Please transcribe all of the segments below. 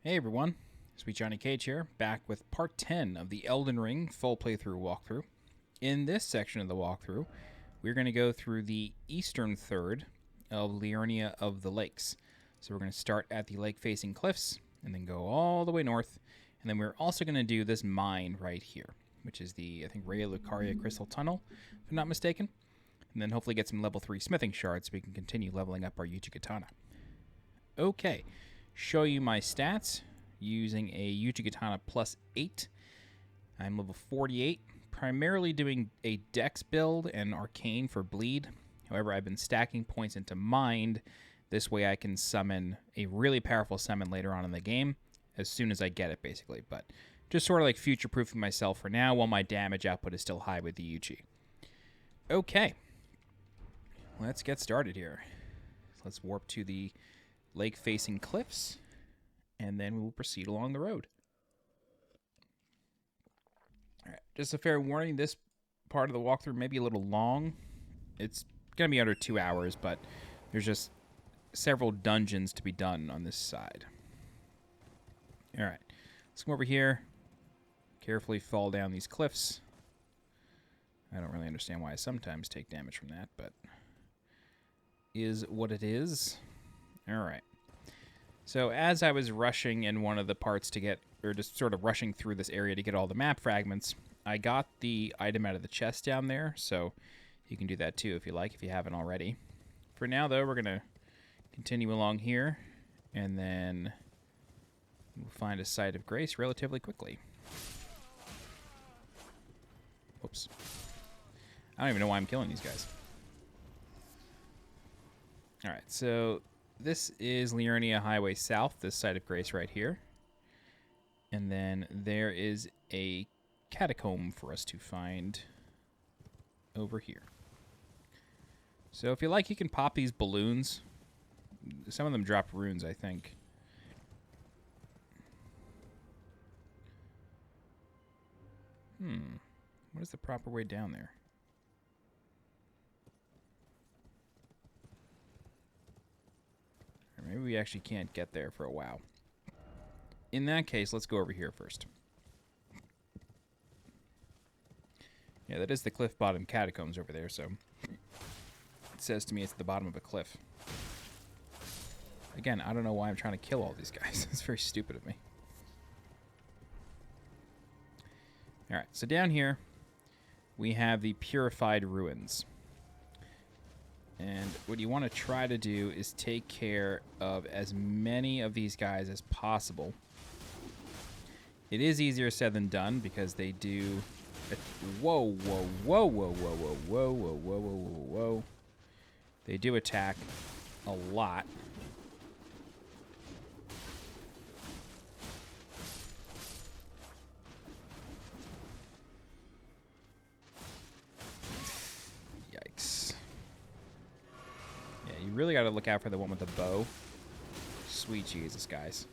Hey everyone, SweetJohnnyCage here, back with part 10 of the Elden Ring full playthrough walkthrough. In this section of the walkthrough, we're going to go through the eastern third of Liurnia of the Lakes. So we're going to start at the lake-facing cliffs, and then go all the way north, and then we're also going to do this mine right here, which is the, I think, Raya Lucaria Crystal Tunnel, if I'm not mistaken, and then hopefully get some level 3 smithing shards so we can continue leveling up our Uchi Katana. Okay. Show you my stats using a Uchi Katana plus 8. I'm level 48, primarily doing a Dex build and Arcane for bleed. However, I've been stacking points into Mind. This way I can summon a really powerful summon later on in the game, as soon as I get it, basically. But just sort of like future-proofing myself for now while my damage output is still high with the Uchi. Okay. Let's get started here. Let's warp to the lake-facing cliffs, and then we will proceed along the road. All right, just a fair warning, this part of the walkthrough may be a little long. It's going to be under 2 hours, but there's just several dungeons to be done on this side. All right, let's come over here, carefully fall down these cliffs. I don't really understand why I sometimes take damage from that, but is what it is. All right. So as I was rushing in one of the parts to get, or just sort of rushing through this area to get all the map fragments, I got the item out of the chest down there, so you can do that too if you like, if you haven't already. For now, though, we're going to continue along here, and then we'll find a site of grace relatively quickly. Oops. I don't even know why I'm killing these guys. All right, so this is Liurnia Highway South, this site of grace right here. And then there is a catacomb for us to find over here. So if you like, you can pop these balloons. Some of them drop runes, I think. What is the proper way down there? Maybe we actually can't get there for a while. In that case, let's go over here first. Yeah, that is the Cliffbottom Catacombs over there, so it says to me it's at the bottom of a cliff. Again, I don't know why I'm trying to kill all these guys. It's very stupid of me. Alright, so down here, we have the Purified Ruins. And what you want to try to do is take care of as many of these guys as possible. It is easier said than done because they do... Whoa, whoa, whoa, whoa, whoa, whoa, whoa, whoa, whoa, whoa, whoa, whoa. They do attack a lot. Yikes. You really got to look out for the one with the bow. Sweet Jesus, guys.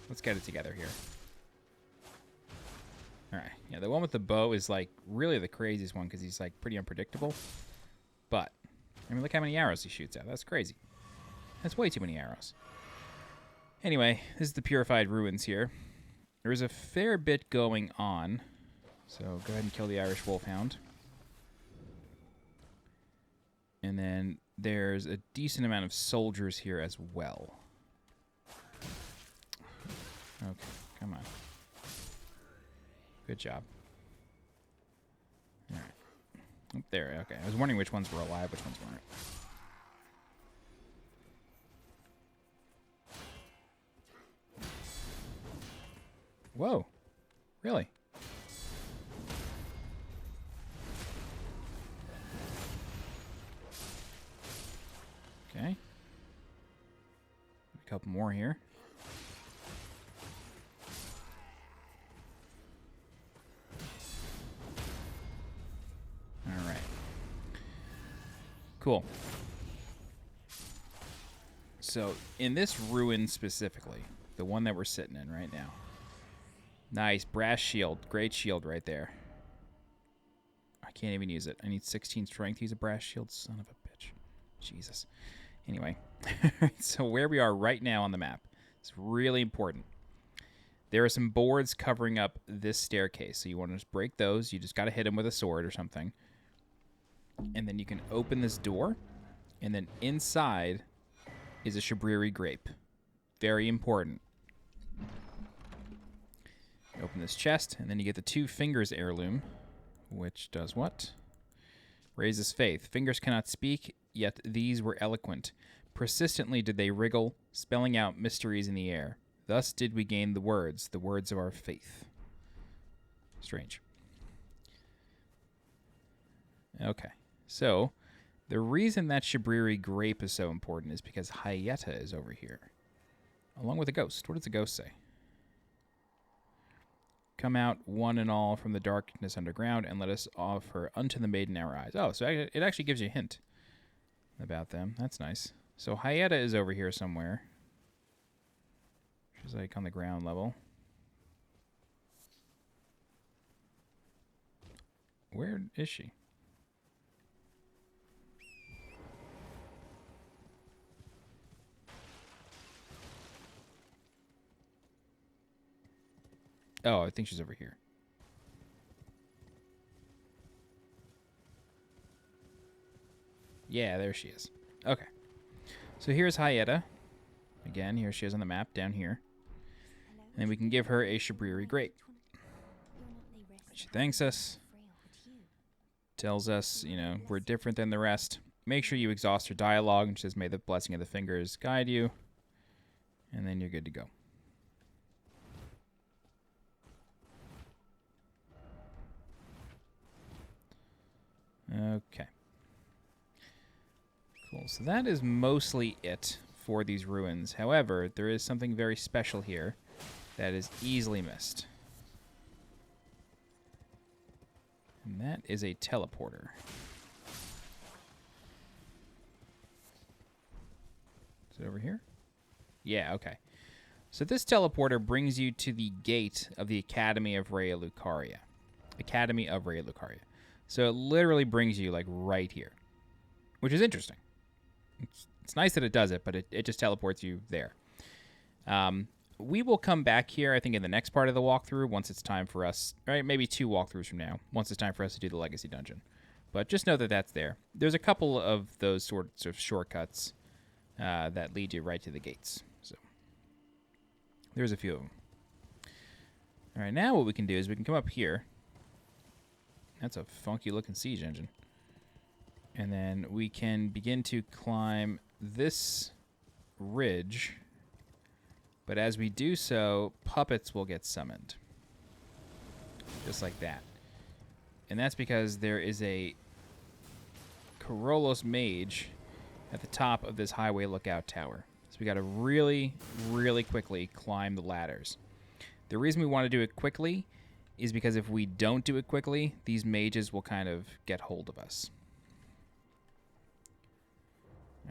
Let's get it together here. Alright, yeah, the one with the bow is, like, really the craziest one because he's, like, pretty unpredictable. But, I mean, look how many arrows he shoots out. That's crazy. That's way too many arrows. Anyway, this is the Purified Ruins here. There's a fair bit going on. So, go ahead and kill the Irish Wolfhound. And then there's a decent amount of soldiers here as well. Okay, come on. Good job. All right. Up there, okay. I was wondering which ones were alive, which ones weren't. Whoa. Really? Okay. A couple more here. All right. Cool. So, in this ruin specifically, the one that we're sitting in right now. Nice. Brass shield. Great shield right there. I can't even use it. I need 16 strength to use a brass shield. Son of a bitch. Jesus. Anyway, so where we are right now on the map is really important. There are some boards covering up this staircase, so you want to just break those. You just got to hit them with a sword or something. And then you can open this door, and then inside is a Shabriri grape. Very important. Open this chest, and then you get the 2 fingers heirloom, which does what? Raises faith. Fingers cannot speak, yet these were eloquent. Persistently did they wriggle, spelling out mysteries in the air. Thus did we gain the words of our faith. Strange. Okay, so the reason that Shabriri grape is so important is because Hyetta is over here, along with a ghost. What does the ghost say? Come out, one and all, from the darkness underground, and let us offer unto the maiden our eyes. Oh, so it actually gives you a hint about them. That's nice. So Hyetta is over here somewhere. She's like on the ground level. Where is she? Oh, I think she's over here. Yeah, there she is. Okay. So here's Hyetta. Again, here she is on the map, down here. And we can give her a Shabriri grape. She thanks us. Tells us, you know, we're different than the rest. Make sure you exhaust her dialogue. And she says, may the blessing of the fingers guide you. And then you're good to go. Okay. Cool. So that is mostly it for these ruins. However, there is something very special here that is easily missed. And that is a teleporter. Is it over here? Yeah, okay. So this teleporter brings you to the gate of the Academy of Raya Lucaria. Academy of Raya Lucaria. So it literally brings you, like, right here. Which is interesting. It's nice that it does it, but it just teleports you there. We will come back here, I think, in the next part of the walkthrough once it's time for us, right? Maybe 2 walkthroughs from now, once it's time for us to do the Legacy Dungeon. But just know that that's there. There's a couple of those sorts of shortcuts that lead you right to the gates. So there's a few of them. All right, now what we can do is we can come up here. That's a funky-looking siege engine. And then we can begin to climb this ridge. But as we do so, puppets will get summoned. Just like that. And that's because there is a Korolos mage at the top of this highway lookout tower. So we got to really, really quickly climb the ladders. The reason we want to do it quickly is because if we don't do it quickly, these mages will kind of get hold of us.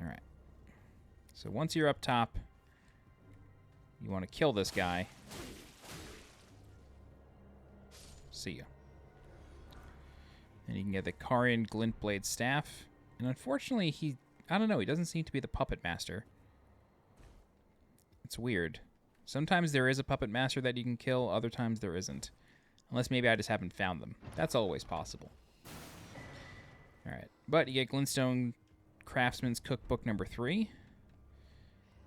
All right. So once you're up top, you want to kill this guy. See ya. And you can get the Carian Glintblade Staff. And unfortunately, I don't know, he doesn't seem to be the Puppet Master. It's weird. Sometimes there is a Puppet Master that you can kill, other times there isn't. Unless maybe I just haven't found them. That's always possible. Alright, but you get Glintstone Craftsman's Cookbook number 3.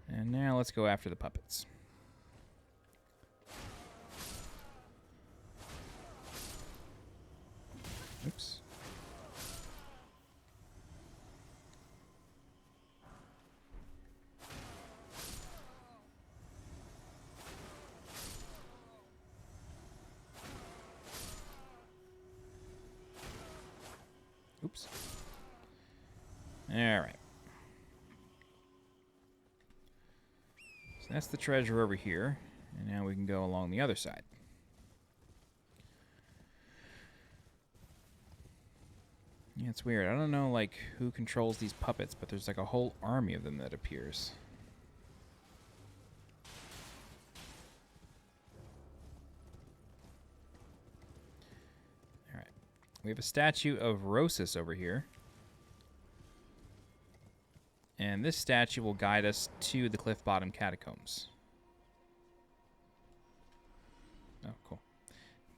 And now let's go after the puppets. Oops. Oops. All right. So that's the treasure over here. And now we can go along the other side. Yeah, it's weird. I don't know, like, who controls these puppets, but there's, like, a whole army of them that appears. Alright. We have a statue of Rosis over here. And this statue will guide us to the Cliffbottom Catacombs.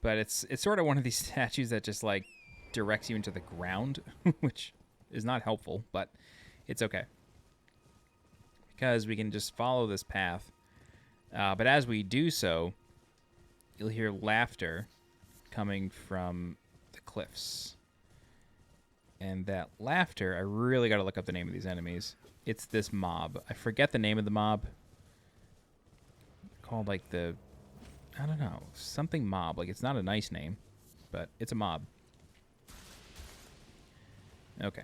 But it's sort of one of these statues that just, like, directs you into the ground, which is not helpful, but it's okay. Because we can just follow this path. But as we do so, you'll hear laughter coming from the cliffs. And that laughter, I really got to look up the name of these enemies. It's this mob. I forget the name of the mob. Called, like, I don't know, something mob. Like, it's not a nice name, but it's a mob. Okay.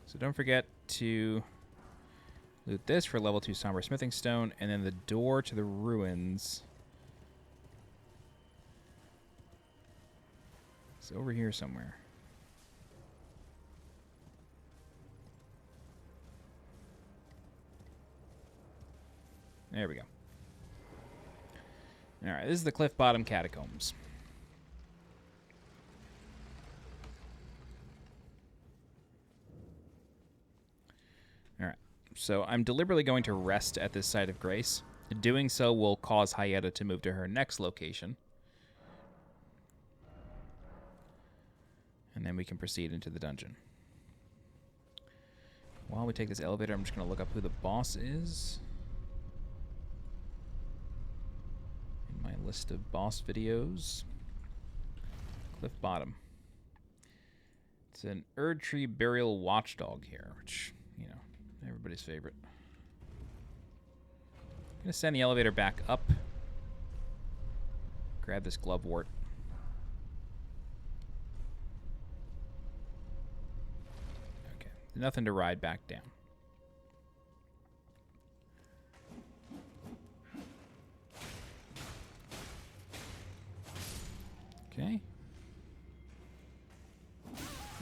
So don't forget to loot this for level 2 Somber Smithing Stone, and then the door to the ruins. It's over here somewhere. There we go. Alright, this is the Cliffbottom Catacombs. Alright, so I'm deliberately going to rest at this site of grace. Doing so will cause Hyetta to move to her next location. And then we can proceed into the dungeon. While we take this elevator, I'm just going to look up who the boss is. In my list of boss videos. Cliffbottom. It's an Erdtree burial watchdog here, which, you know, everybody's favorite. I'm going to send the elevator back up. Grab this glovewort. Okay, nothing to ride back down. Okay.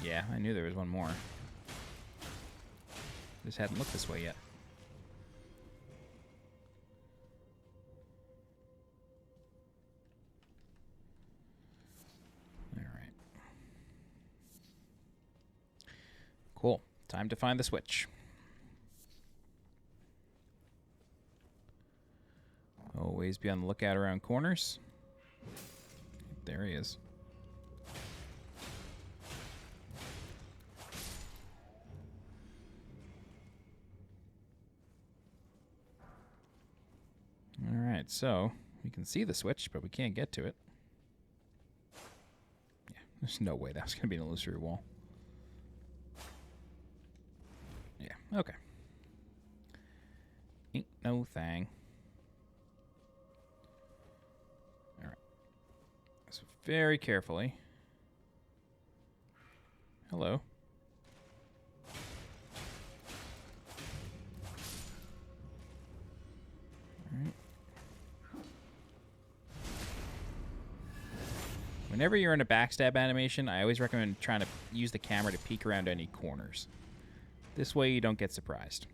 Yeah, I knew there was one more. Just hadn't looked this way yet. Alright. Cool. Time to find the switch. Always be on the lookout around corners. There he is. Alright, so we can see the switch, but we can't get to it. Yeah, there's no way that was going to be an illusory wall. Yeah, okay. Ain't no thing. Alright. So very carefully. Hello. Alright. Whenever you're in a backstab animation, I always recommend trying to use the camera to peek around any corners. This way you don't get surprised.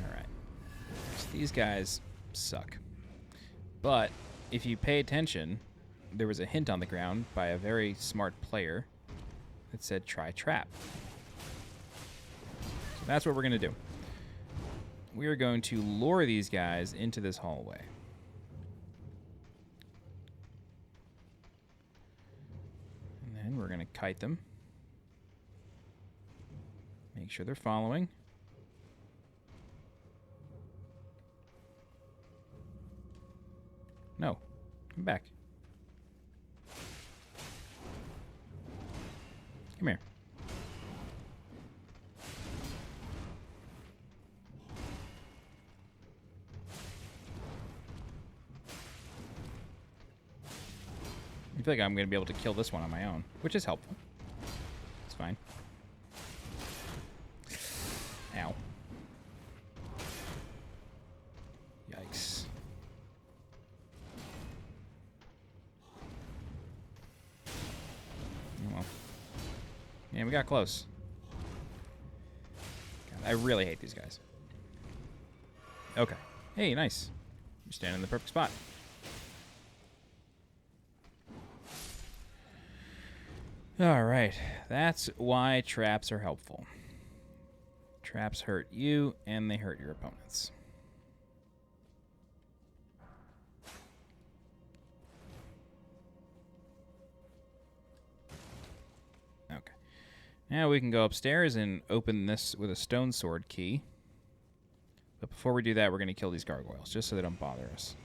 Alright. So these guys suck. But if you pay attention, there was a hint on the ground by a very smart player that said try trap. So that's what we're going to do. We are going to lure these guys into this hallway. And then we're going to kite them. Make sure they're following. No. Come back. Come here. I feel like I'm going to be able to kill this one on my own, which is helpful. It's fine. Ow. Yikes. Oh well. Yeah, we got close. God, I really hate these guys. Okay. Hey, nice. You're standing in the perfect spot. All right. That's why traps are helpful. Traps hurt you, and they hurt your opponents. Okay. Now we can go upstairs and open this with a stone sword key. But before we do that, we're going to kill these gargoyles, just so they don't bother us.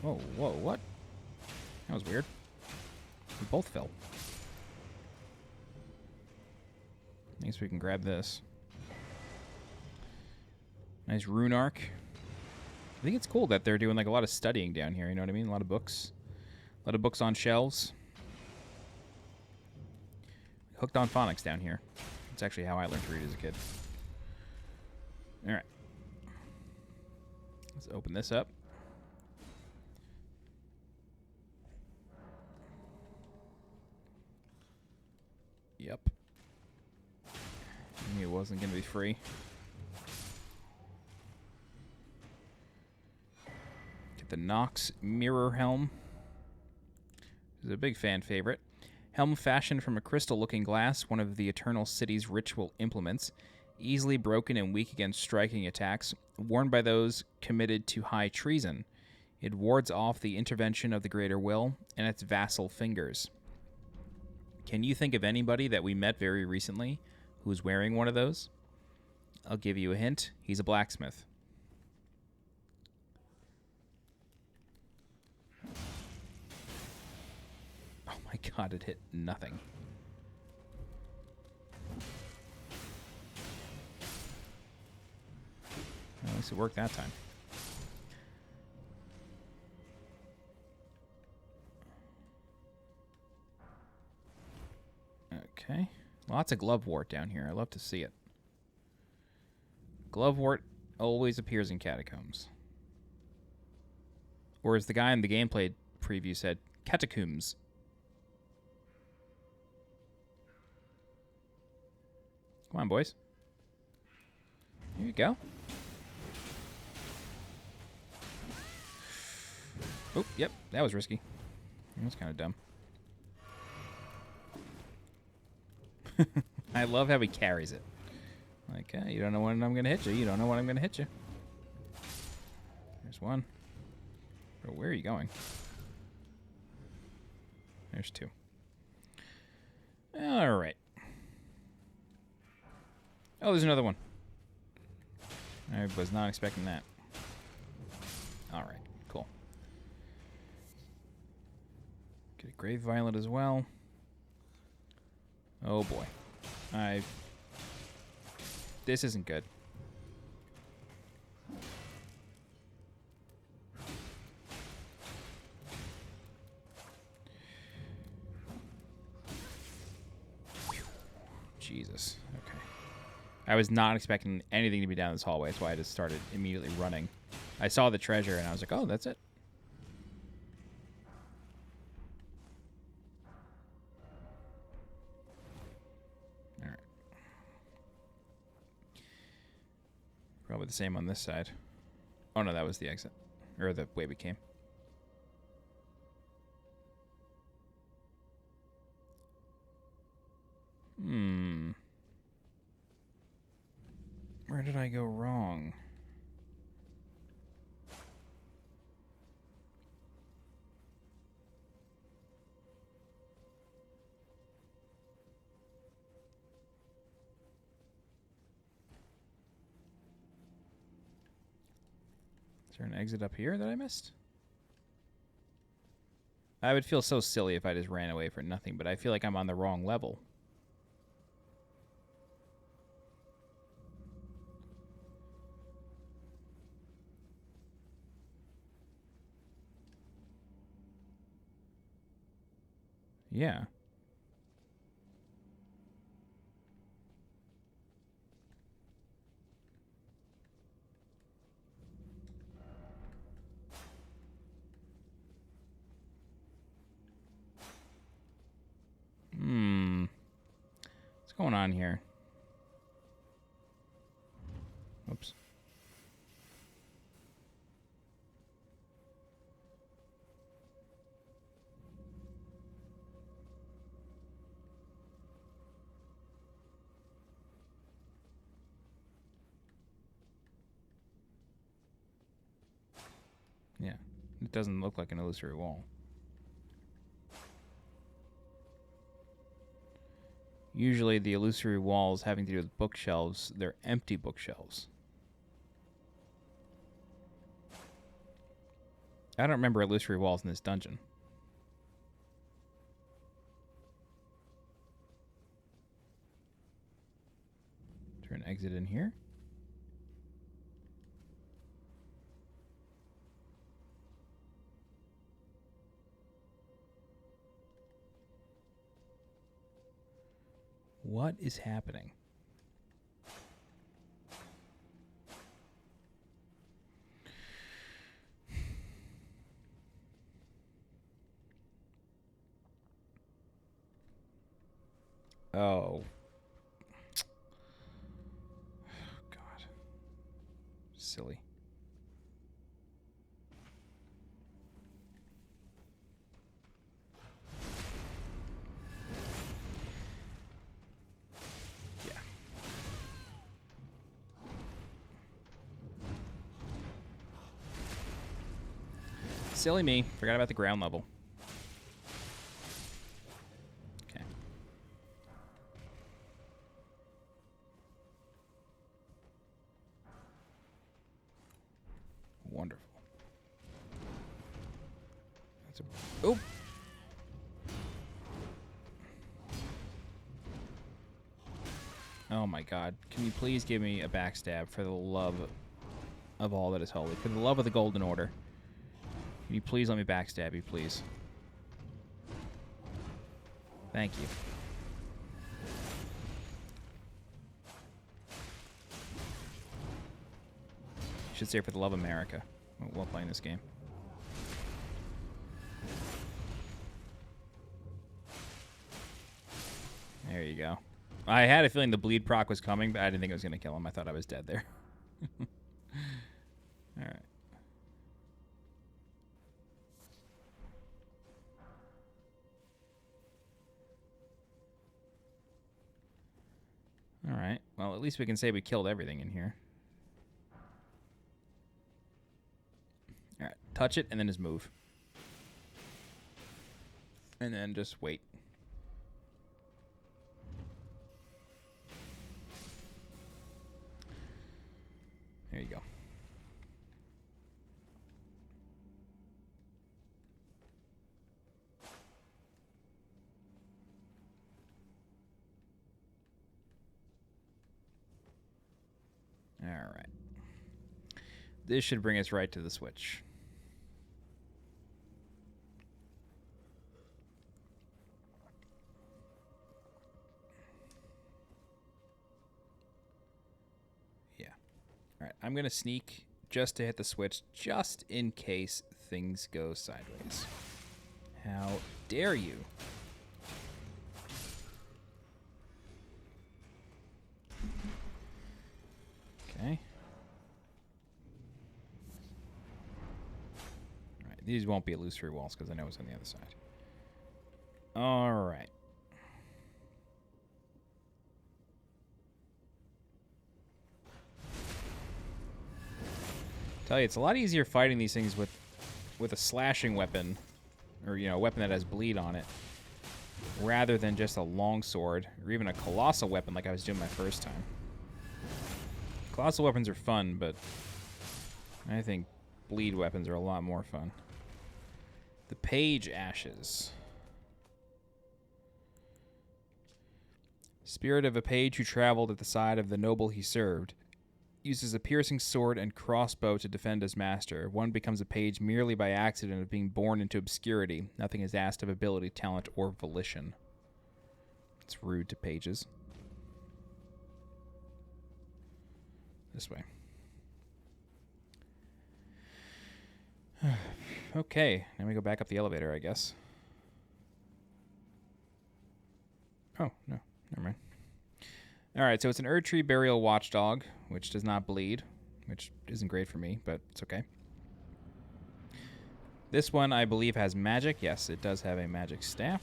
Whoa, whoa, what? That was weird. We both fell. I guess we can grab this. Nice rune arc. I think it's cool that they're doing like a lot of studying down here, you know what I mean? A lot of books. A lot of books on shelves. Hooked on phonics down here. That's actually how I learned to read as a kid. Alright. Let's open this up. Yep. I knew it wasn't going to be free. Get the Nox Mirror Helm. This is a big fan favorite. Helm fashioned from a crystal-looking glass, one of the Eternal City's ritual implements. Easily broken and weak against striking attacks. Worn by those committed to high treason. It wards off the intervention of the Greater Will and its vassal fingers. Can you think of anybody that we met very recently who's wearing one of those? I'll give you a hint. He's a blacksmith. Oh my god, it hit nothing. Well, at least it worked that time. Okay. Lots of glovewort down here. I love to see it. Glovewort always appears in catacombs. Or as the guy in the gameplay preview said, catacombs. Come on, boys. Here you go. Oh, yep. That was risky. That was kind of dumb. I love how he carries it. Like, you don't know when I'm going to hit you. You don't know when I'm going to hit you. There's one. Bro, where are you going? There's two. All right. Oh, there's another one. I was not expecting that. All right, cool. Get a Grave Violet as well. Oh boy. This isn't good. Jesus. Okay. I was not expecting anything to be down this hallway, so I just started immediately running. I saw the treasure and I was like, oh, that's it. Probably the same on this side. Oh, no, that was the exit. Or the way we came. Where did I go wrong? Is there an exit up here that I missed? I would feel so silly if I just ran away for nothing, but I feel like I'm on the wrong level. Yeah. What's going on here? Oops. Yeah. It doesn't look like an illusory wall. Usually the illusory walls having to do with bookshelves, they're empty bookshelves. I don't remember illusory walls in this dungeon. Is there an exit in here? What is happening? Oh. God. Silly. Yeah. Silly me. Forgot about the ground level. Wonderful. That's a... Oh! Oh my god. Can you please give me a backstab for the love of all that is holy? For the love of the Golden Order. Can you please let me backstab you, please? Thank you. Should say for the love of America while playing this game. There you go. I had a feeling the bleed proc was coming, but I didn't think I was going to kill him. I thought I was dead there. Alright. Alright. Well, at least we can say we killed everything in here. Alright, touch it and then just move. And then just wait. There you go. Alright. This should bring us right to the switch. Alright, I'm going to sneak just to hit the switch, just in case things go sideways. How dare you? Okay. Alright, these won't be illusory walls because I know it's on the other side. Alright. Tell you, it's a lot easier fighting these things with a slashing weapon, or a weapon that has bleed on it, rather than just a longsword or even a colossal weapon like I was doing my first time. Colossal weapons are fun, but I think bleed weapons are a lot more fun. The Page Ashes. Spirit of a page who traveled at the side of the noble he served. Uses a piercing sword and crossbow to defend his master. One becomes a page merely by accident of being born into obscurity. Nothing is asked of ability, talent, or volition. It's rude to pages. This way. Okay, now we go back up the elevator, I guess. Oh, no, never mind. Alright, so it's an Erdtree Burial Watchdog, which does not bleed, which isn't great for me, but it's okay. This one, I believe, has magic. Yes, it does have a magic staff.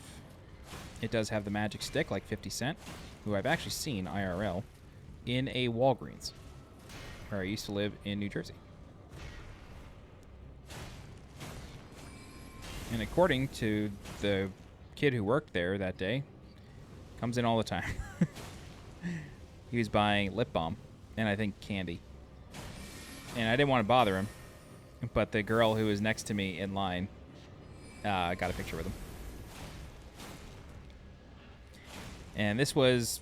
It does have the magic stick, like 50 Cent, who I've actually seen IRL in a Walgreens, where I used to live in New Jersey. And according to the kid who worked there that day, comes in all the time. He was buying lip balm and I think candy. And I didn't want to bother him, but the girl who was next to me in line got a picture with him. And this was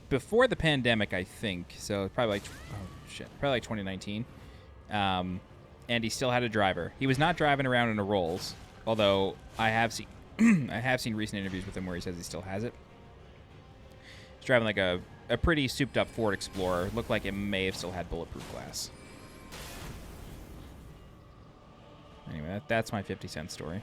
before the pandemic, I think. So probably like, probably like 2019. And he still had a driver. He was not driving around in a Rolls, although I have seen I have seen recent interviews with him where he says he still has it. He's driving like a pretty souped up Ford Explorer. Looked like it may have still had bulletproof glass. Anyway, that's my 50-cent story.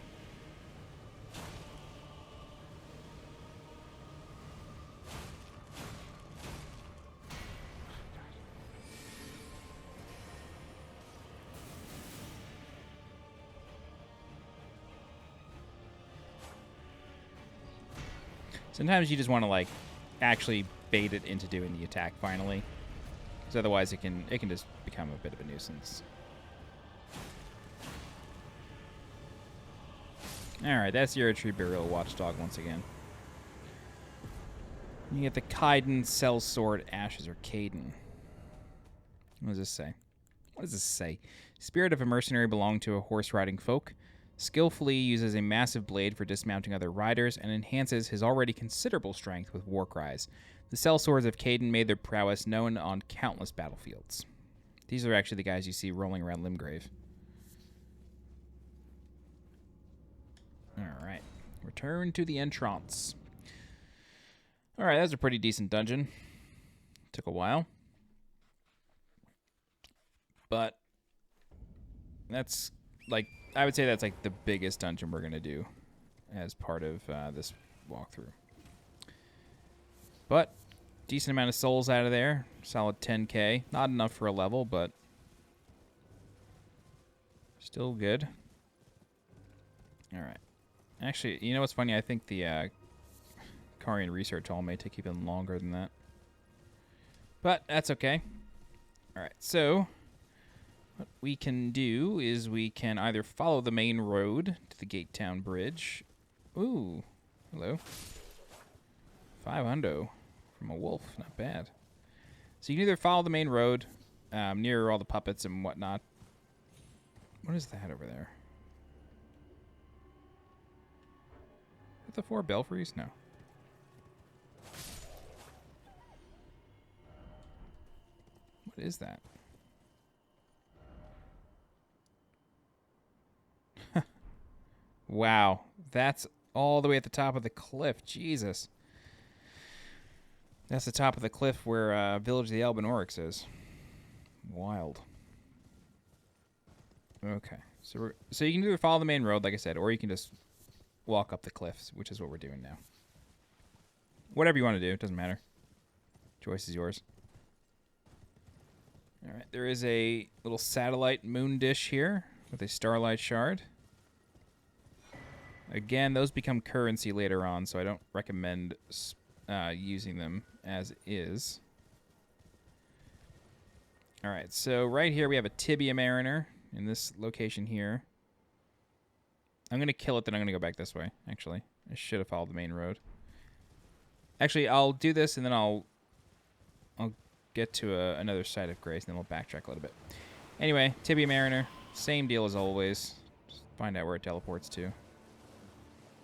Sometimes you just want to like actually bait it into doing the attack finally, because otherwise it can just become a bit of a nuisance. Alright, that's the Erdtree Burial Watchdog once again. You get the Kaiden, Sellsword, Ashes, or Caden. What does this say? What does this say? Spirit of a mercenary belonging to a horse-riding folk. Skillfully uses a massive blade for dismounting other riders and enhances his already considerable strength with war cries. The Sellswords of Caden made their prowess known on countless battlefields. These are actually the guys you see rolling around Limgrave. Alright. Return to the entrance. Alright, that was a pretty decent dungeon. Took a while. But that's like, I would say that's like the biggest dungeon we're going to do as part of this walkthrough. But decent amount of souls out of there. Solid 10k. Not enough for a level, but still good. Alright. Actually, you know what's funny? I think the Carian research hall may take even longer than that. But that's okay. Alright, so what we can do is we can either follow the main road to the Gate Town Bridge. Ooh, hello. 500 from a wolf, not bad. So you can either follow the main road near all the puppets and whatnot. What is that over there? The 4 belfries? No. What is that? Wow. That's all the way at the top of the cliff. Jesus. That's the top of the cliff where Village of the Elben Oryx is. Wild. Okay. So you can either follow the main road, like I said, or you can just walk up the cliffs, which is what we're doing now. Whatever you want to do, it doesn't matter. Choice is yours. All right, there is a little satellite moon dish here with a starlight shard. Again, those become currency later on, so I don't recommend using them as is. All right, so right here we have a Tibia Mariner in this location here. I'm going to kill it, then I'm going to go back this way, actually. I should have followed the main road. Actually, I'll do this, and then I'll get to another site of grace, and then we'll backtrack a little bit. Anyway, Tibia Mariner, same deal as always. Just find out where it teleports to.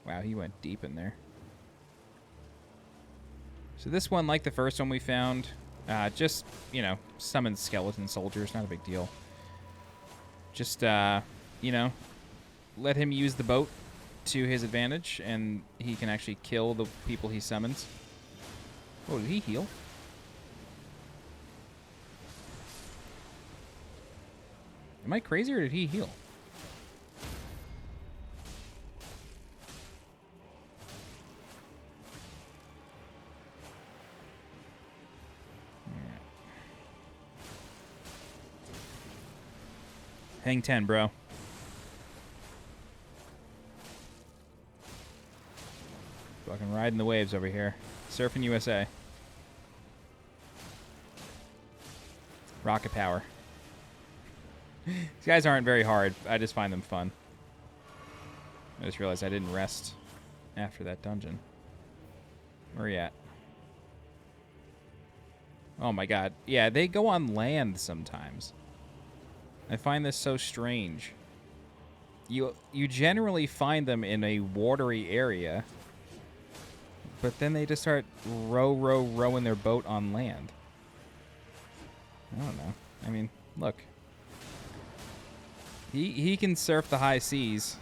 Wow, he went deep in there. So this one, like the first one we found, just, you know, summon skeleton soldiers, not a big deal. Just, you know, let him use the boat to his advantage, and he can actually kill the people he summons. Oh, did he heal? Am I crazy, or did he heal? Right. Hang 10, bro. Fucking riding the waves over here. Surfing USA. Rocket power. These guys aren't very hard. I just find them fun. I just realized I didn't rest after that dungeon. Where are you at? Oh my god. Yeah, they go on land sometimes. I find this so strange. You generally find them in a watery area, but then they just start rowing their boat on land. I don't know. I mean, look. He can surf the high seas,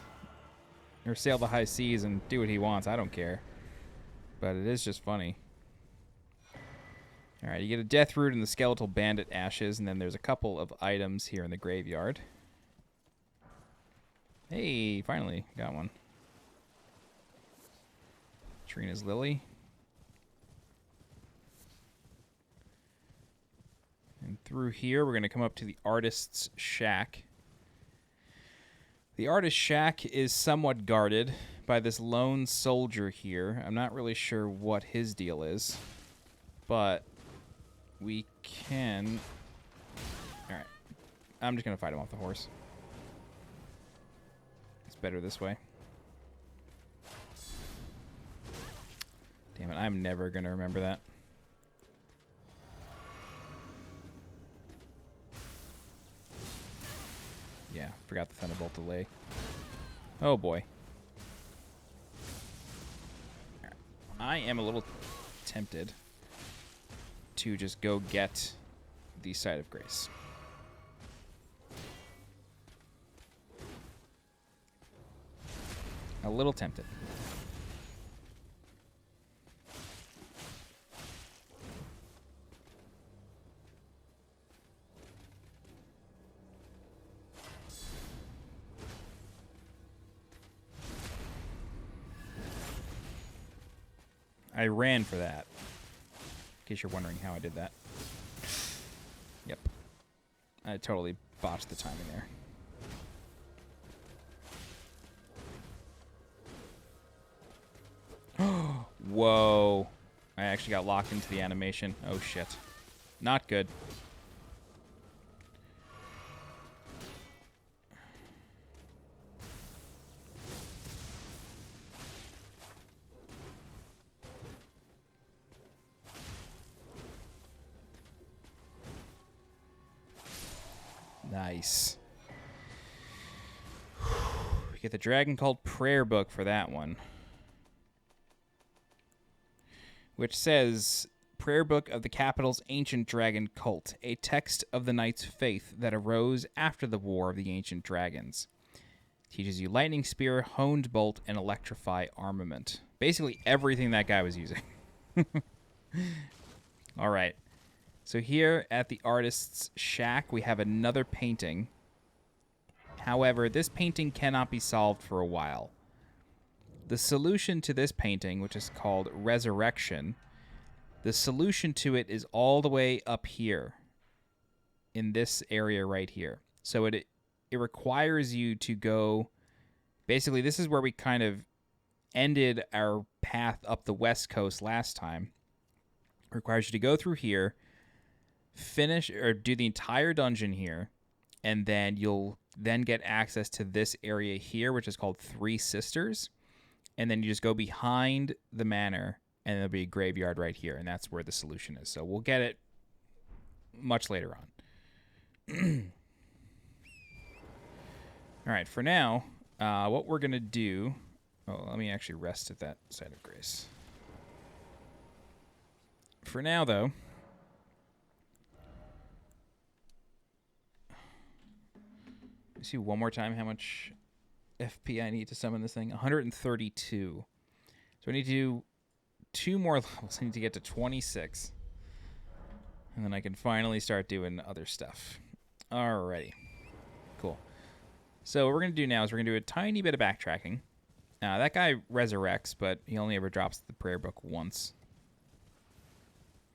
or sail the high seas and do what he wants. I don't care. But it is just funny. Alright, you get a death root and the skeletal bandit ashes, and then there's a couple of items here in the graveyard. Hey, finally got one. Trina's Lily. And through here, we're going to come up to the Artist's Shack. The Artist's Shack is somewhat guarded by this lone soldier here. I'm not really sure what his deal is, but we can... Alright. I'm just going to fight him off the horse. It's better this way. Damn it, I'm never going to remember that. Yeah, forgot the Thunderbolt delay. Oh boy. I am a little tempted to just go get the Site of Grace. A little tempted. I ran for that. In case you're wondering how I did that. Yep. I totally botched the timing there. Whoa. I actually got locked into the animation. Oh, shit. Not good. Nice. We get the Dragon Cult Prayer Book for that one. Which says, Prayer Book of the Capital's Ancient Dragon Cult, a text of the knight's faith that arose after the War of the Ancient Dragons. Teaches you Lightning Spear, Honed Bolt, and Electrify Armament. Basically everything that guy was using. Alright. So here at the Artist's Shack, we have another painting. However, this painting cannot be solved for a while. The solution to this painting, which is called Resurrection, the solution to it is all the way up here in this area right here. So it requires you to go... Basically, this is where we kind of ended our path up the west coast last time. It requires you to go through here, finish or do the entire dungeon here, and then you'll then get access to this area here, which is called Three Sisters. And then you just go behind the manor, and there'll be a graveyard right here, and that's where the solution is. So we'll get it much later on. All right, for now, what we're going to do... Oh, let me actually rest at that Site of Grace. For now, though... Let me see one more time how much FP I need to summon this thing. 132. So I need to do 2 more levels. I need to get to 26. And then I can finally start doing other stuff. Alrighty. Cool. So what we're going to do now is we're going to do a tiny bit of backtracking. That guy resurrects, but he only ever drops the prayer book once.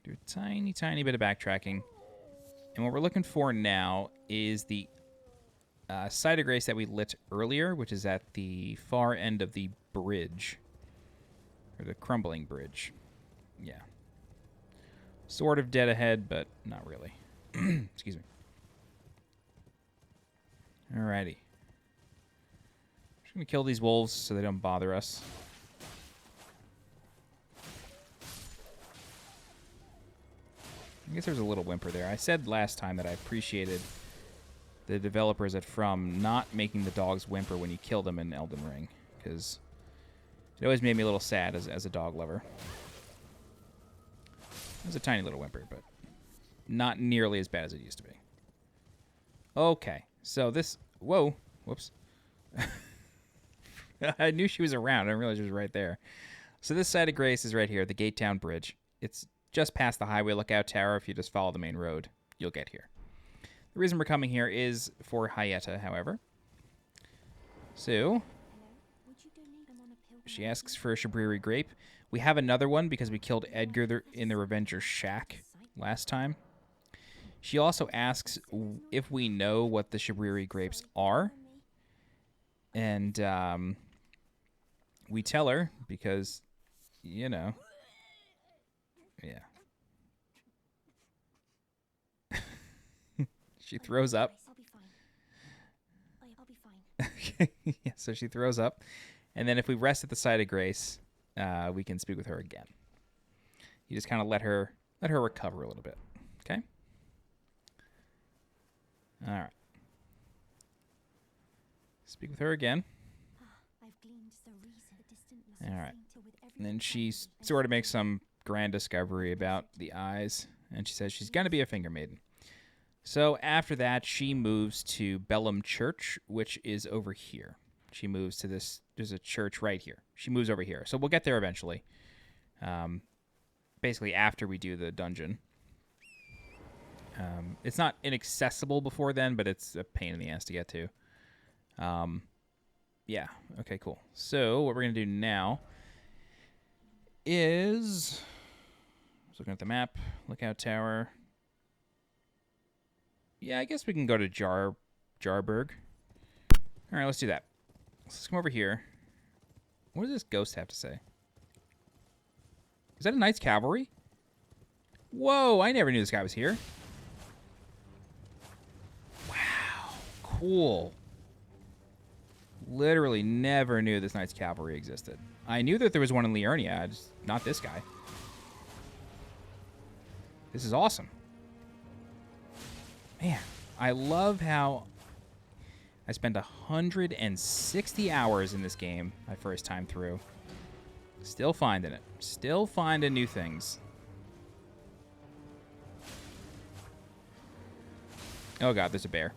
Do a tiny, tiny bit of backtracking. And what we're looking for now is the Site of Grace that we lit earlier, which is at the far end of the bridge. Or the crumbling bridge. Yeah. Sort of dead ahead, but not really. Excuse me. Alrighty. Just gonna kill these wolves so they don't bother us. I guess there's a little whimper there. I said last time that I appreciated the developers at From not making the dogs whimper when you kill them in Elden Ring, because it always made me a little sad as a dog lover. It was a tiny little whimper, but not nearly as bad as it used to be. Okay, so this... Whoa. Whoops. I knew she was around. I didn't realize she was right there. So this side of Grace is right here, the Gate Town Bridge. It's just past the highway lookout tower. If you just follow the main road, you'll get here. The reason we're coming here is for Hyetta, however. So, she asks for a Shabriri grape. We have another one because we killed Edgar in the Revenger Shack last time. She also asks if we know what the Shabriri grapes are. And we tell her because, you know, yeah. She throws up. I'll be fine. I'll be fine. Okay. Yeah, so she throws up. And then if we rest at the side of Grace, we can speak with her again. You just kind of let her recover a little bit. Okay? All right. Speak with her again. All right. And then she sort of makes some grand discovery about the eyes. And she says she's going to be a finger maiden. So after that, she moves to Bellum Church, which is over here. She moves to this. There's a church right here. She moves over here. So we'll get there eventually. Basically after we do the dungeon. It's not inaccessible before then, but it's a pain in the ass to get to. Yeah. Okay, cool. So what we're going to do now is... looking at the map. Lookout Tower. Yeah, I guess we can go to Jarburg. All right, let's do that. Let's come over here. What does this ghost have to say? Is that a Knight's Cavalry? Whoa, I never knew this guy was here. Wow, cool. Literally never knew this Knight's Cavalry existed. I knew that there was one in Liurnia, just not this guy. This is awesome. Man, I love how I spent 160 hours in this game my first time through. Still finding it. Still finding new things. Oh god, there's a bear.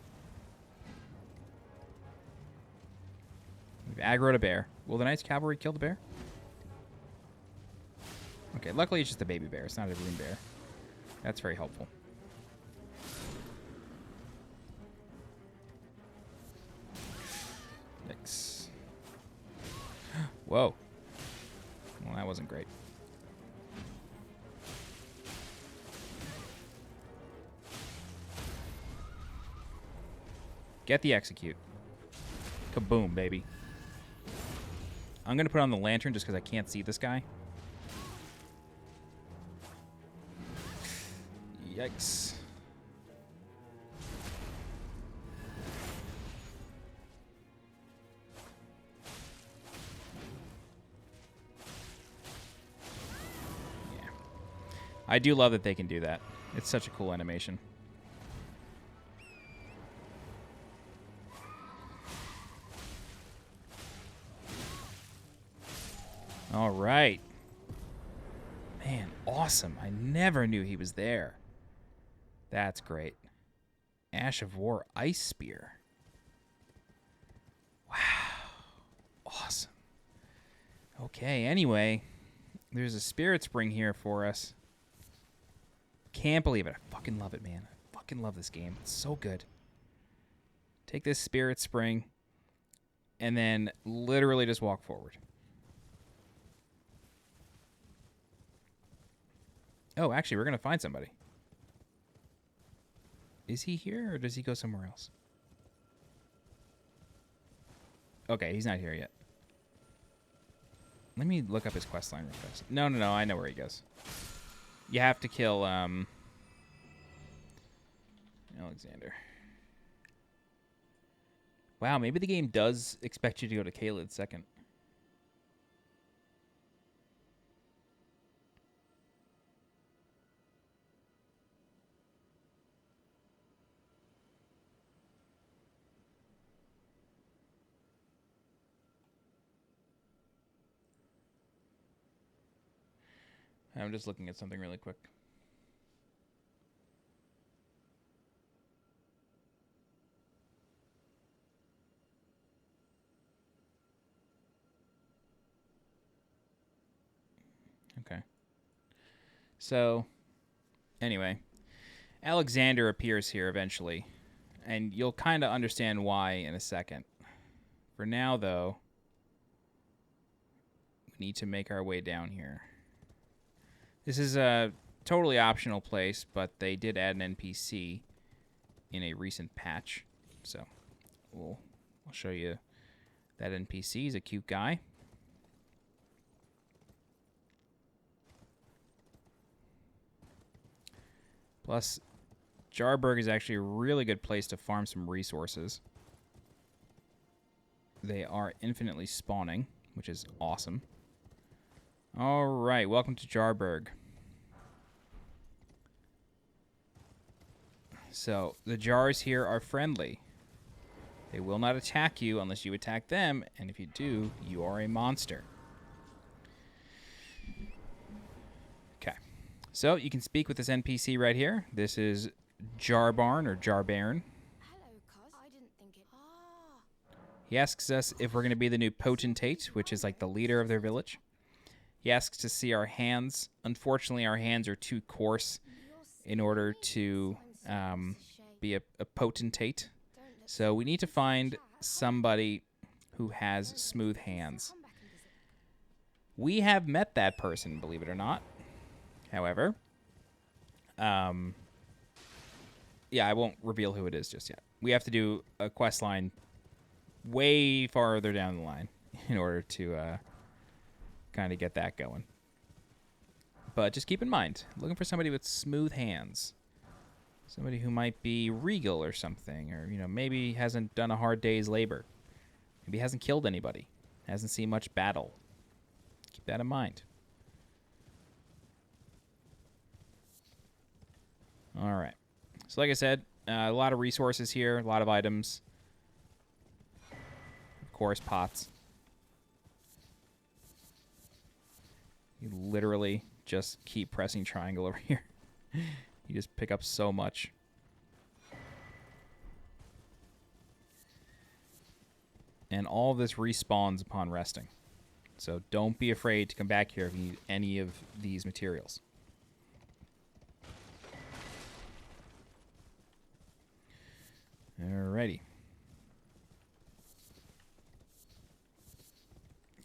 We've aggroed a bear. Will the Knight's Cavalry kill the bear? Okay, luckily it's just a baby bear. It's not a green bear. That's very helpful. Yikes. Whoa. Well, that wasn't great. Get the execute. Kaboom, baby. I'm going to put on the lantern just because I can't see this guy. Yikes. Yeah. I do love that they can do that. It's such a cool animation. All right. Man, awesome. I never knew he was there. That's great. Ash of War Ice Spear. Wow. Awesome. Okay, anyway. There's a Spirit Spring here for us. Can't believe it. I fucking love it, man. I fucking love this game. It's so good. Take this Spirit Spring and then literally just walk forward. Oh, actually, we're going to find somebody. Is he here, or does he go somewhere else? Okay, he's not here yet. Let me look up his questline real fast. No, I know where he goes. You have to kill, Alexander. Wow, maybe the game does expect you to go to Caelid second. I'm just looking at something really quick. Okay. So, anyway, Alexander appears here eventually, and you'll kind of understand why in a second. For now, though, we need to make our way down here. This is a totally optional place, but they did add an NPC in a recent patch. So, I'll show you that NPC. He's a cute guy. Plus, Jarburg is actually a really good place to farm some resources. They are infinitely spawning, which is awesome. All right, welcome to Jarburg. So, the jars here are friendly. They will not attack you unless you attack them, and if you do, you are a monster. Okay. So, you can speak with this NPC right here. This is Jarbarn or Jarbairn. Hello, cuz. I didn't think it. He asks us if we're going to be the new potentate, which is like the leader of their village. He asks to see our hands. Unfortunately, our hands are too coarse in order to be a potentate. So we need to find somebody who has smooth hands. We have met that person, believe it or not. However, yeah, I won't reveal who it is just yet. We have to do a quest line way farther down the line in order to kind of get that going. But just keep in mind, looking for somebody with smooth hands. Somebody who might be regal or something, or, you know, maybe hasn't done a hard day's labor. Maybe hasn't killed anybody. Hasn't seen much battle. Keep that in mind. All right. So like I said, a lot of resources here, a lot of items. Of course, pots. You literally just keep pressing triangle over here. You just pick up so much. And all of this respawns upon resting. So don't be afraid to come back here if you need any of these materials. Alrighty.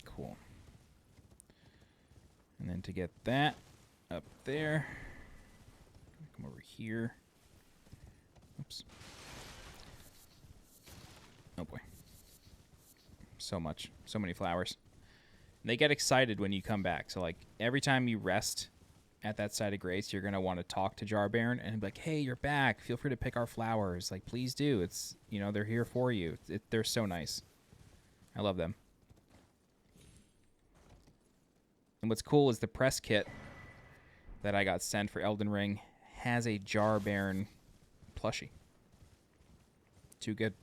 Cool. And then to get that up there, come over here. Oops. Oh boy. So much. So many flowers. And they get excited when you come back. So like every time you rest at that site of grace, you're going to want to talk to Jarbairn and be like, hey, you're back. Feel free to pick our flowers. Like, please do. It's, you know, they're here for you. They're so nice. I love them. And what's cool is the press kit that I got sent for Elden Ring has a Jarbairn plushie. Too good.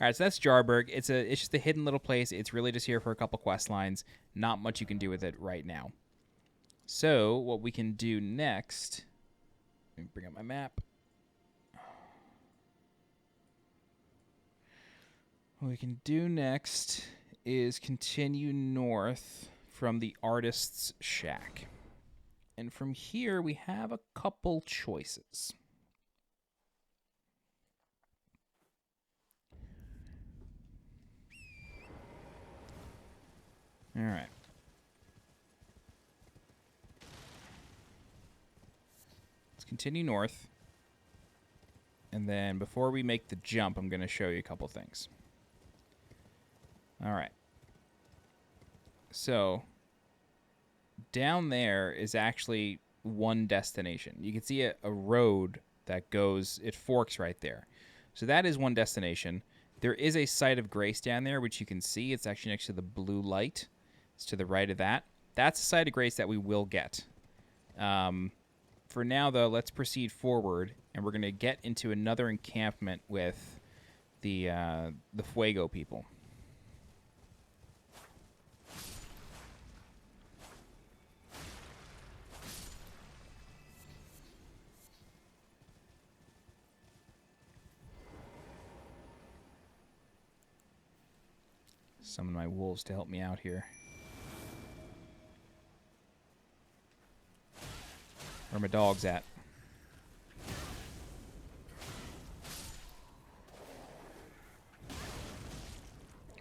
All right, so that's Jarburg. It's just a hidden little place. It's really just here for a couple quest lines. Not much you can do with it right now. So what we can do next, let me bring up my map. What we can do next is continue north from the Artist's Shack. And from here, we have a couple choices. All right. Let's continue north. And then before we make the jump, I'm going to show you a couple things. All right. So down there is actually one destination. You can see a road that goes, it forks right there. So that is one destination. There is a site of grace down there, which you can see. It's actually next to the blue light. It's to the right of that. That's a site of grace that we will get. For now, though, let's proceed forward, and we're going to get into another encampment with the Fuego people. Summon my wolves to help me out here. Where my dogs at?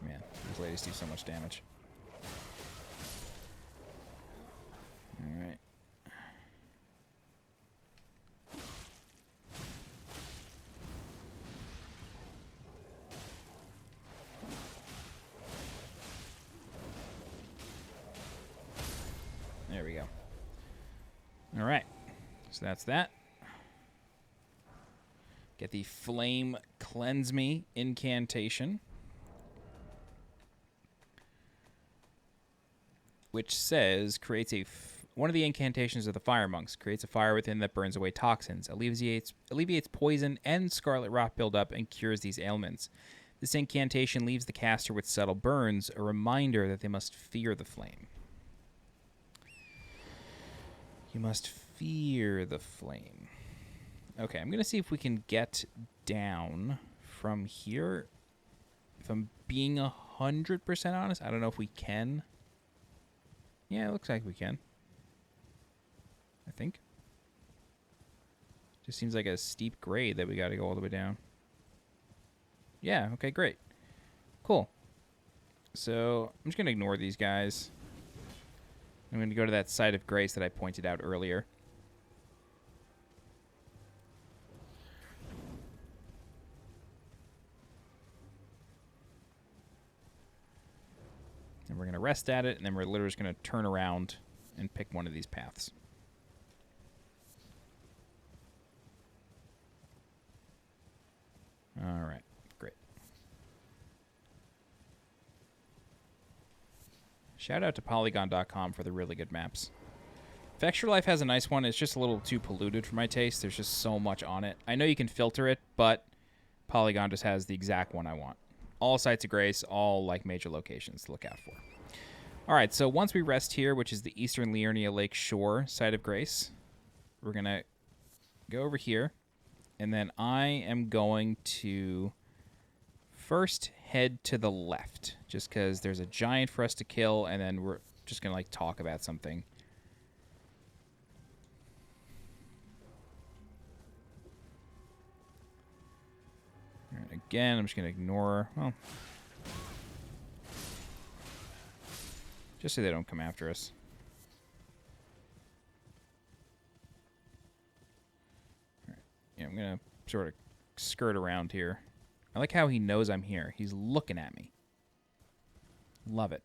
Man, these ladies do so much damage. Alright. There we go. Alright. So that's that. Get the Flame Cleanse Me incantation, which says creates one of the incantations of the fire monks creates a fire within that burns away toxins, alleviates poison and scarlet rot buildup, and cures these ailments. This incantation leaves the caster with subtle burns, a reminder that they must fear the flame. You must fear the flame. Okay, I'm going to see if we can get down from here. If I'm being 100% honest, I don't know if we can. Yeah, it looks like we can. I think. Just seems like a steep grade that we got to go all the way down. Yeah, okay, great. Cool. So, I'm just going to ignore these guys. I'm going to go to that site of grace that I pointed out earlier. And we're going to rest at it, and then we're literally just going to turn around and pick one of these paths. All right, great. Shout out to Polygon.com for the really good maps. If Extra Life has a nice one, it's just a little too polluted for my taste. There's just so much on it. I know you can filter it, but Polygon just has the exact one I want. All sites of grace, all like major locations to look out for. All right, so once we rest here, which is the Eastern Liurnia Lake Shore site of grace, we're going to go over here, and then I am going to first head to the left, just because there's a giant for us to kill, and then we're just going to like talk about something. And again, I'm just going to ignore, well, just so they don't come after us. All right. Yeah, I'm going to sort of skirt around here. I like how he knows I'm here. He's looking at me. Love it.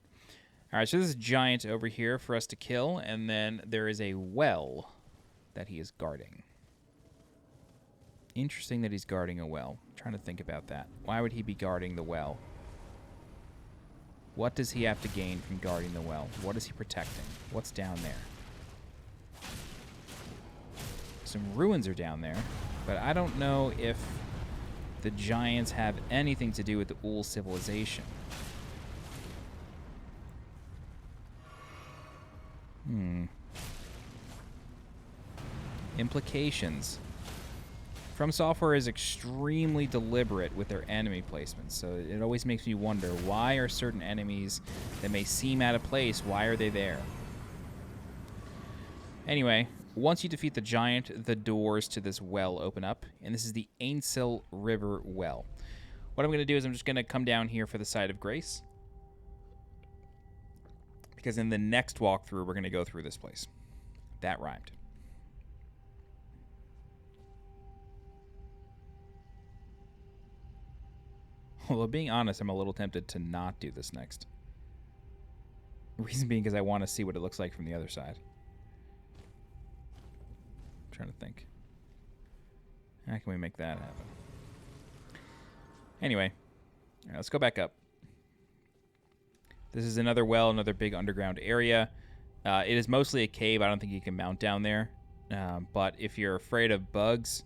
All right, so this is a giant over here for us to kill, and then there is a well that he is guarding. Interesting that he's guarding a well. I'm trying to think about that. Why would he be guarding the well? What does he have to gain from guarding the well? What is he protecting? What's down there? Some ruins are down there, but I don't know if the giants have anything to do with the Uhl civilization. Implications. From Software is extremely deliberate with their enemy placements, so it always makes me wonder, why are certain enemies that may seem out of place, why are they there? Anyway, once you defeat the giant, the doors to this well open up, and this is the Ainsel River Well. What I'm going to do is I'm just going to come down here for the site of grace, because in the next walkthrough, we're going to go through this place. That rhymed. Although, being honest, I'm a little tempted to not do this next. The reason being because I want to see what it looks like from the other side. I'm trying to think. How can we make that happen? Anyway, All right, let's go back up. This is another well, another big underground area. It is mostly a cave. I don't think you can mount down there. But if you're afraid of bugs,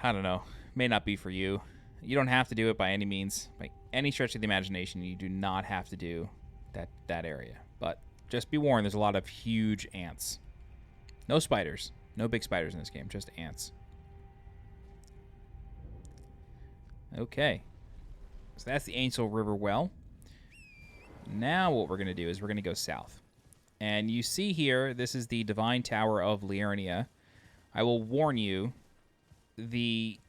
I don't know. May not be for you. You don't have to do it by any means. By any stretch of the imagination, you do not have to do that area. But just be warned, there's a lot of huge ants. No spiders. No big spiders in this game, just ants. Okay. So that's the Ainsel River well. Now what we're going to do is we're going to go south. And you see here, this is the Divine Tower of Liurnia. I will warn you, the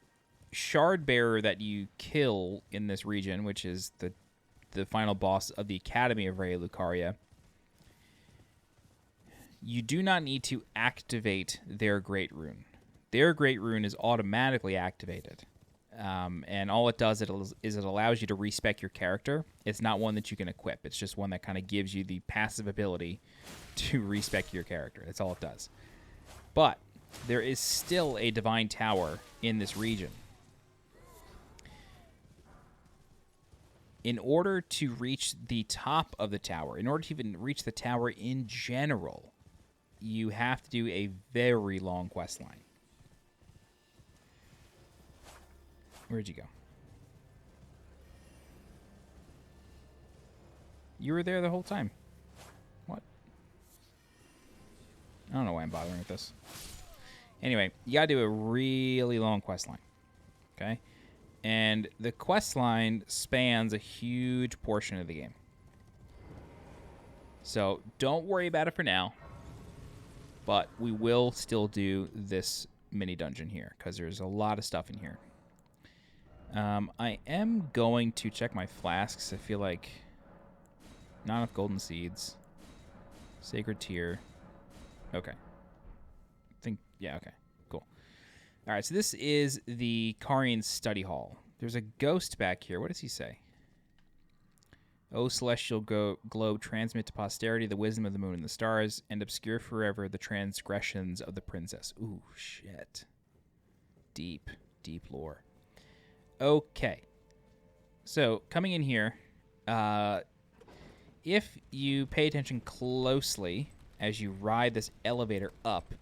shard bearer that you kill in this region, which is the final boss of the Academy of Raya Lucaria, you do not need to activate their Great Rune. Their Great Rune is automatically activated. And all it does is it allows you to respec your character. It's not one that you can equip. It's just one that kind of gives you the passive ability to respec your character. That's all it does. But there is still a Divine Tower in this region. In order to reach the top of the tower, in order to even reach the tower in general, you have to do a very long quest line. Where'd you go? You were there the whole time. What? I don't know why I'm bothering with this. Anyway, you gotta do a really long quest line. Okay? And the quest line spans a huge portion of the game. So don't worry about it for now. But we will still do this mini dungeon here, because there's a lot of stuff in here. I am going to check my flasks. I feel like not enough golden seeds. Sacred Tear. Okay. Yeah, okay. Cool. All right, so this is the Carian study hall. There's a ghost back here. What does he say? O celestial globe, transmit to posterity the wisdom of the moon and the stars, and obscure forever the transgressions of the princess. Ooh, shit. Deep, deep lore. Okay. So, coming in here, if you pay attention closely as you ride this elevator up,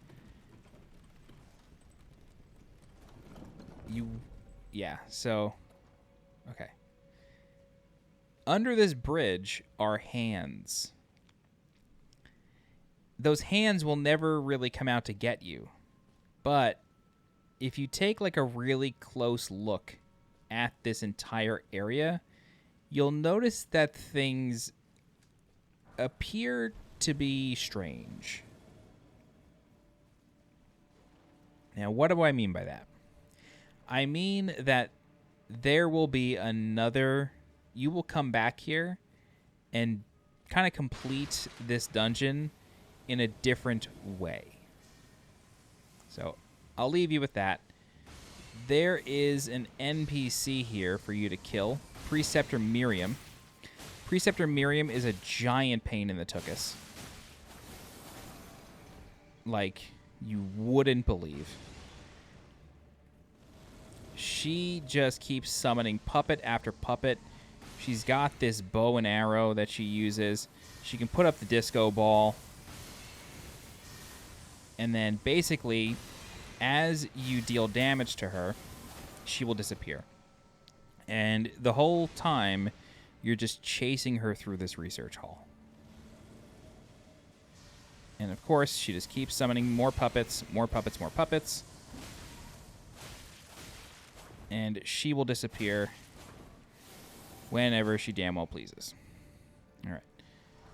okay. Under this bridge are hands. Those hands will never really come out to get you. But if you take like a really close look at this entire area, you'll notice that things appear to be strange. Now, what do I mean by that? I mean that there will be another... You will come back here and kind of complete this dungeon in a different way. So, I'll leave you with that. There is an NPC here for you to kill. Preceptor Miriam. Preceptor Miriam is a giant pain in the tuchus. Like, you wouldn't believe. She just keeps summoning puppet after puppet. She's got this bow and arrow that she uses. She can put up the disco ball. And then basically, as you deal damage to her, she will disappear. And the whole time, you're just chasing her through this research hall. And of course, she just keeps summoning more puppets, more puppets, more puppets. And she will disappear whenever she damn well pleases. All right.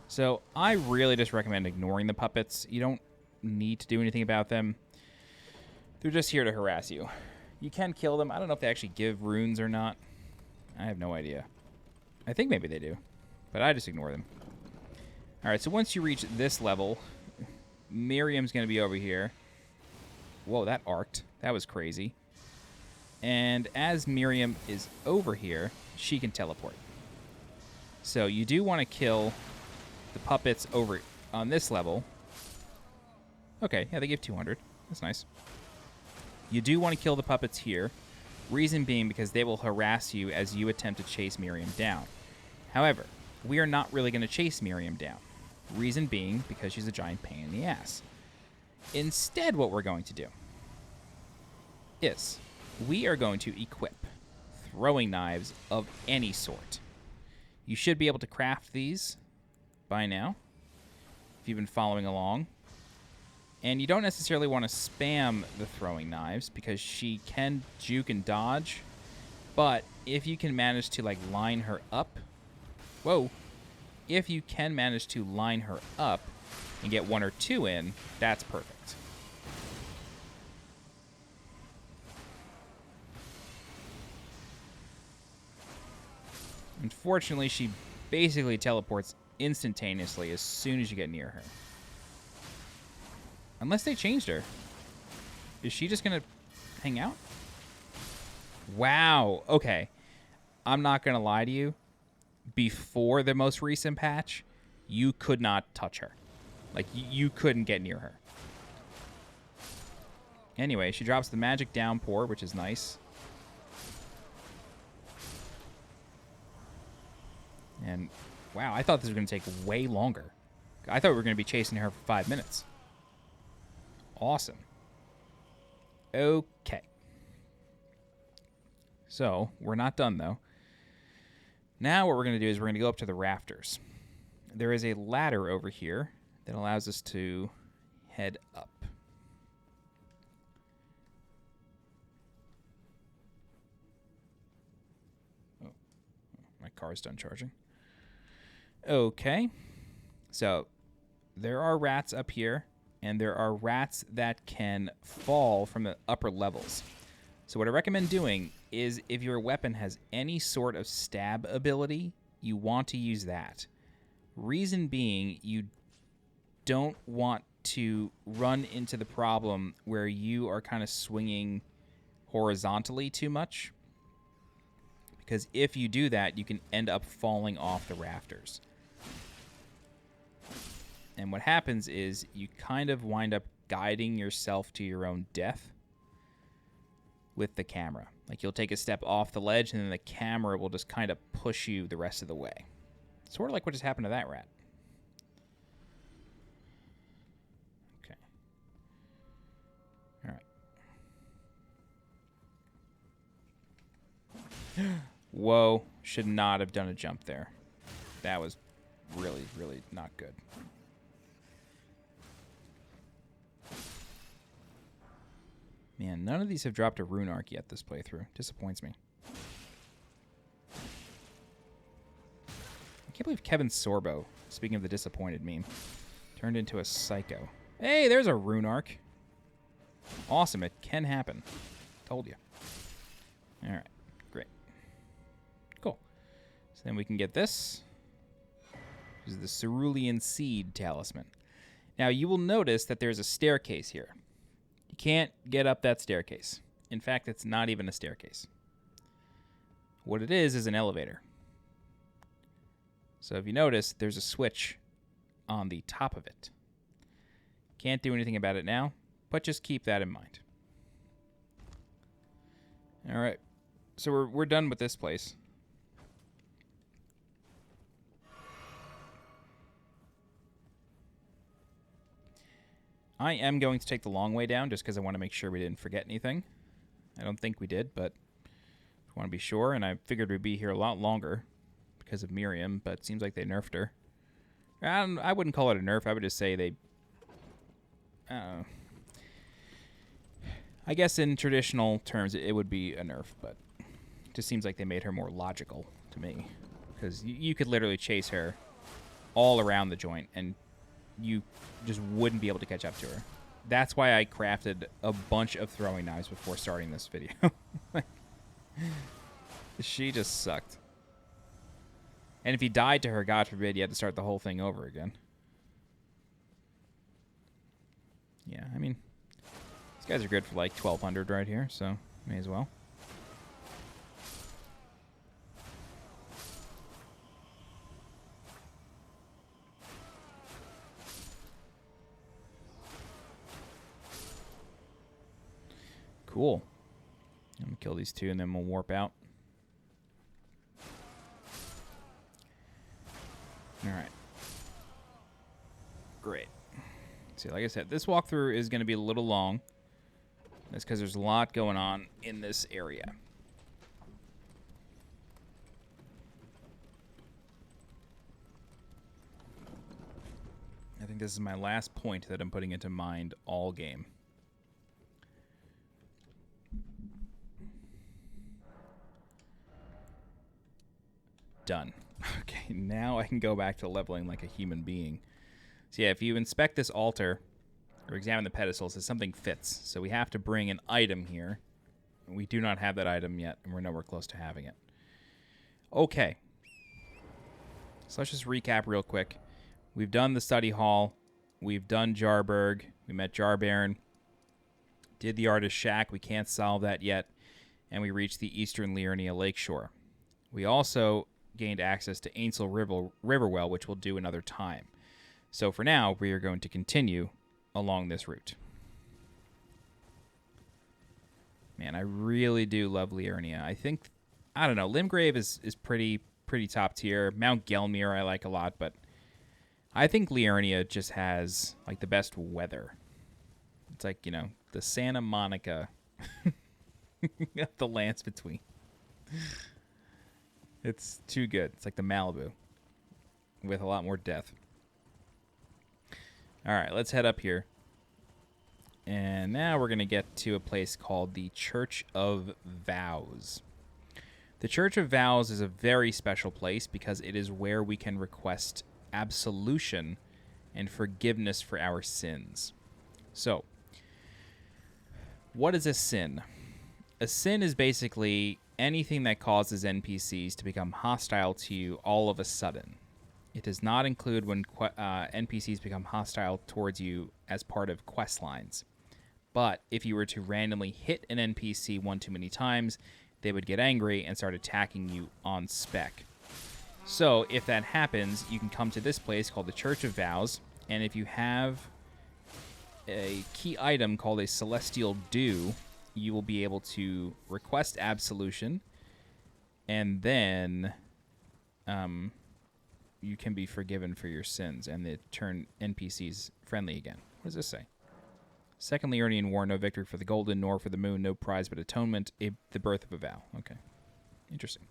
So I really just recommend ignoring the puppets. You don't need to do anything about them. They're just here to harass you. You can kill them. I don't know if they actually give runes or not. I have no idea. I think maybe they do, but I just ignore them. All right, so once you reach this level, Miriam's going to be over here. Whoa, that arced. That was crazy. And as Miriam is over here, she can teleport. So you do want to kill the puppets over on this level. Okay, yeah, they give 200. That's nice. You do want to kill the puppets here, Reason being because they will harass you as you attempt to chase Miriam down. However, we are not really going to chase Miriam down. Reason being because she's a giant pain in the ass. Instead, what we're going to do is we are going to equip throwing knives of any sort. You should be able to craft these by now, if you've been following along. And you don't necessarily want to spam the throwing knives because she can juke and dodge. But if you can manage to, like, line her up... Whoa. If you can manage to line her up and get 1 or 2 in, that's perfect. Unfortunately, she basically teleports instantaneously as soon as you get near her. Unless they changed her. Is she just going to hang out? Wow. Okay. I'm not going to lie to you. Before the most recent patch, you could not touch her. Like, you couldn't get near her. Anyway, she drops the magic downpour, which is nice. And, wow, I thought this was going to take way longer. I thought we were going to be chasing her for 5 minutes. Awesome. Okay. So, we're not done, though. Now what we're going to do is we're going to go up to the rafters. There is a ladder over here that allows us to head up. Oh, my car's done charging. Okay. So, there are rats up here. And there are rats that can fall from the upper levels. So what I recommend doing is if your weapon has any sort of stab ability, you want to use that. Reason being, you don't want to run into the problem where you are kind of swinging horizontally too much. Because if you do that, you can end up falling off the rafters. And what happens is you kind of wind up guiding yourself to your own death with the camera. Like, you'll take a step off the ledge, and then the camera will just kind of push you the rest of the way. Sort of like what just happened to that rat. Okay. All right. Whoa. Should not have done a jump there. That was really, really not good. Man, none of these have dropped a rune arc yet this playthrough. Disappoints me. I can't believe Kevin Sorbo, speaking of the disappointed meme, turned into a psycho. Hey, there's a rune arc. Awesome, it can happen. Told you. Alright, great. Cool. So then we can get this. This is the Cerulean Seed Talisman. Now, you will notice that there's a staircase here. You can't get up that staircase. In fact, it's not even a staircase. What it is an elevator. So if you notice, there's a switch on the top of it. Can't do anything about it now, but just keep that in mind. All right. So we're done with this place. I am going to take the long way down just because I want to make sure we didn't forget anything. I don't think we did, but I want to be sure, and I figured we'd be here a lot longer because of Miriam, but it seems like they nerfed her. I wouldn't call it a nerf. I would just say they... I guess in traditional terms it would be a nerf, but it just seems like they made her more logical to me. Because you could literally chase her all around the joint, and you just wouldn't be able to catch up to her. That's why I crafted a bunch of throwing knives before starting this video. She just sucked. And if you died to her, God forbid, you had to start the whole thing over again. Yeah, I mean, these guys are good for like 1,200 right here, so may as well. Cool. I'm gonna kill Kill these two, and then we'll warp out. All right. Great. See, like I said, this walkthrough is going to be a little long. That's because there's a lot going on in this area. I think this is my last point that I'm putting into mind all game. Done. Okay, now I can go back to leveling like a human being. So yeah, if you inspect this altar or examine the pedestal, it says something fits. So we have to bring an item here. We do not have that item yet, and we're nowhere close to having it. Okay. So let's just recap real quick. We've done the study hall. We've done Jarburg. We met Jarbaron. Did the artist shack. We can't solve that yet. And we reached the eastern Liurnia lakeshore. We also gained access to Ainsel Riverwell, which we'll do another time. So for now, we are going to continue along this route. Man, I really do love Liurnia. I think, I don't know, Limgrave is pretty top tier. Mount Gelmir I like a lot, but I think Liurnia just has like the best weather. It's like, you know, the Santa Monica of the lands between. It's too good. It's like the Malibu with a lot more depth. All right, let's head up here. And now we're going to get to a place called the Church of Vows. The Church of Vows is a very special place because it is where we can request absolution and forgiveness for our sins. So, what is a sin? A sin is basically anything that causes NPCs to become hostile to you all of a sudden. It does not include when NPCs become hostile towards you as part of quest lines. But if you were to randomly hit an NPC one too many times, they would get angry and start attacking you on spec. So if that happens, you can come to this place called the Church of Vows, and if you have a key item called a Celestial Dew, you will be able to request absolution, and then you can be forgiven for your sins, and they turn NPCs friendly again. What does this say? Second Liurnian War, no victory for the golden, nor for the moon, no prize but atonement, the birth of a vow. Okay. Interesting.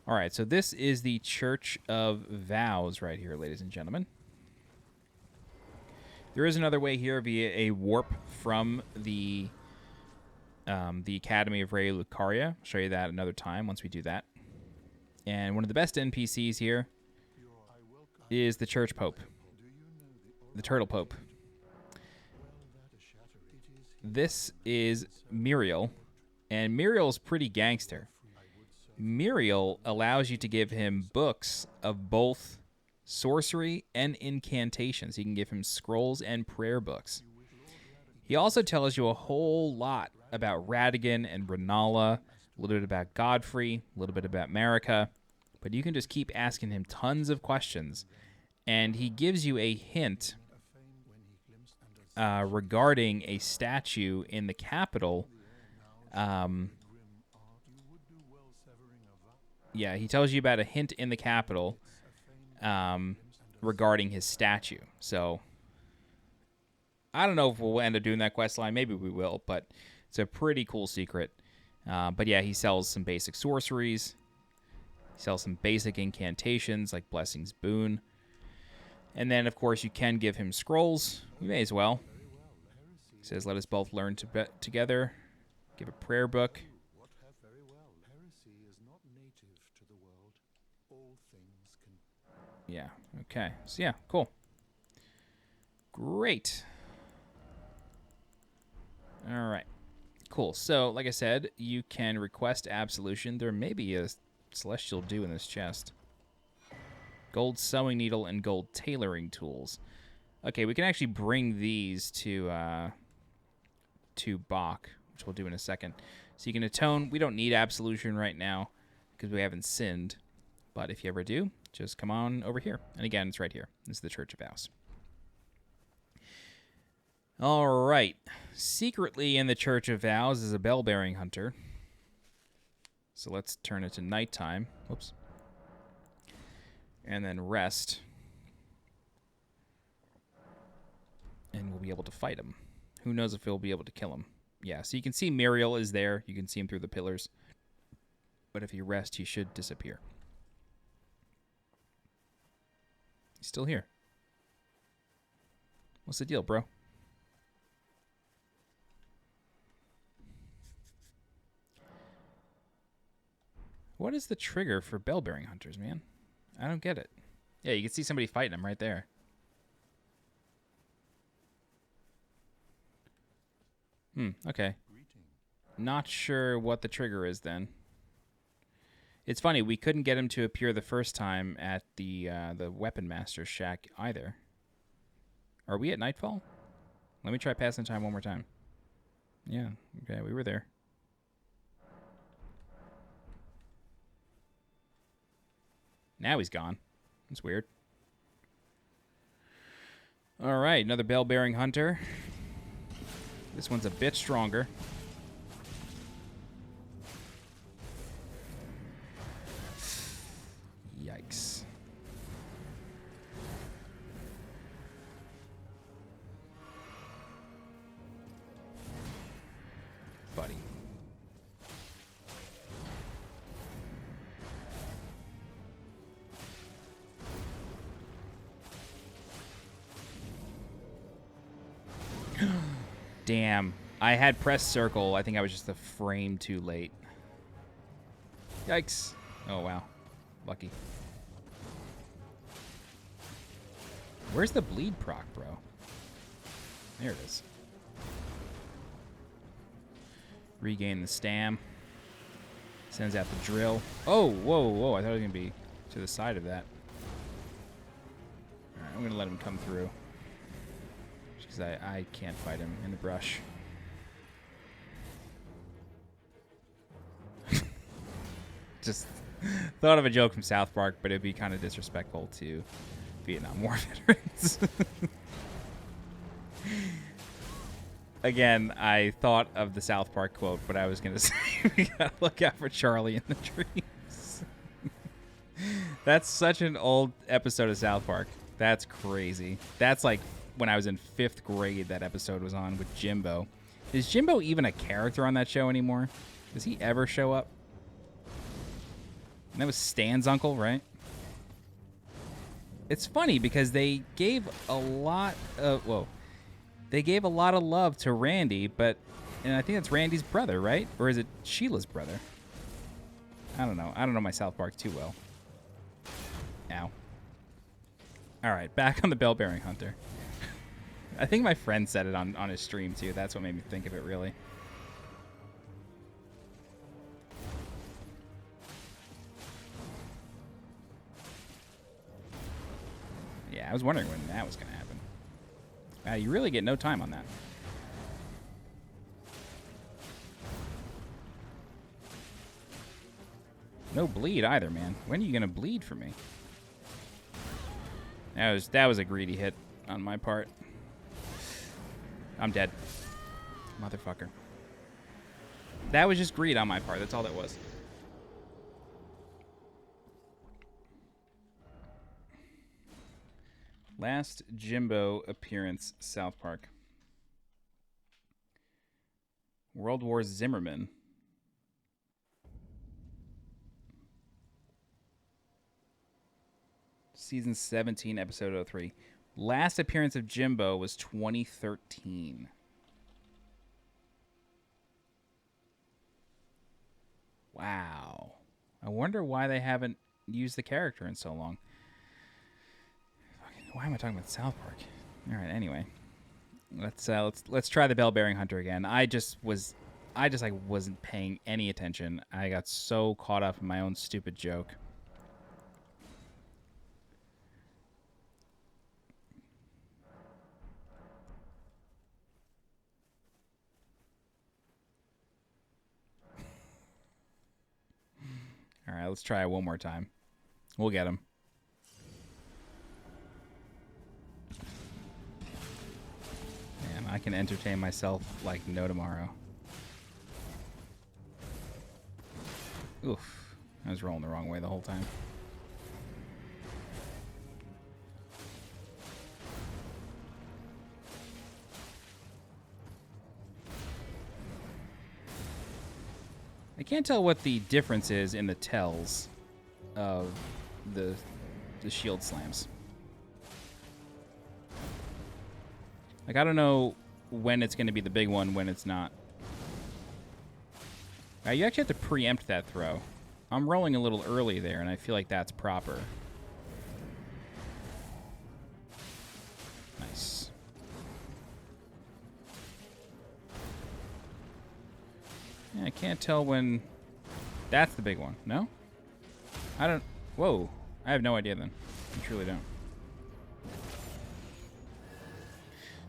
All right, so this is the Church of Vows right here, ladies and gentlemen. There is another way here via a warp from the Academy of Raya Lucaria. I'll show you that another time once we do that. And one of the best NPCs here is the Church Pope, the Turtle Pope. This is Muriel, and Muriel's pretty gangster. Muriel allows you to give him books of both sorcery and incantations. You can give him scrolls and prayer books. He also tells you a whole lot about Radigan and Renala, a little bit about Godfrey, a little bit about Marika, but you can just keep asking him tons of questions, and he gives you a hint regarding a statue in the capital. Yeah, he tells you about a hint in the capital regarding his statue. So, I don't know if we'll end up doing that quest line. Maybe we will, but it's a pretty cool secret. But yeah, he sells some basic sorceries. He sells some basic incantations like Blessing's Boon. And then, of course, you can give him scrolls. You may as well. He says, let us both learn together. Give a prayer book. Yeah, okay. So, yeah, cool. Great. All right. Cool. So, like I said, you can request absolution. There may be a Celestial Dew in this chest. Gold sewing needle and gold tailoring tools. Okay, we can actually bring these to Bach, which we'll do in a second. So you can atone. We don't need absolution right now because we haven't sinned. But if you ever do, just come on over here. And again, it's right here. This is the Church of Vows. All right. Secretly in the Church of Vows is a bell-bearing hunter. So let's turn it to nighttime. Whoops. And then rest. And we'll be able to fight him. Who knows if we'll be able to kill him. Yeah, so you can see Muriel is there. You can see him through the pillars. But if you rest, he should disappear. He's still here. What's the deal, bro? What is the trigger for bell-bearing hunters, man? I don't get it. Yeah, you can see somebody fighting him right there. Okay. Not sure what the trigger is then. It's funny, we couldn't get him to appear the first time at the Weapon Master's shack either. Are we at Nightfall? Let me try passing time one more time. Yeah, okay, we were there. Now he's gone. That's weird. All right, another bell-bearing hunter. This one's a bit stronger. Yikes. Buddy. Damn. I had pressed circle. I think I was just a frame too late. Yikes. Oh, wow. Lucky. Where's the bleed proc, bro? There it is. Regain the stam. Sends out the drill. Oh, whoa, whoa. I thought it was going to be to the side of that. All right, I'm going to let him come through. Because I can't fight him in the brush. Just thought of a joke from South Park, but it'd be kind of disrespectful to Vietnam War veterans. Again, I thought of the South Park quote, but I was going to say we gotta look out for Charlie in the trees. That's such an old episode of South Park. That's crazy. That's like when I was in 5th grade that episode was on with Jimbo. Is Jimbo even a character on that show anymore? Does he ever show up? And that was Stan's uncle, right? It's funny because they gave a lot of they gave a lot of love to Randy, and I think that's Randy's brother, right? Or is it Sheila's brother? I don't know. I don't know my South Park too well. Ow. All right, back on the bell-bearing hunter. I think my friend said it on his stream too. That's what made me think of it, really. Yeah, I was wondering when that was going to happen. You really get no time on that. No bleed either, man. When are you going to bleed for me? That was a greedy hit on my part. I'm dead. Motherfucker. That was just greed on my part. That's all that was. Last Jimbo appearance, South Park. World War Zimmerman. Season 17, episode 03. Last appearance of Jimbo was 2013. Wow. I wonder why they haven't used the character in so long. Why am I talking about South Park? All right, anyway. Let's try the bell-bearing hunter again. I just wasn't paying any attention. I got so caught up in my own stupid joke. All right, let's try it one more time. We'll get him. Man, I can entertain myself like no tomorrow. Oof. I was rolling the wrong way the whole time. I can't tell what the difference is in the tells of the shield slams. Like, I don't know when it's going to be the big one, when it's not. You actually have to preempt that throw. I'm rolling a little early there, and I feel like that's proper. Nice. Yeah, I can't tell when that's the big one. No? I don't... Whoa. I have no idea then. I truly don't.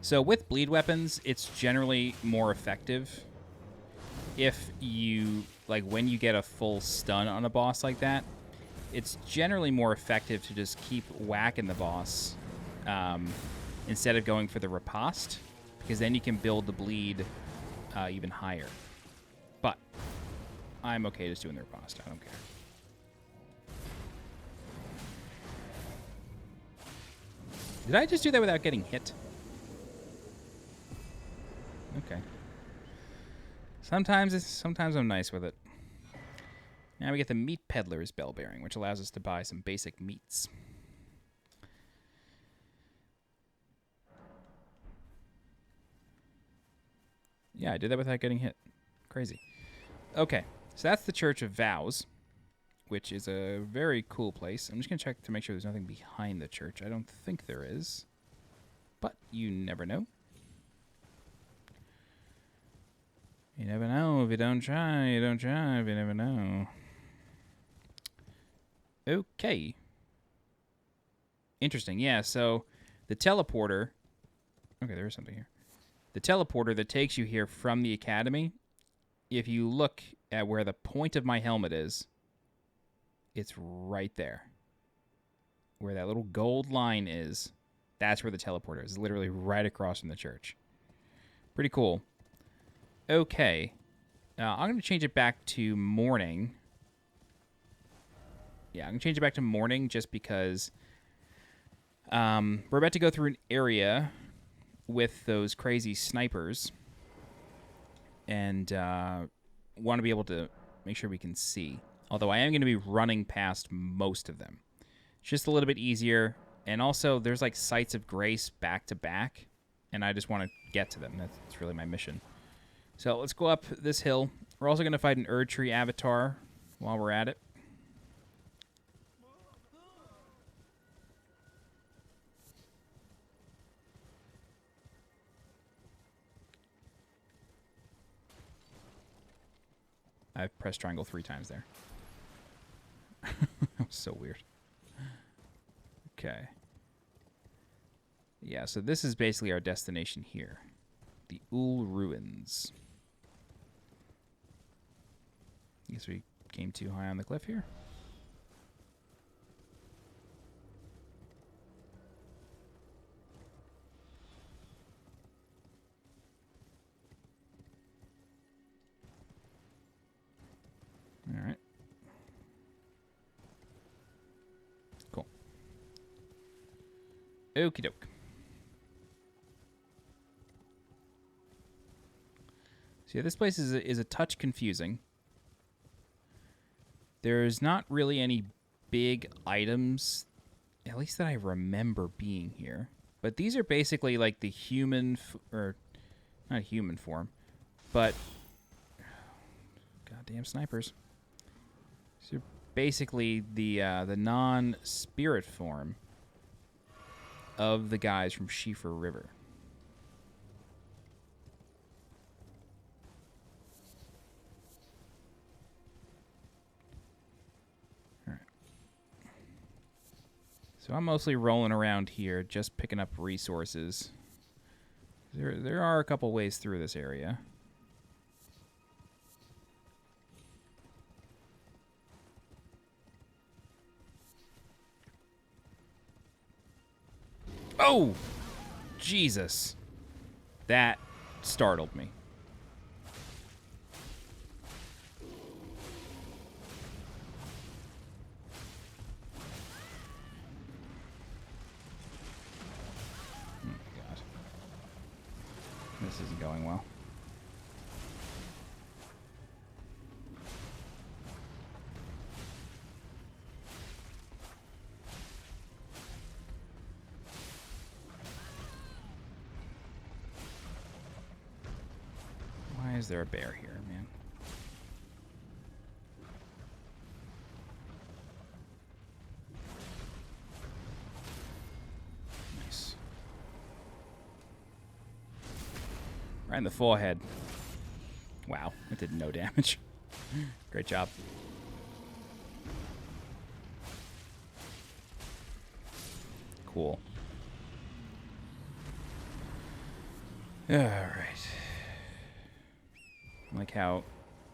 So with bleed weapons, it's generally more effective if you, like, when you get a full stun on a boss like that, it's generally more effective to just keep whacking the boss instead of going for the riposte, because then you can build the bleed even higher. But I'm okay just doing the riposte. I don't care. Did I just do that without getting hit? Okay. Sometimes I'm nice with it. Now we get the Meat Peddler's Bell Bearing, which allows us to buy some basic meats. Yeah, I did that without getting hit. Crazy. Okay, so that's the Church of Vows, which is a very cool place. I'm just going to check to make sure there's nothing behind the church. I don't think there is, but you never know. You never know. If you don't try, you don't try. If you never know. Okay. Interesting. Yeah, so the teleporter... Okay, there is something here. The teleporter that takes you here from the academy, if you look at where the point of my helmet is, it's right there. Where that little gold line is, that's where the teleporter is. It's literally right across from the church. Pretty cool. Okay. I'm going to change it back to morning. Yeah, I'm going to change it back to morning just because we're about to go through an area with those crazy snipers. And want to be able to make sure we can see. Although I am going to be running past most of them. It's just a little bit easier. And also, there's like Sites of Grace back to back. And I just want to get to them. That's really my mission. So let's go up this hill. We're also going to fight an Erdtree avatar while we're at it. I've pressed triangle 3 times there. That was so weird. Okay. Yeah, so this is basically our destination here. The Uhl Ruins. I guess we came too high on the cliff here. All right. Cool. Okie doke. So yeah, this place is a touch confusing. There's not really any big items, at least that I remember being here. But these are basically like the human, or not human form, but goddamn snipers. So basically the non-spirit form of the guys from Schiefer River. So I'm mostly rolling around here, just picking up resources. There are a couple ways through this area. Oh! Jesus. That startled me. this isn't going well. Why is there a bear here, man? Nice. Right in the forehead. Wow, it did no damage. Great job. Cool. All right. Like how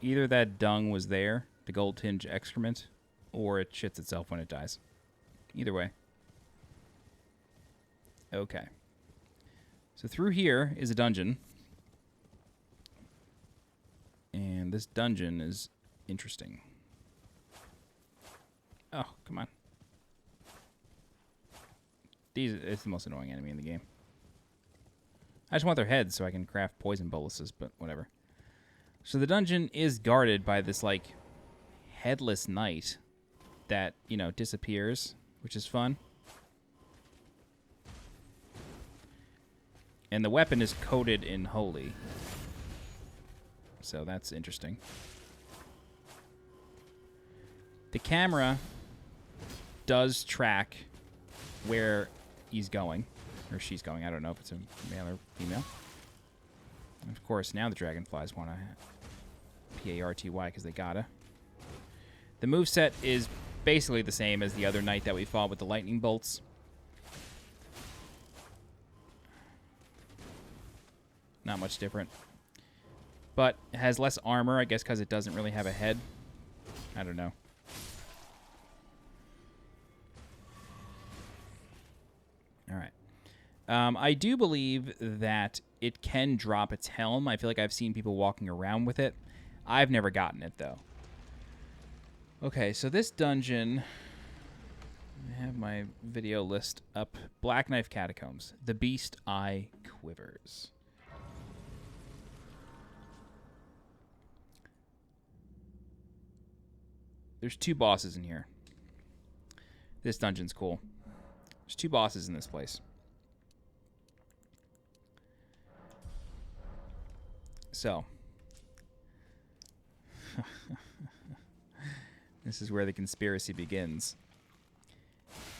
either that dung was there, the gold tinge excrement, or it shits itself when it dies. Either way. Okay. So through here is a dungeon. And this dungeon is interesting. Oh, come on. It's the most annoying enemy in the game. I just want their heads so I can craft poison boluses, but whatever. So the dungeon is guarded by this, like, headless knight that, you know, disappears, which is fun. And the weapon is coated in holy. So that's interesting. The camera does track where he's going, or she's going. I don't know if it's a male or female. And of course, now the dragonflies want to P-A-R-T-Y because they gotta. The moveset is basically the same as the other knight that we fought with the lightning bolts. Not much different. But it has less armor, I guess, because it doesn't really have a head. I don't know. All right. I do believe that it can drop its helm. I feel like I've seen people walking around with it. I've never gotten it, though. Okay, so this dungeon... I have my video list up. Black Knife Catacombs. The Beast Eye Quivers. There's 2 bosses in here. This dungeon's cool. There's 2 bosses in this place. So. This is where the conspiracy begins.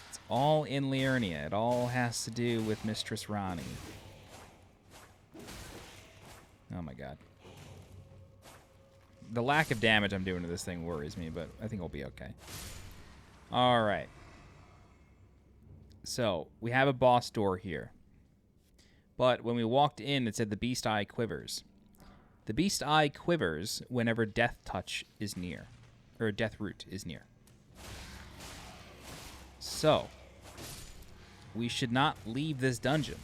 It's all in Liurnia. It all has to do with Mistress Ronnie. Oh my god. The lack of damage I'm doing to this thing worries me, but I think we'll be okay. Alright. So, we have a boss door here. But when we walked in, it said the Beast Eye Quivers. The Beast Eye quivers whenever Death Touch is near. Or Death Root is near. So, we should not leave this dungeon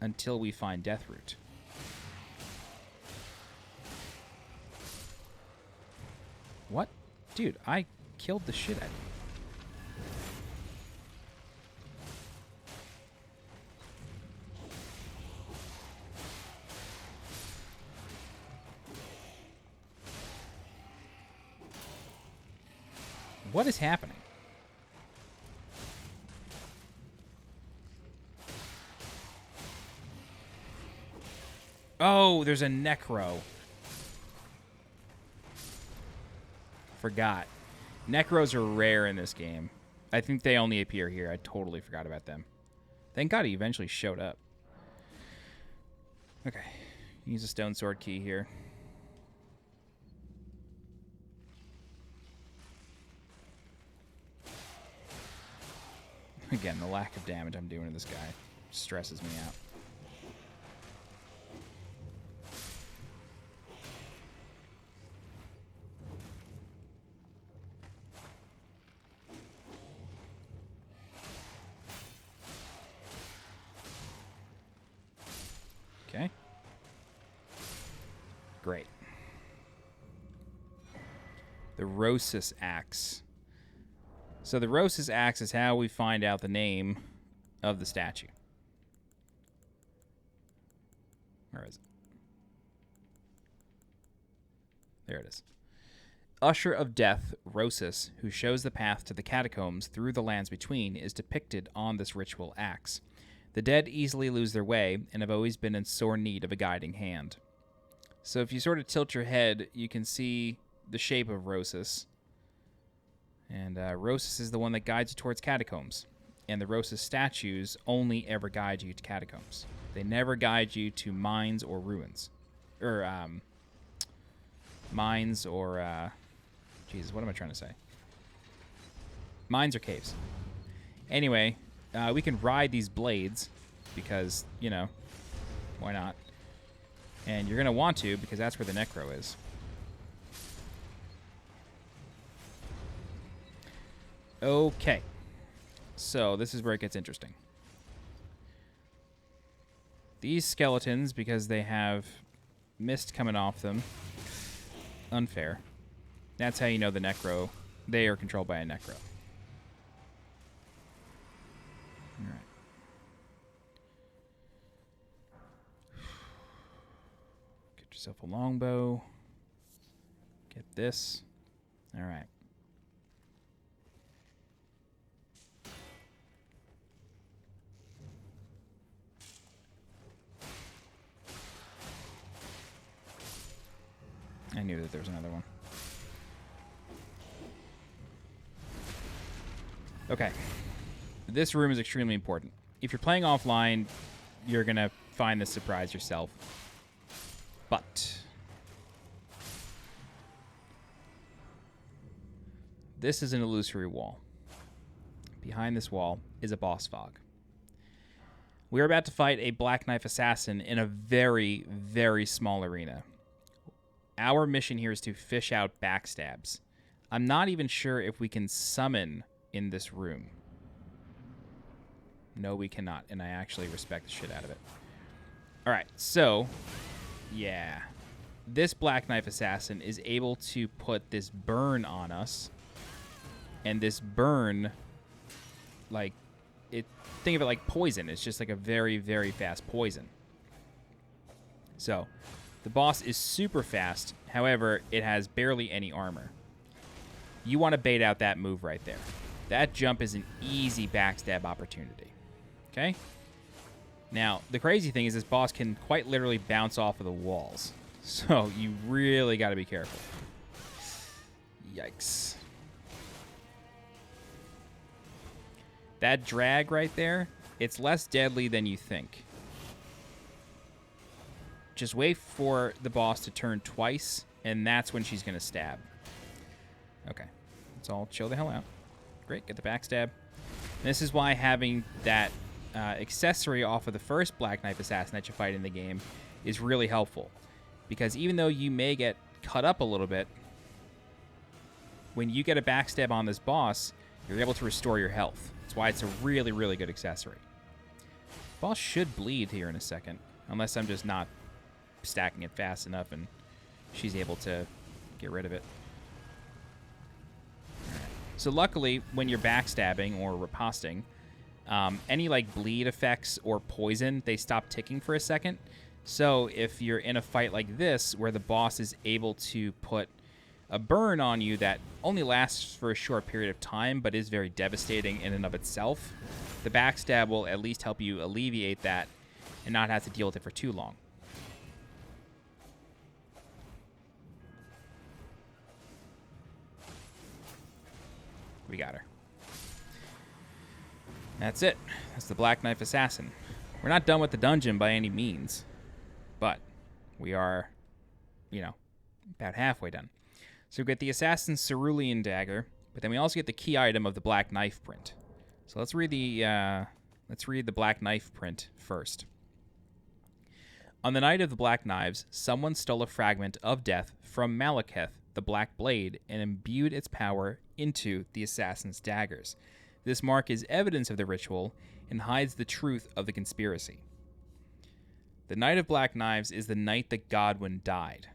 until we find Death Root. What? Dude, I killed the shit out of you. What is happening? Oh, there's a Necro. Forgot. Necros are rare in this game. I think they only appear here. I totally forgot about them. Thank God he eventually showed up. Okay. Use a stone sword key here. Again, the lack of damage I'm doing to this guy stresses me out. Okay. Great. The Rosis Axe. So the Rosis Axe is how we find out the name of the statue. Where is it? There it is. Usher of Death, Rosus, who shows the path to the catacombs through the lands between, is depicted on this ritual axe. The dead easily lose their way and have always been in sore need of a guiding hand. So if you sort of tilt your head, you can see the shape of Rosus. And Rosus is the one that guides you towards catacombs. And the Rosus statues only ever guide you to catacombs. They never guide you to mines or ruins. Or, mines or, Jesus, what am I trying to say? Mines or caves. Anyway, we can ride these blades because, you know, why not? And you're going to want to because that's where the Necro is. Okay. So this is where it gets interesting. These skeletons, because they have mist coming off them, unfair. That's how you know the Necro. They are controlled by a Necro. Alright. Get yourself a longbow. Get this. Alright. I knew that there was another one. Okay. This room is extremely important. If you're playing offline, you're going to find this surprise yourself. But this is an illusory wall. Behind this wall is a boss fog. We're about to fight a Black Knife Assassin in a very, very small arena. Our mission here is to fish out backstabs. I'm not even sure if we can summon in this room. No, we cannot, and I actually respect the shit out of it. Alright, so, yeah. This Black Knife Assassin is able to put this burn on us, and this burn, like, think of it like poison. It's just like a very, very fast poison. So, the boss is super fast, however, it has barely any armor. You want to bait out that move right there. That jump is an easy backstab opportunity. Okay? Now, the crazy thing is this boss can quite literally bounce off of the walls. So, you really got to be careful. Yikes. That drag right there, it's less deadly than you think. Just wait for the boss to turn twice, and that's when she's going to stab. Okay. Let's all chill the hell out. Great, get the backstab. And this is why having that accessory off of the first Black Knife Assassin that you fight in the game is really helpful. Because even though you may get cut up a little bit, when you get a backstab on this boss, you're able to restore your health. That's why it's a really, really good accessory. Boss should bleed here in a second, unless I'm just not stacking it fast enough and she's able to get rid of it. So luckily, when you're backstabbing or riposting, any like bleed effects or poison, they stop ticking for a second. So if you're in a fight like this, where the boss is able to put a burn on you that only lasts for a short period of time, but is very devastating in and of itself, the backstab will at least help you alleviate that and not have to deal with it for too long. We got her. That's it. That's the Black Knife Assassin. We're not done with the dungeon by any means, but we are, you know, about halfway done. So we get the Assassin's Cerulean Dagger, but then we also get the key item of the Black Knife print. So let's read the Black Knife print first. On the night of the Black Knives, someone stole a fragment of death from Malekith, the Black Blade, and imbued its power into the Assassin's daggers. This mark is evidence of the ritual and hides the truth of the conspiracy. The night of Black Knives is the night that Godwyn died.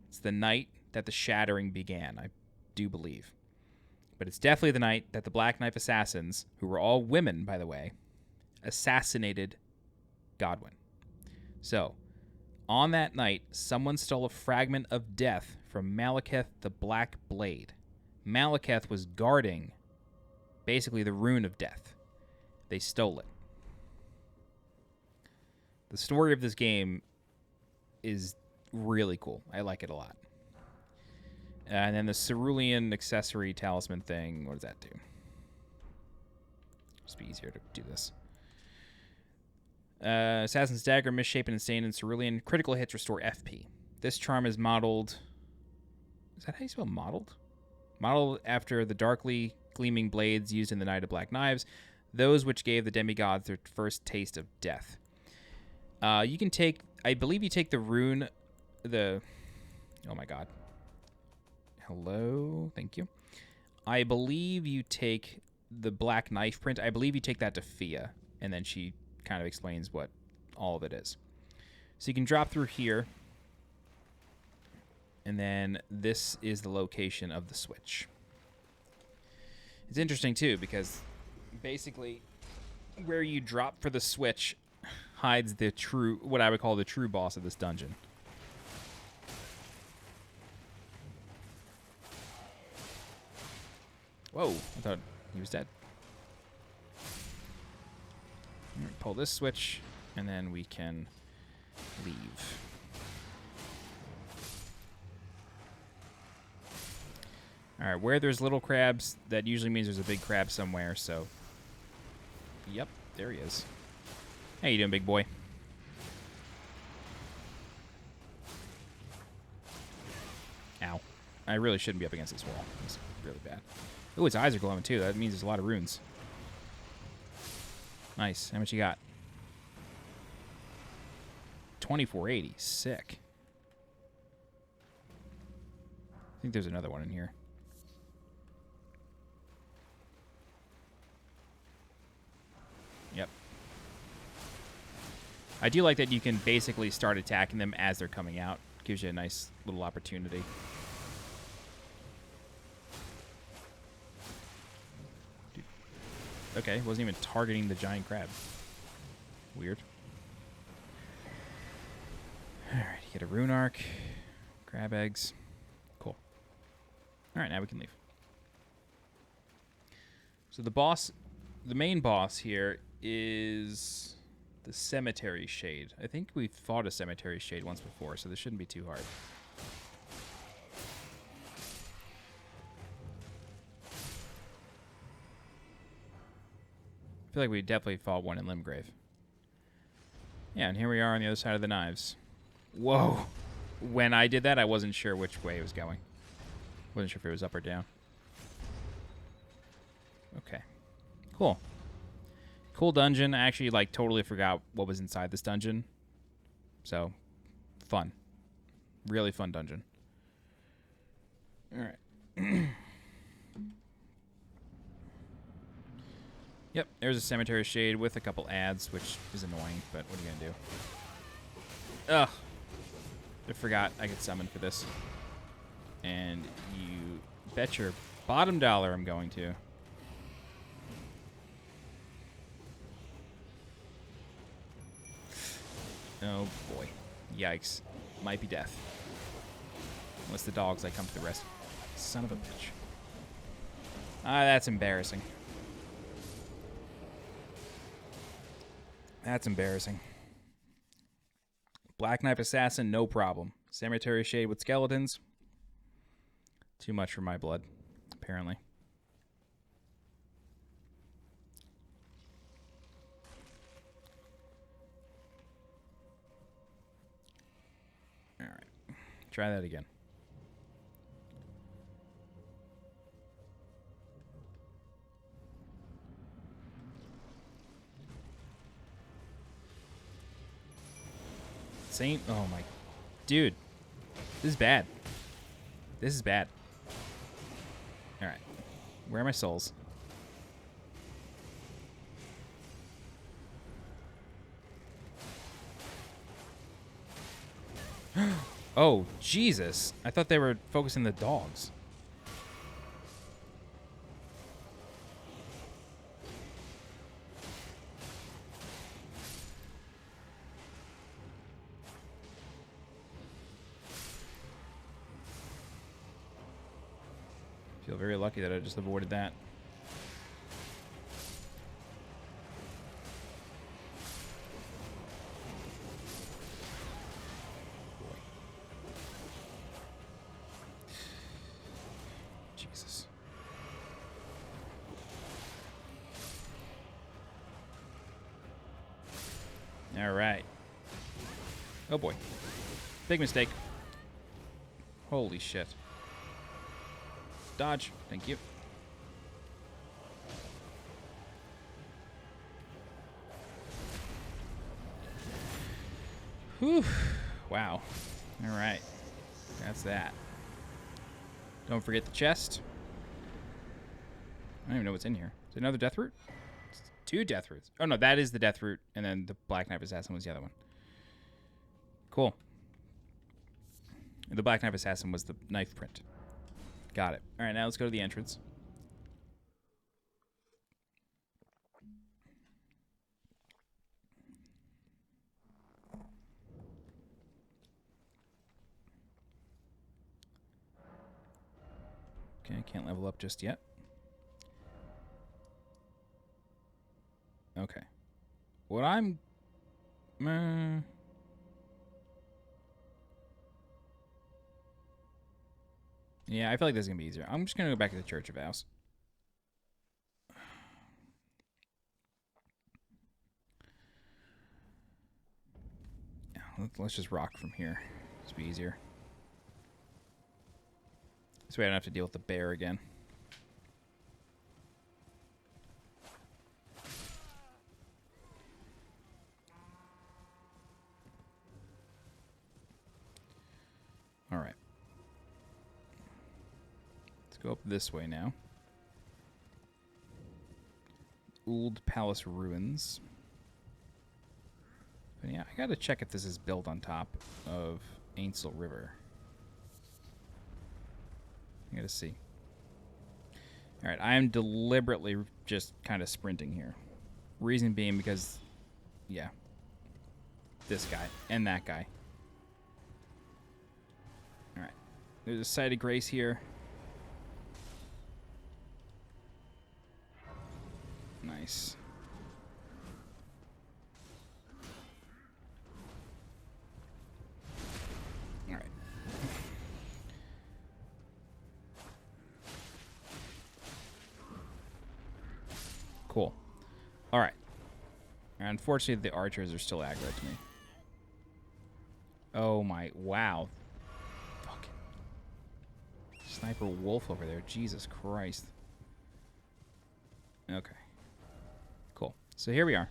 It's the night that the shattering began, I do believe. But it's definitely the night that the Black Knife Assassins, who were all women, by the way, assassinated Godwyn. So, on that night, someone stole a fragment of death from Malekith the Black Blade. Malekith was guarding basically the Rune of Death. They stole it. The story of this game is really cool. I like it a lot. And then the Cerulean accessory talisman thing, what does that do? Just be easier to do this. Assassin's Dagger, Misshapen, Insane, and Cerulean. Critical hits restore FP. This charm is modeled... Is that how you spell modeled? Modeled after the darkly gleaming blades used in the Night of Black Knives, those which gave the demigods their first taste of death. You can take... I believe you take the rune... The... Oh my god. Hello? Thank you. I believe you take the black knife print. I believe you take that to Fia, and then she kind of explains what all of it is. So you can drop through here, and then this is the location of the switch. It's interesting, too, because basically where you drop for the switch hides the true, what I would call the true boss of this dungeon. Whoa, I thought he was dead. Pull this switch, and then we can leave. Alright, where there's little crabs, that usually means there's a big crab somewhere, so... Yep, there he is. How you doing, big boy? Ow. I really shouldn't be up against this wall. It's really bad. Ooh, its eyes are glowing, too. That means there's a lot of runes. Nice. How much you got? 2480. Sick. I think there's another one in here. Yep. I do like that you can basically start attacking them as they're coming out. Gives you a nice little opportunity. Dude. Okay, wasn't even targeting the giant crab. Weird. Alright, get a rune arc. Crab eggs. Cool. Alright, now we can leave. So the boss, the main boss here is the Cemetary Shade. I think we've fought a Cemetary Shade once before, so this shouldn't be too hard. I feel like we definitely fought one in Limgrave. Yeah, and here we are on the other side of the knives. Whoa. When I did that, I wasn't sure which way it was going. Wasn't sure if it was up or down. Okay. Cool. Cool dungeon. I actually, like, totally forgot what was inside this dungeon. So, fun. Really fun dungeon. Alright. Yep, there's a Cemetery Shade with a couple ads, which is annoying, but what are you gonna do? Ugh. I forgot I could summon for this. And you bet your bottom dollar I'm going to. Oh boy. Yikes. Might be death. Unless the dogs come to the rescue. Son of a bitch. Ah, that's embarrassing. That's embarrassing. Black Knife Assassin, no problem. Cemetery Shade with skeletons. Too much for my blood, apparently. Alright. Try that again. Saint, oh my, dude, this is bad. This is bad. All right, where are my souls? Oh, Jesus. I thought they were focusing the dogs. Feel very lucky that I just avoided that. Jesus. All right. Oh boy. Big mistake. Holy shit. Dodge. Thank you. Whew. Wow. All right. That's that. Don't forget the chest. I don't even know what's in here. Is it another death root? It's 2 death roots. Oh, no, that is the death root, and then the Black Knife Assassin was the other one. Cool. The Black Knife Assassin was the knife print. Got it. All right, now let's go to the entrance. Okay, I can't level up just yet. Okay. What I'm... yeah, I feel like this is going to be easier. I'm just going to go back to the Church of Vows. Yeah, let's just rock from here. This will be easier. This way I don't have to deal with the bear again. All right. Let's go up this way now. Uhl Palace Ruins. But yeah, I gotta check if this is built on top of Ainsel River. I gotta see. All right, I am deliberately just kind of sprinting here. Reason being because, yeah, this guy and that guy. All right, there's a Site of Grace here. Nice. All right. Cool. All right. Unfortunately, the archers are still aggro to me. Oh my, wow. Fucking Sniper Wolf over there. Jesus Christ. Okay. Cool. So here we are.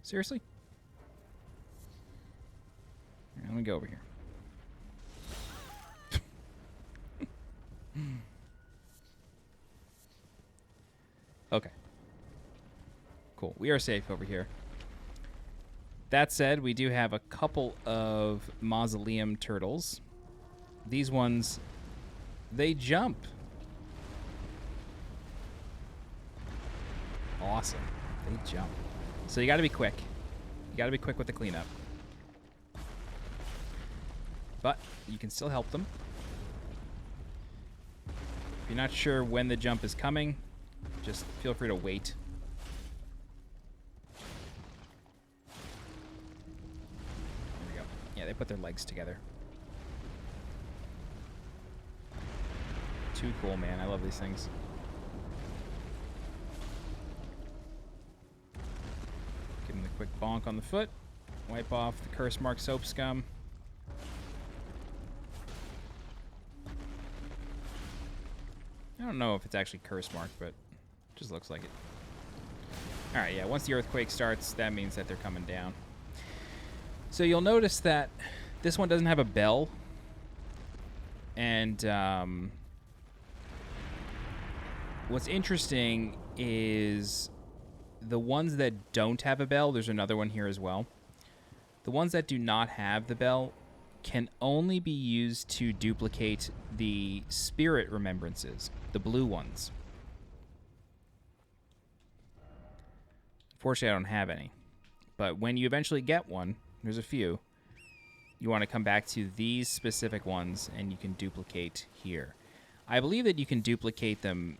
Seriously? Right, let me go over here. Okay. Cool. We are safe over here. That said, we do have a couple of Mausoleum turtles. These ones, they jump. Awesome. They jump. So you got to be quick. You got to be quick with the cleanup. But you can still help them. If you're not sure when the jump is coming, just feel free to wait. There we go. Yeah, they put their legs together. Too cool, man. I love these things. Give them the quick bonk on the foot. Wipe off the curse mark soap scum. I don't know if it's actually curse mark, but it just looks like it. Alright, yeah, once the earthquake starts, that means that they're coming down. So you'll notice that this one doesn't have a bell. And what's interesting is the ones that don't have a bell, there's another one here as well. The ones that do not have the bell can only be used to duplicate the spirit remembrances, the blue ones. Fortunately, I don't have any. But when you eventually get one, there's a few, you want to come back to these specific ones and you can duplicate here. I believe that you can duplicate them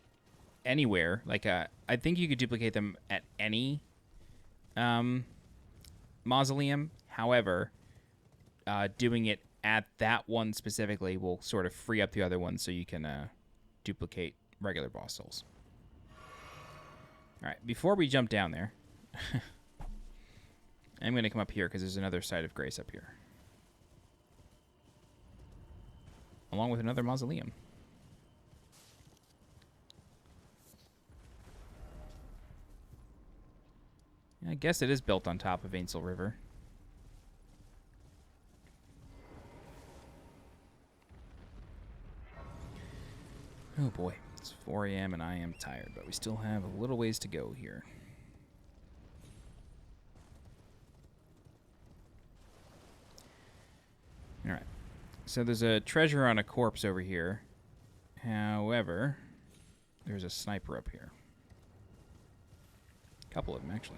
anywhere. Like, I think you could duplicate them at any mausoleum. However, doing it at that one specifically will sort of free up the other ones so you can duplicate regular boss souls. All right, before we jump down there, I'm going to come up here because there's another site of grace up here. Along with another mausoleum. I guess it is built on top of Ainsel River. Oh boy, it's 4 a.m. and I am tired, but we still have a little ways to go here. Alright, so there's a treasure on a corpse over here. However, there's a sniper up here. A couple of them, actually.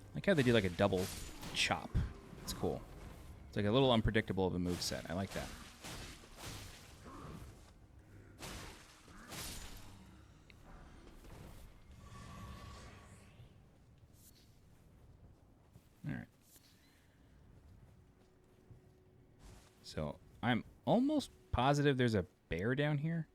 I like how they do like a double chop. It's cool. It's like a little unpredictable of a moveset. I like that. Alright. So, I'm almost positive there's a bear down here.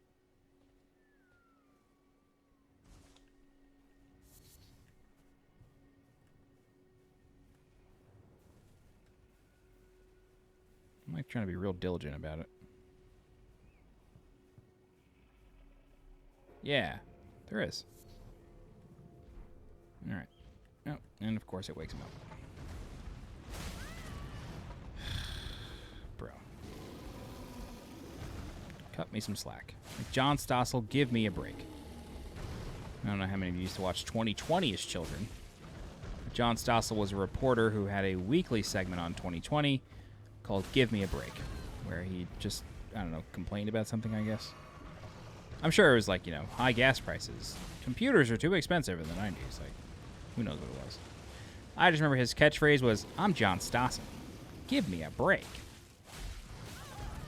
I'm like trying to be real diligent about it. Yeah, there is. Alright. Oh, and of course it wakes him up. Bro. Cut me some slack. Like John Stossel, give me a break. I don't know how many of you used to watch 2020 as children. But John Stossel was a reporter who had a weekly segment on 2020 called Give Me a Break, where he just, I don't know, complained about something, I guess. I'm sure it was like, you know, high gas prices. Computers are too expensive in the 90s. Like, who knows what it was. I just remember his catchphrase was, I'm John Stossel. Give me a break.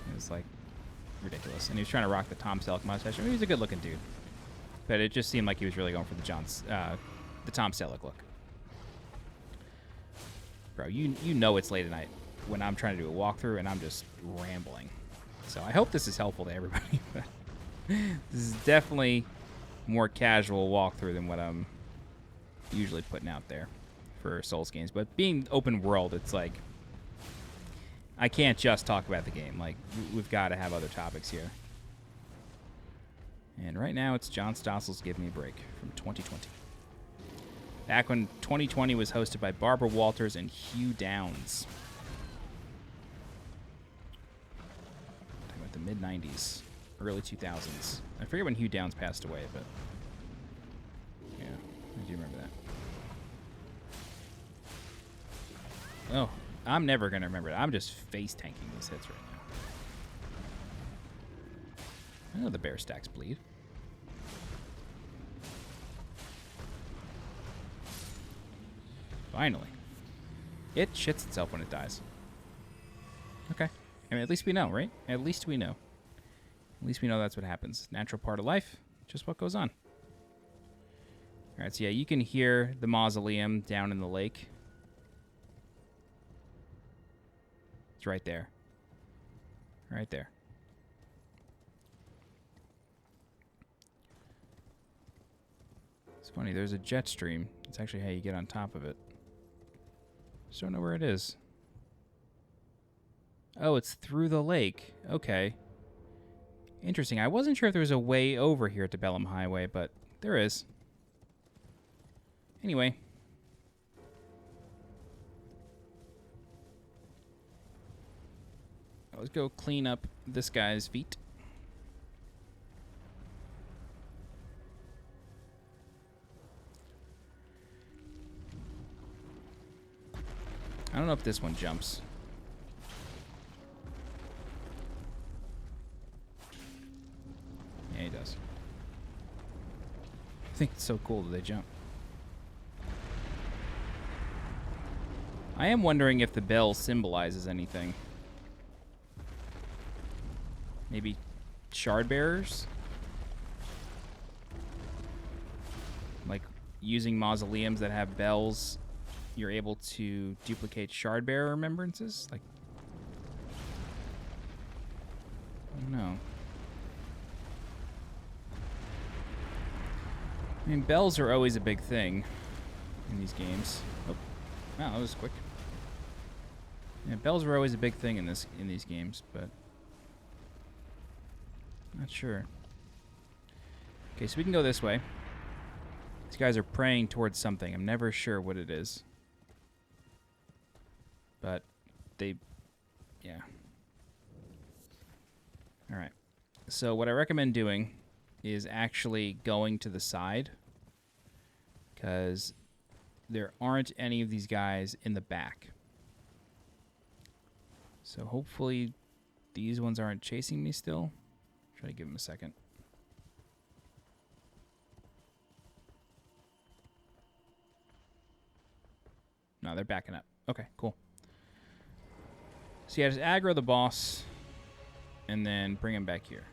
It was, like, ridiculous. And he was trying to rock the Tom Selleck mustache. I mean, he was a good-looking dude. But it just seemed like he was really going for the Tom Selleck look. Bro, you know it's late at night when I'm trying to do a walkthrough and I'm just rambling. So I hope this is helpful to everybody. This is definitely more casual walkthrough than what I'm usually putting out there for Souls games. But being open world, it's like I can't just talk about the game. Like, we've got to have other topics here. And right now it's John Stossel's Give Me a Break from 2020. Back when 2020 was hosted by Barbara Walters and Hugh Downs. The mid-90s, early 2000s. I forget when Hugh Downs passed away, but yeah, I do remember that. Oh, I'm never going to remember it. I'm just face-tanking these hits right now. I know the bear stacks bleed. Finally. It shits itself when it dies. Okay. I mean, at least we know, right? At least we know. At least we know that's what happens. Natural part of life, just what goes on. All right, so yeah, you can hear the mausoleum down in the lake. It's right there. Right there. It's funny, there's a jet stream. It's actually how you get on top of it. Just don't know where it is. Oh, it's through the lake. Okay. Interesting. I wasn't sure if there was a way over here to Bellum Highway, but there is. Anyway. Let's go clean up this guy's feet. I don't know if this one jumps. Yeah, he does. so cool that they jump. I am wondering if the bell symbolizes anything. Maybe shard bearers? Like using mausoleums that have bells, you're able to duplicate shard bearer remembrances? Like, I don't know. I mean, bells are always a big thing in these games. Oh, wow, that was quick. Yeah, bells are always a big thing in these games, but not sure. Okay, so we can go this way. These guys are praying towards something. I'm never sure what it is. But they, yeah. All right. So what I recommend doing is actually going to the side, because there aren't any of these guys in the back. So hopefully these ones aren't chasing me still. Try to give them a second. No, they're backing up. Okay, cool. So yeah, just aggro the boss and then bring him back here.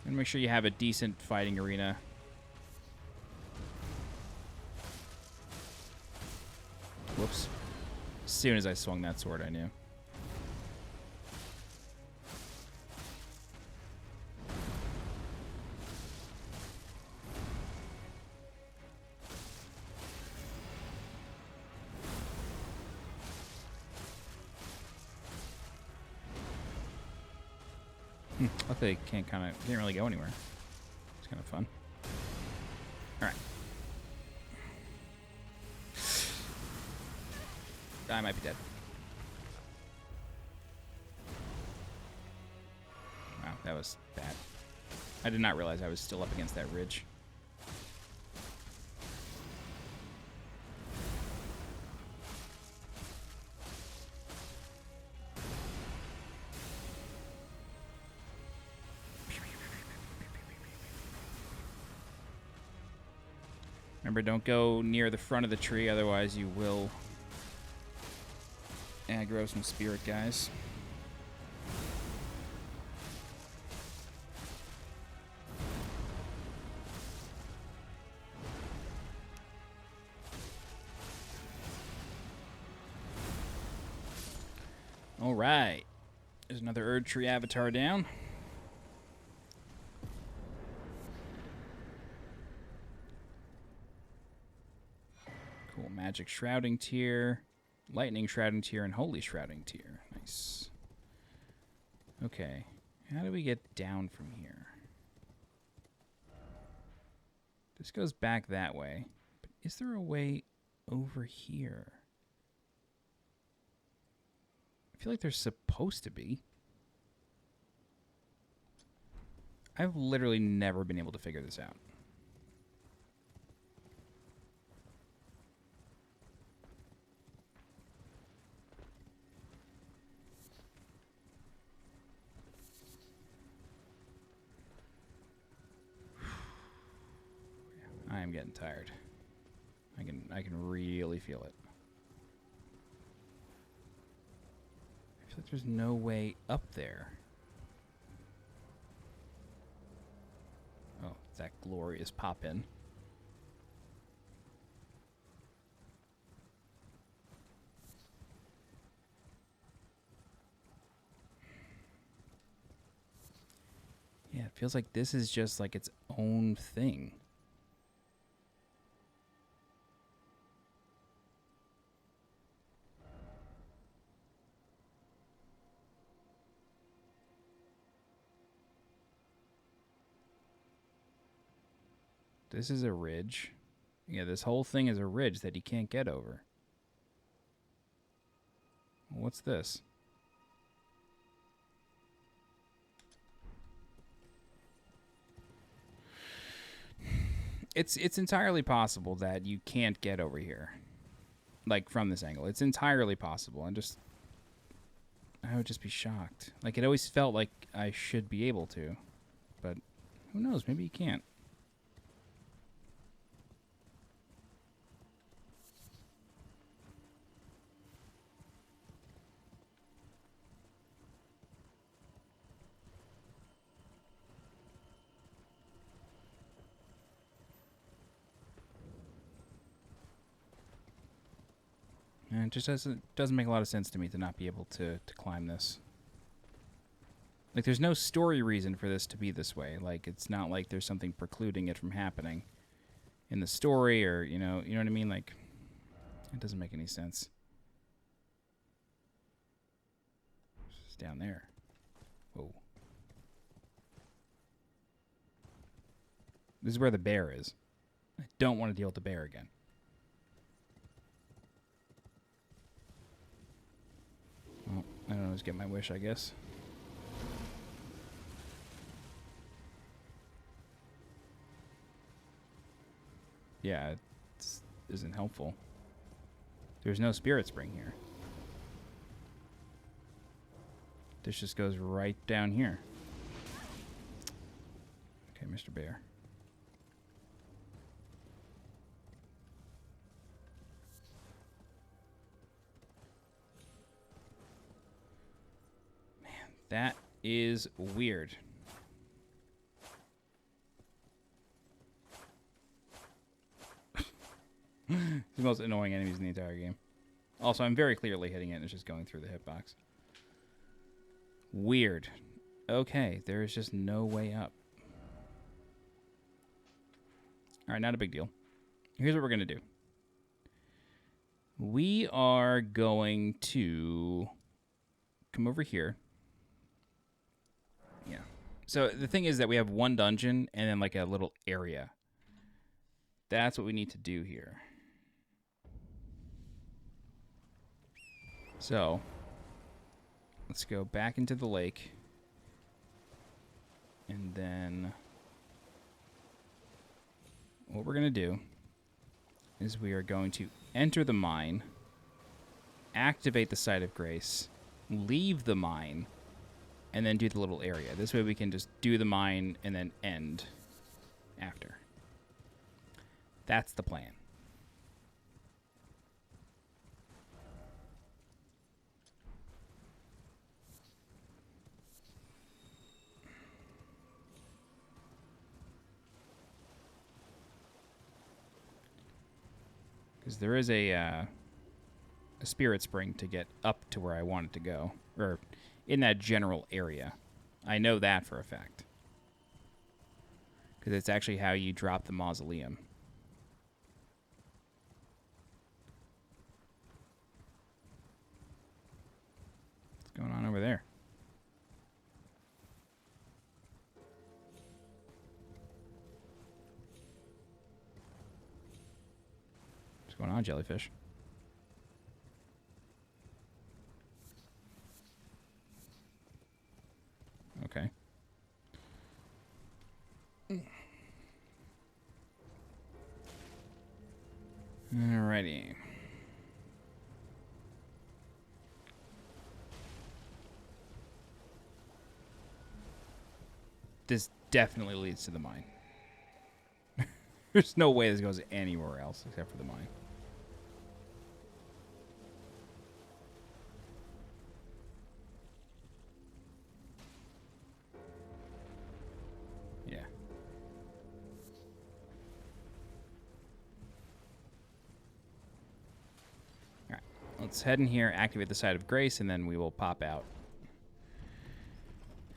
And make sure you have a decent fighting arena. Whoops. As soon as I swung that sword, I knew. Luckily, can't really go anywhere. It's kind of fun. All right. I might be dead. Wow, that was bad. I did not realize I was still up against that ridge. Remember, don't go near the front of the tree, otherwise you will aggro some spirit guys. All right. There's another Erdtree avatar down. Cool. Magic Shrouding Tier, Lightning Shrouding Tier, and Holy Shrouding Tier. Nice. Okay. How do we get down from here? This goes back that way. But is there a way over here? I feel like there's supposed to be. I've literally never been able to figure this out. I am getting tired. I can really feel it. I feel like there's no way up there. Oh, that glorious pop in. Yeah, it feels like this is just like its own thing. This is a ridge. Yeah, this whole thing is a ridge that he can't get over. What's this? It's entirely possible that you can't get over here. Like, from this angle. It's entirely possible. I would just be shocked. Like, it always felt like I should be able to. But who knows? Maybe you can't. And it just doesn't make a lot of sense to me to not be able to climb this. Like, there's no story reason for this to be this way. Like, it's not like there's something precluding it from happening in the story, or, you know what I mean? Like, it doesn't make any sense. It's down there. Whoa. This is where the bear is. I don't want to deal with the bear again. Well, I don't always get my wish, I guess. Yeah, it isn't helpful. There's no spirit spring here. This just goes right down here. Okay, Mr. Bear. Man, that is weird. The most annoying enemies in the entire game. Also, I'm very clearly hitting it and it's just going through the hitbox. Weird. Okay, there is just no way up. Alright, not a big deal. Here's what we're going to do. We are going to come over here. Yeah. So the thing is that we have one dungeon and then like a little area. That's what we need to do here. So, let's go back into the lake. And then what we're going to do is we are going to enter the mine, activate the Site of Grace, leave the mine, and then do the little area. This way we can just do the mine and then end after. That's the plan. Because there is a spirit spring to get up to where I want it to go. Or in that general area. I know that for a fact. Because it's actually how you drop the Mausoleum. What's going on over there? What's going on, jellyfish? Okay. Alrighty. This definitely leads to the mine. There's no way this goes anywhere else except for the mine. Yeah. Alright. Let's head in here, activate the Site of Grace, and then we will pop out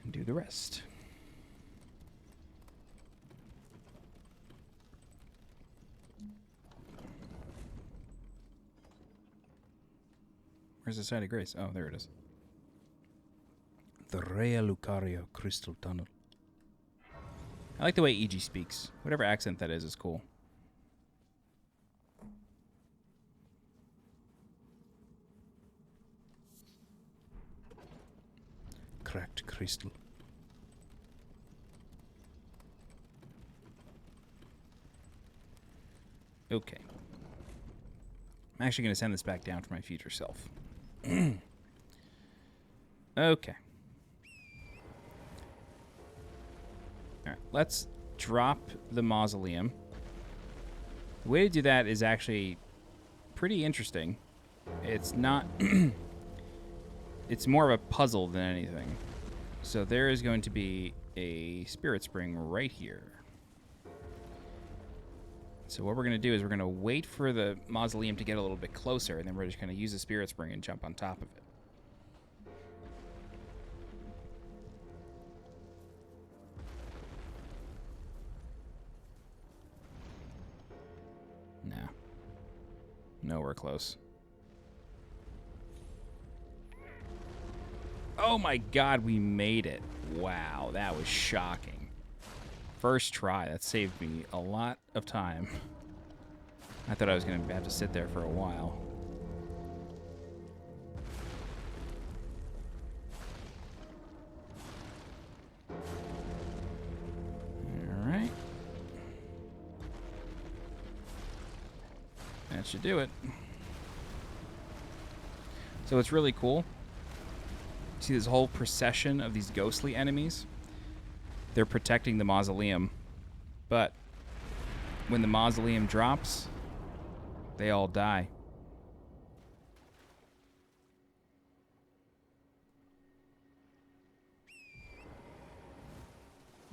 and do the rest. Where's the Site of Grace? Oh, there it is. The Raya Lucaria Crystal Tunnel. I like the way EG speaks. Whatever accent that is cool. Cracked crystal. Okay. I'm actually going to send this back down for my future self. Okay. Alright, let's drop the Mausoleum. The way to do that is actually pretty interesting. It's not... it's more of a puzzle than anything. So there is going to be a spirit spring right here. So what we're going to do is we're going to wait for the Mausoleum to get a little bit closer, and then we're just going to use the Spirit Spring and jump on top of it. Nah. Nowhere close. Oh my god, we made it. Wow, that was shocking. First try, that saved me a lot of time. I thought I was going to have to sit there for a while. Alright. That should do it. So it's really cool. See this whole procession of these ghostly enemies? They're protecting the Mausoleum. But when the Mausoleum drops, they all die.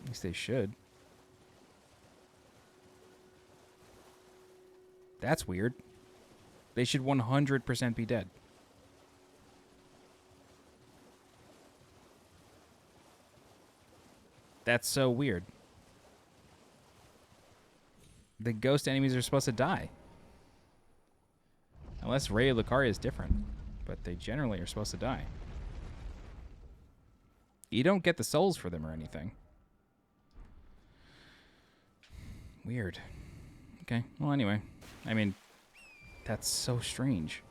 At least they should. That's weird. They should 100% be dead. That's so weird. The ghost enemies are supposed to die. Unless Raya Lucaria is different. But they generally are supposed to die. You don't get the souls for them or anything. Weird. Okay, well anyway. I mean, that's so strange.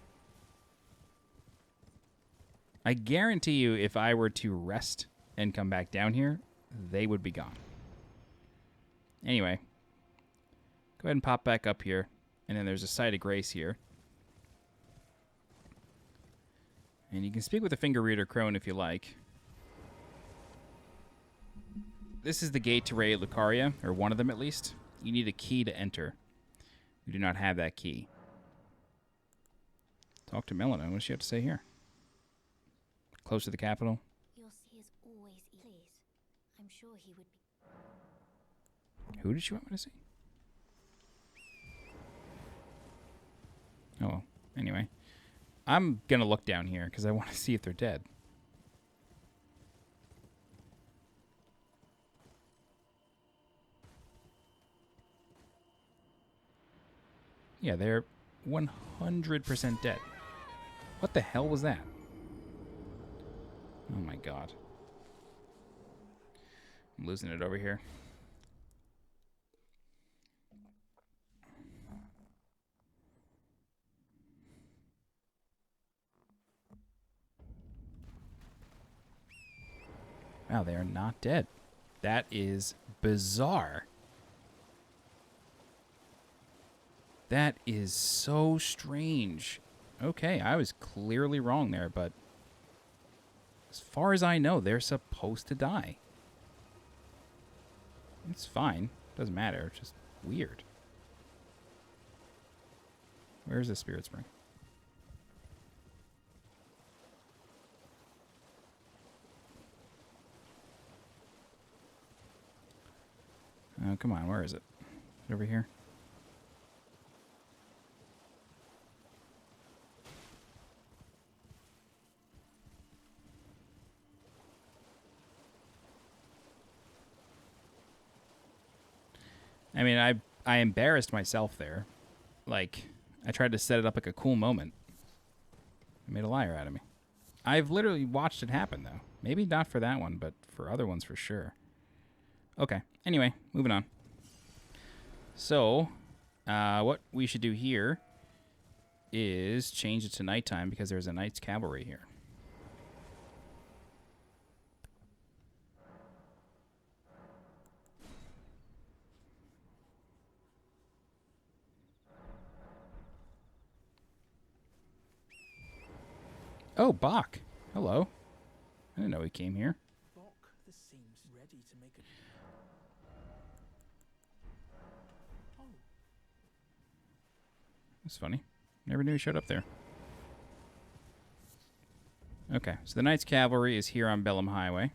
I guarantee you if I were to rest and come back down here, they would be gone. Anyway, go ahead and pop back up here. And then there's a site of grace here. And you can speak with the finger reader crone if you like. This is the gate to Raya Lucaria, or one of them at least. You need a key to enter. We do not have that key. Talk to Melina. What does she have to say here? Close to the capital. Your see is always pleased. I'm sure he would be. Who did she want me to see? Oh, well. Anyway. I'm going to look down here because I want to see if they're dead. Yeah, they're 100% dead. What the hell was that? Oh my god. I'm losing it over here. Wow, they are not dead. That is bizarre. That is so strange. Okay, I was clearly wrong there, but as far as I know, they're supposed to die. It's fine. Doesn't matter. It's just weird. Where's the Spirit Spring? Oh, come on. Where is it? Is it over here? I mean, I embarrassed myself there. Like, I tried to set it up like a cool moment. I made a liar out of me. I've literally watched it happen, though. Maybe not for that one, but for other ones for sure. Okay. Anyway, moving on. So, what we should do here is change it to nighttime because there's a Knight's Cavalry here. Oh, Bach. Hello. I didn't know he came here. Bach, this seems ready to make a... Oh. That's funny. Never knew he showed up there. Okay, so the Knight's Cavalry is here on Bellum Highway.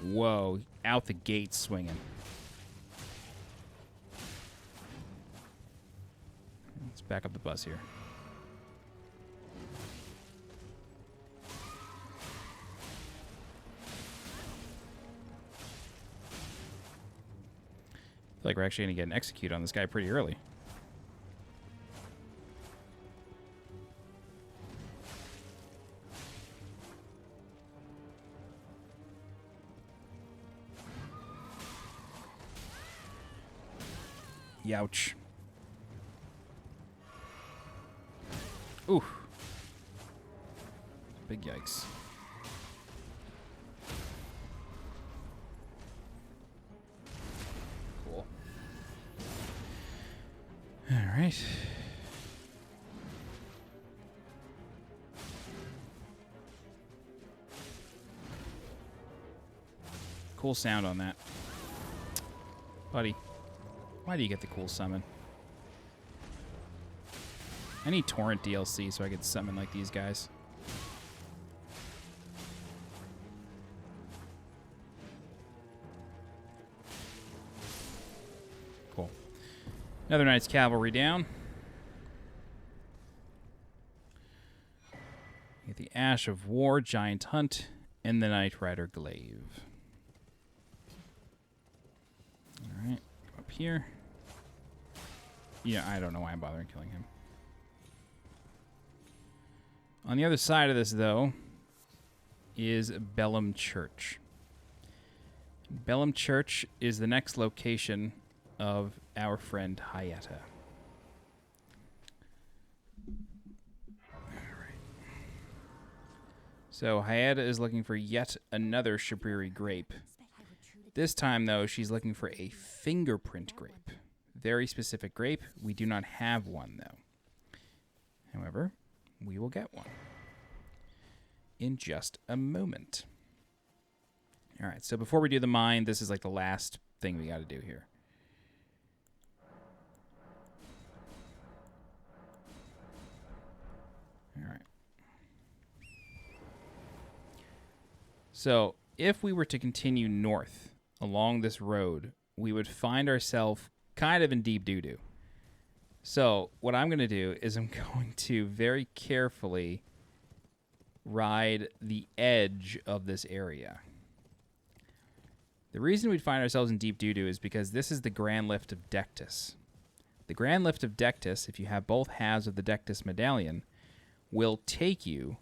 Whoa, out the gate swinging. Let's back up the bus here. I feel like we're actually going to get an execute on this guy pretty early. Youch. Ooh. Big yikes. Cool. All right. Cool sound on that. Buddy. Why do you get the cool summon? I need Torrent DLC so I could summon like these guys. Cool. Another Knight's Cavalry down. Get the Ash of War, Giant Hunt, and the Knight Rider Glaive. Alright, up here. Yeah, I don't know why I'm bothering killing him. On the other side of this, though, is Bellum Church. Bellum Church is the next location of our friend Hyetta. Alright. So Hyetta is looking for yet another Shabriri grape. This time, though, she's looking for a Fingerprint grape. Very specific grape. We do not have one, though. However, we will get one in just a moment. All right, so before we do the mine, this is like the last thing we got to do here. All right. So if we were to continue north along this road, we would find ourselves kind of in deep doo-doo. So what I'm going to do is I'm going to very carefully ride the edge of this area. The reason we'd find ourselves in deep doo-doo is because this is the Grand Lift of Dectus. The Grand Lift of Dectus, if you have both halves of the Dectus medallion, will take you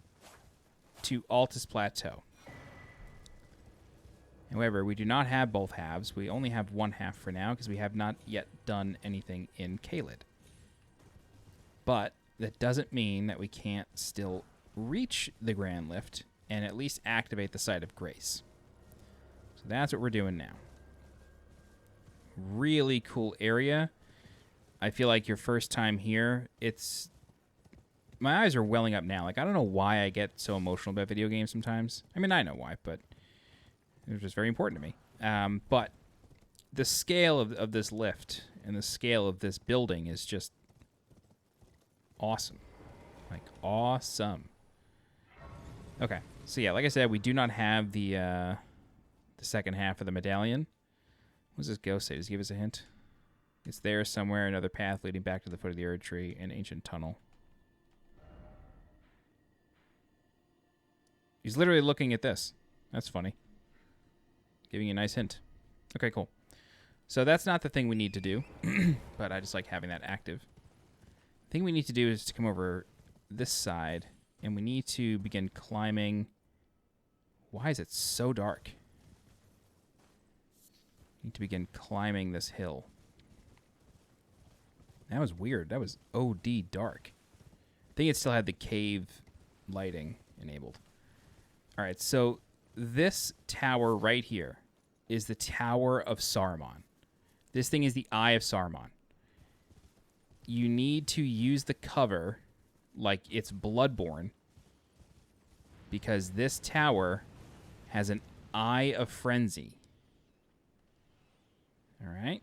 to Altus Plateau. However, we do not have both halves. We only have one half for now because we have not yet done anything in Caelid. But that doesn't mean that we can't still reach the Grand Lift and at least activate the Site of Grace. So that's what we're doing now. Really cool area. I feel like your first time here, it's... My eyes are welling up now. Like, I don't know why I get so emotional about video games sometimes. I mean, I know why, but... it was just very important to me. But the scale of this lift and the scale of this building is just awesome. Like, awesome. Okay. So, yeah, like I said, we do not have the second half of the medallion. What does this ghost say? Does he give us a hint? It's there somewhere, another path leading back to the foot of the Erdtree, an ancient tunnel. He's literally looking at this. That's funny. Giving you a nice hint. Okay, cool. So that's not the thing we need to do, but I just like having that active. The thing we need to do is to come over this side, and we need to begin climbing. Why is it so dark? Need to begin climbing this hill. That was weird. That was OD dark. I think it still had the cave lighting enabled. All right, so this tower right here is the Tower of Saruman. This thing is the Eye of Saruman. You need to use the cover like it's Bloodborne because this tower has an Eye of Frenzy. All right.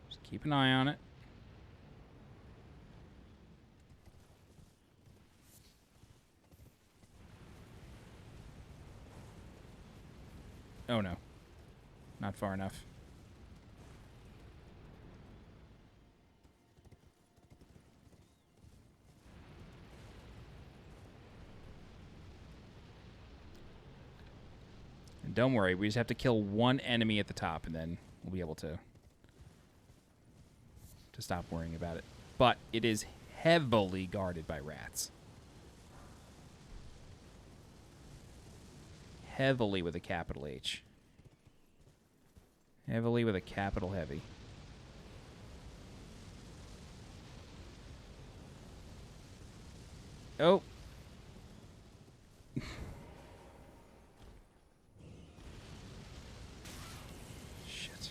Just keep an eye on it. Oh no. Not far enough. And don't worry, we just have to kill one enemy at the top, and then we'll be able to stop worrying about it. But it is heavily guarded by rats. Heavily with a capital H. Heavily with a capital heavy. Oh. Shit.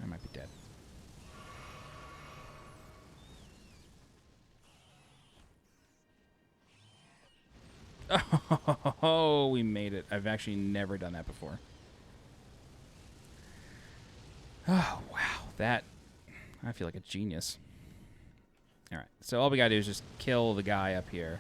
I might be dead. Oh, we made it. I've actually never done that before. Oh, wow. That... I feel like a genius. Alright, so all we gotta do is just kill the guy up here.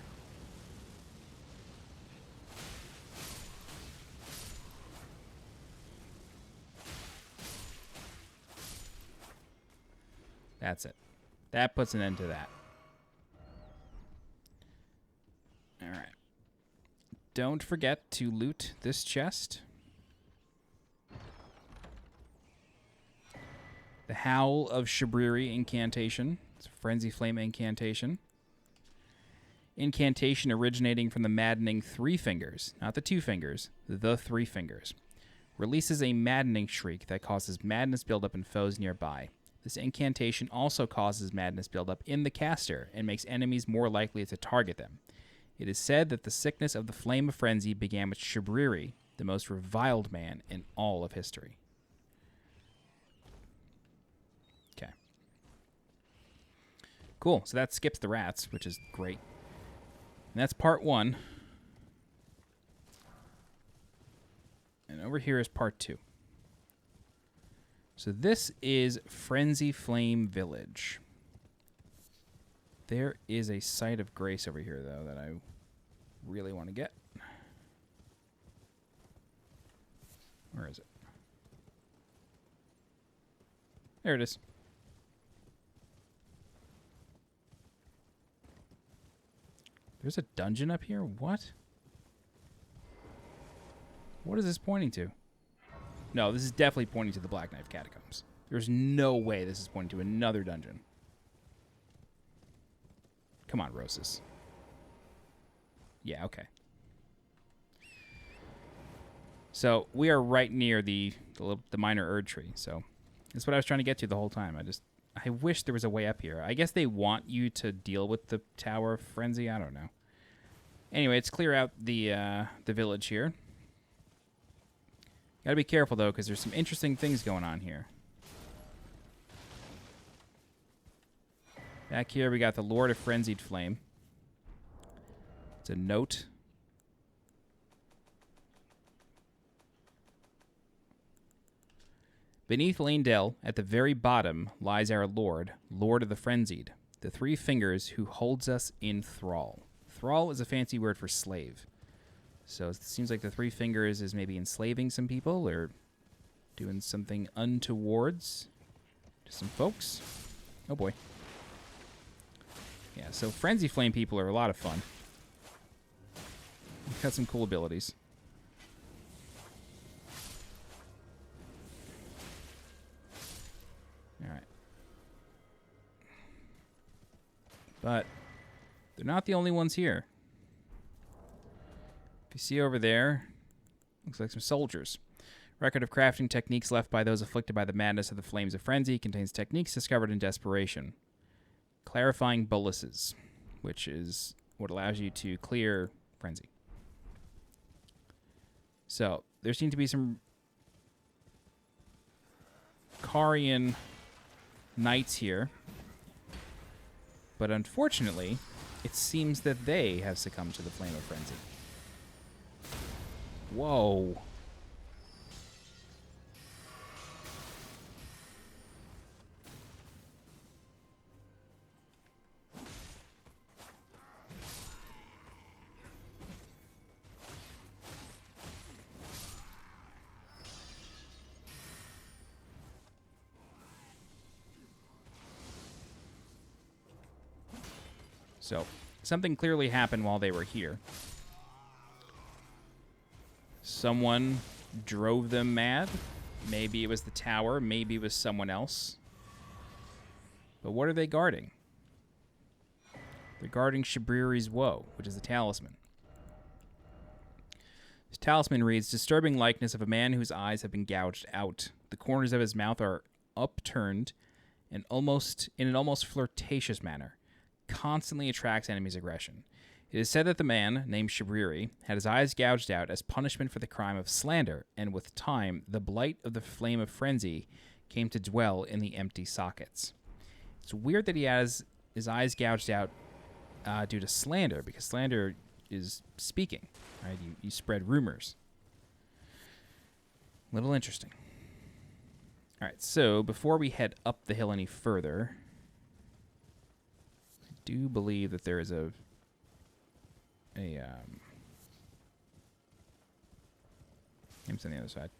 That's it. That puts an end to that. Alright. Don't forget to loot this chest. The Howl of Shabriri Incantation. It's a Frenzy Flame Incantation. Incantation originating from the maddening 3 fingers, not the 2 fingers, the 3 fingers. Releases a maddening shriek that causes madness buildup in foes nearby. This incantation also causes madness buildup in the caster and makes enemies more likely to target them. It is said that the sickness of the Flame of Frenzy began with Shabriri, the most reviled man in all of history. Okay. Cool, so that skips the rats, which is great. And that's part 1. And over here is part 2. So this is Frenzy Flame Village. There is a Site of Grace over here, though, that I really want to get. Where is it? There it is. There's a dungeon up here? What? What is this pointing to? No, this is definitely pointing to the Black Knife Catacombs. There's no way this is pointing to another dungeon. Come on, Roses. Yeah, okay. So we are right near the minor Erdtree. So that's what I was trying to get to the whole time. I wish there was a way up here. I guess they want you to deal with the Tower of Frenzy. I don't know. Anyway, let's clear out the village here. Gotta be careful though, because there's some interesting things going on here. Back here we got the Lord of Frenzied Flame. It's a note. Beneath Lanedale, at the very bottom, lies our Lord, Lord of the Frenzied, the 3 fingers who holds us in thrall. Thrall is a fancy word for slave. So it seems like the 3 fingers is maybe enslaving some people or doing something untowards to some folks. Oh boy. Yeah, so Frenzy Flame people are a lot of fun. They've got some cool abilities. Alright. But they're not the only ones here. If you see over there, looks like some soldiers. Record of crafting techniques left by those afflicted by the madness of the flames of frenzy contains techniques discovered in desperation. Clarifying boluses, which is what allows you to clear frenzy. So, there seem to be some Carian knights here. But unfortunately, it seems that they have succumbed to the flame of frenzy. Whoa. So something clearly happened while they were here. Someone drove them mad. Maybe it was the tower. Maybe it was someone else. But what are they guarding? They're guarding Shabriri's woe, which is the talisman. His talisman reads, disturbing likeness of a man whose eyes have been gouged out. The corners of his mouth are upturned and in an almost flirtatious manner. Constantly attracts enemies' aggression. It is said that the man, named Shabriri, had his eyes gouged out as punishment for the crime of slander, and with time, the blight of the flame of frenzy came to dwell in the empty sockets. It's weird that he has his eyes gouged out due to slander, because slander is speaking, right? You spread rumors. Little interesting. All right, so before we head up the hill any further, I do believe that there is a it's on the other side.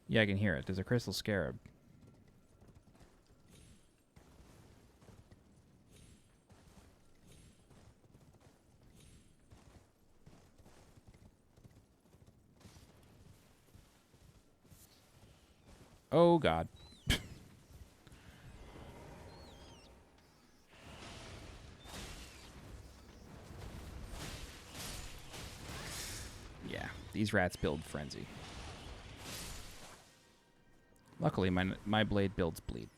Yeah, I can hear it. There's a crystal scarab. Oh, God. Yeah, these rats build frenzy. Luckily, my blade builds bleed.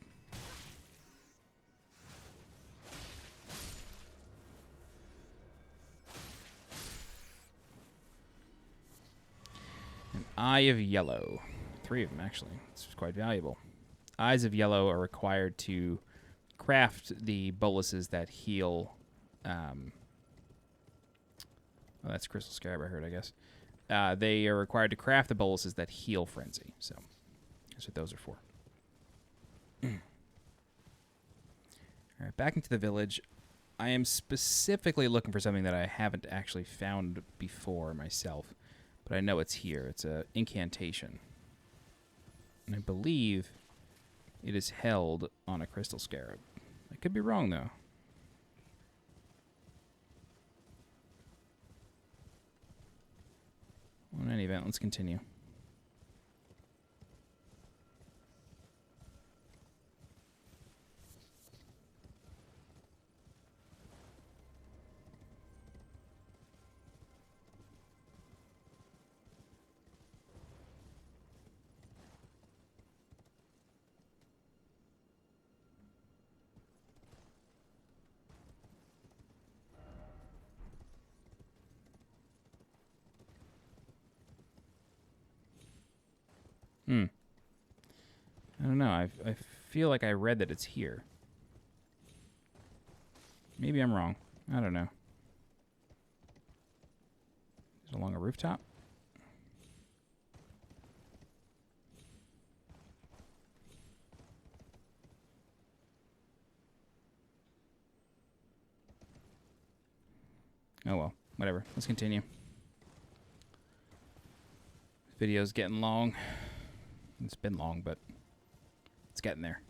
An Eye of Yellow. 3 of them, actually. It's quite valuable. Eyes of Yellow are required to craft the boluses that heal... oh, that's Crystal Scarab, I heard, I guess. They are required to craft the boluses that heal Frenzy. So, that's what those are for. Alright, back into the village. I am specifically looking for something that I haven't actually found before myself. But I know it's here. It's an incantation. And I believe it is held on a Crystal Scarab. I could be wrong, though. Well, in any event, let's continue. I don't know. I feel like I read that it's here. Maybe I'm wrong. I don't know. Is it along a rooftop? Oh well. Whatever. Let's continue. Video's getting long. It's been long, but it's getting there.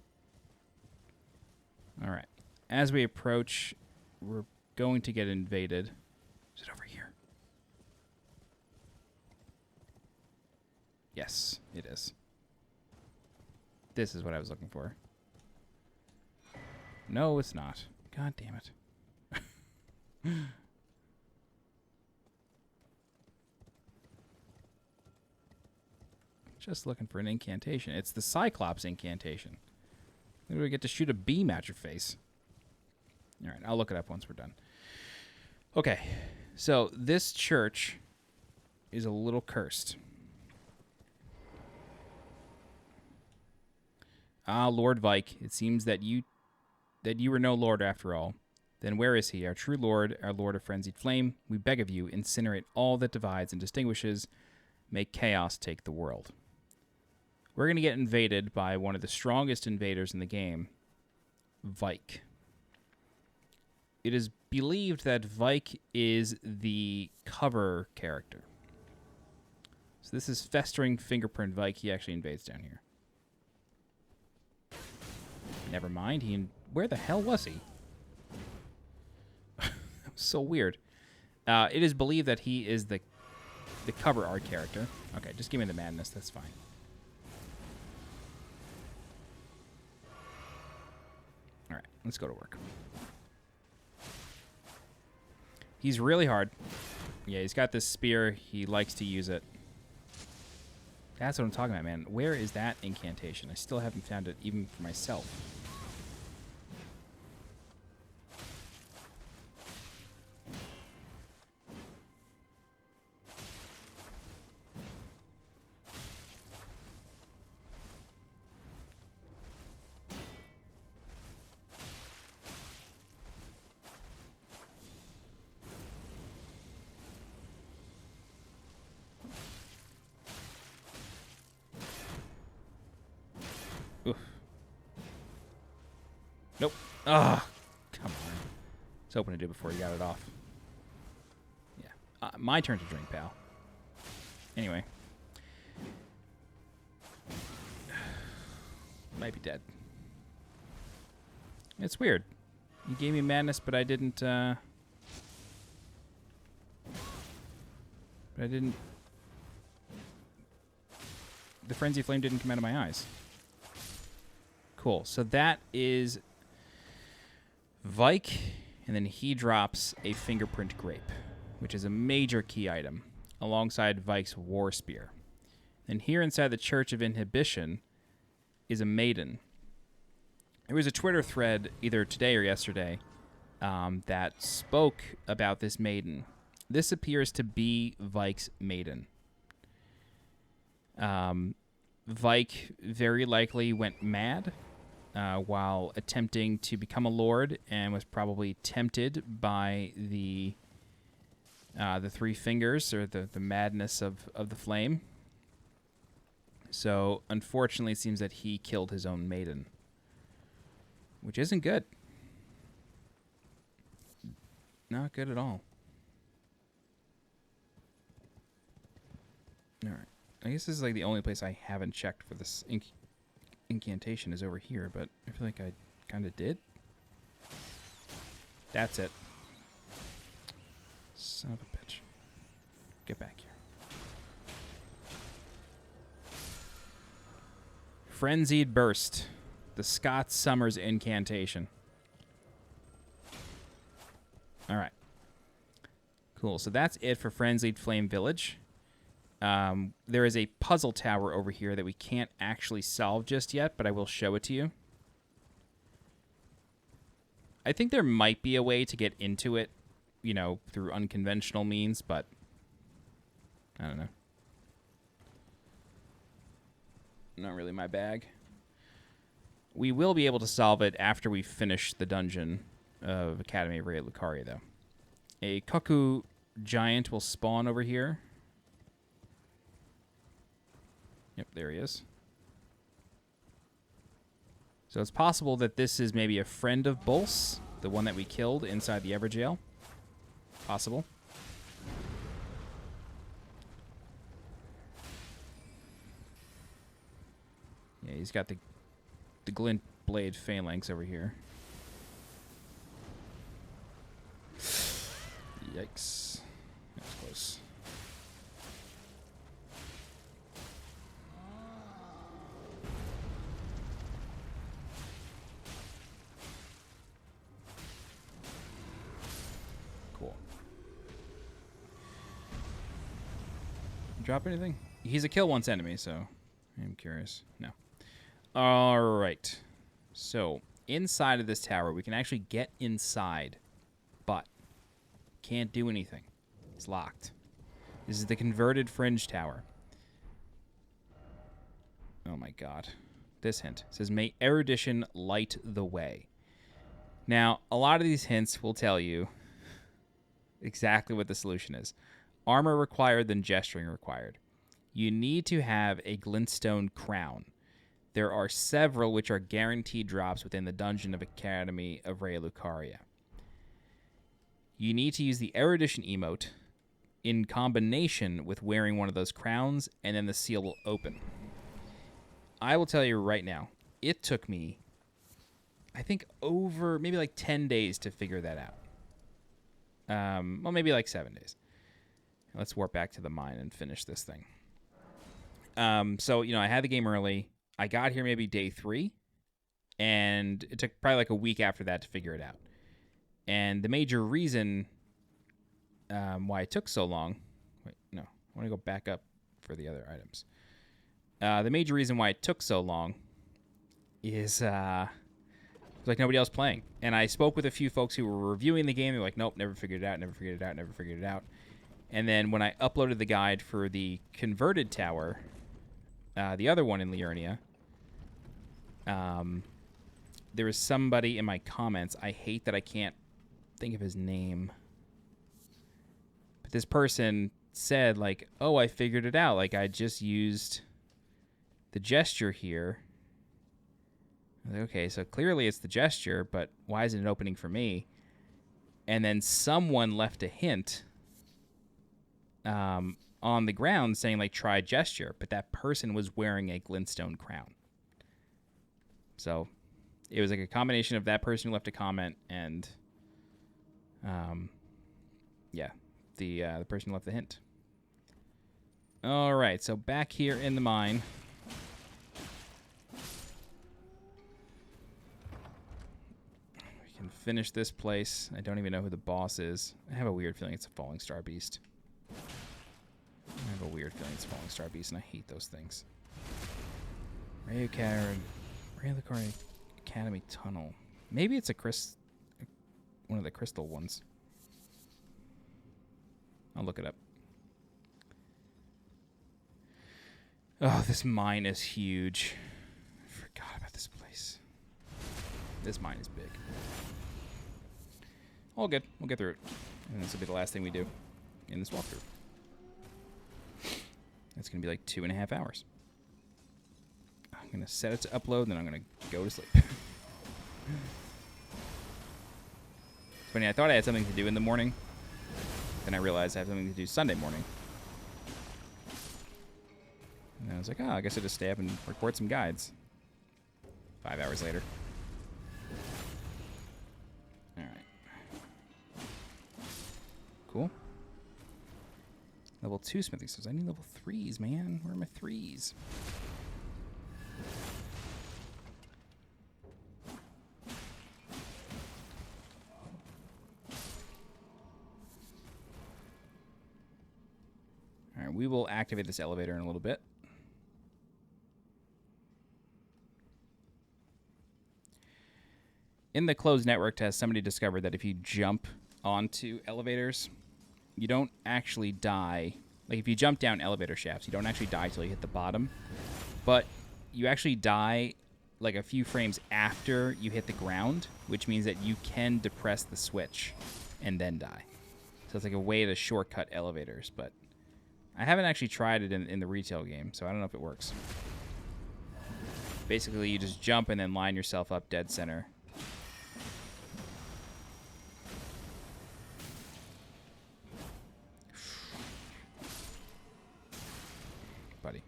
All right. As we approach, we're going to get invaded. Is it over here? Yes, it is. This is what I was looking for. No, it's not. God damn it. Just looking for an incantation. It's the Cyclops incantation. We get to shoot a beam at your face. All right, I'll look it up once we're done. Okay, so this church is a little cursed. Ah, Lord Vyke, it seems that you were no lord after all. Then where is he, our true lord, our lord of frenzied flame? We beg of you, incinerate all that divides and distinguishes. Make chaos take the world. We're going to get invaded by one of the strongest invaders in the game, Vyke. It is believed that Vyke is the cover character. So this is Festering Fingerprint Vyke. He actually invades down here. Never mind, he Where the hell was he? So weird. It is believed that he is the cover art character. Okay, just give me the madness. That's fine. All right, let's go to work. He's really hard. Yeah, he's got this spear. He likes to use it. That's what I'm talking about, man. Where is that incantation? I still haven't found it even for myself. Nope. Ah, come on. I was hoping to do it before you got it off. Yeah. My turn to drink, pal. Anyway. Might be dead. It's weird. You gave me madness, but I didn't, The frenzy flame didn't come out of my eyes. Cool. So that is Vyke, and then he drops a Fingerprint Grape, which is a major key item, alongside Vyke's War Spear. And here inside the Church of Inhibition is a maiden. There was a Twitter thread either today or yesterday that spoke about this maiden. This appears to be Vyke's maiden. Vyke very likely went mad while attempting to become a lord, and was probably tempted by the three fingers, or the madness of the flame. So unfortunately, it seems that he killed his own maiden, which isn't good. Not good at all. All right. I guess this is like the only place I haven't checked for this incantation is over here, but I feel like I kind of did. That's it. Son of a bitch. Get back here. Frenzied Burst. The Scott Summers incantation. All right. Cool. So that's it for Frenzied Flame Village. There is a puzzle tower over here that we can't actually solve just yet, but I will show it to you. I think there might be a way to get into it, you know, through unconventional means, but I don't know. Not really my bag. We will be able to solve it after we finish the dungeon of Academy of Raya Lucaria, though. A cuckoo giant will spawn over here. Yep, there he is. So it's possible that this is maybe a friend of Bolse, the one that we killed inside the Everjail. Possible. Yeah, he's got the glint blade phalanx over here. Yikes. That was close. Cool. Drop anything? He's a kill once enemy, so I'm curious. No. All right. So inside of this tower, we can actually get inside, but can't do anything. It's locked. This is the converted Fringe Tower. Oh my god. This hint says, may erudition light the way. Now, a lot of these hints will tell you exactly what the solution is. Armor required, then gesturing required. You need to have a glintstone crown. There are several which are guaranteed drops within the dungeon of Academy of Raya Lucaria. You need to use the erudition emote in combination with wearing one of those crowns, and then the seal will open. I will tell you right now, it took me I think, over maybe like 10 days to figure that out. Well, maybe like 7 days. Let's warp back to the mine and finish this thing. So, I had the game early. I got here maybe day 3, and it took probably like a week after that to figure it out. And the major reason why it took so long... Wait, no. I want to go back up for the other items. The major reason why it took so long is... like nobody else playing. And I spoke with a few folks who were reviewing the game. They're like, nope, never figured it out, never figured it out, never figured it out. And then when I uploaded the guide for the converted tower, the other one in Liurnia, there was somebody in my comments. I hate that I can't think of his name. But this person said, like, oh, I figured it out. Like, I just used the gesture here. Okay, so clearly it's the gesture, but why isn't it opening for me? And then someone left a hint on the ground saying, like, try gesture, but that person was wearing a glintstone crown. So it was like a combination of that person who left a comment and, yeah, the person who left the hint. All right, so back here in the mine. Can finish this place. I don't even know who the boss is. I have a weird feeling it's a Falling Star Beast. I have a weird feeling it's a Falling Star Beast, and I hate those things. Raya Lucaria Academy Tunnel. Maybe it's one of the crystal ones. I'll look it up. Oh, this mine is huge. I forgot about this place. This mine is big. All good. We'll get through it. And this will be the last thing we do in this walkthrough. It's going to be like 2.5 hours. I'm going to set it to upload, and then I'm going to go to sleep. It's funny, I thought I had something to do in the morning. Then I realized I have something to do Sunday morning. And I was like, oh, I guess I'll just stay up and record some guides. 5 hours later. Cool. Level 2 smithing stones. I need level 3s, man. Where are my 3s? Alright, we will activate this elevator in a little bit. In the closed network test, somebody discovered that if you jump onto elevators, you don't actually die. Like, if you jump down elevator shafts, you don't actually die till you hit the bottom. But you actually die, like, a few frames after you hit the ground, which means that you can depress the switch and then die. So it's like a way to shortcut elevators, but I haven't actually tried it in the retail game, so I don't know if it works. Basically, you just jump and then line yourself up dead center. Buddy.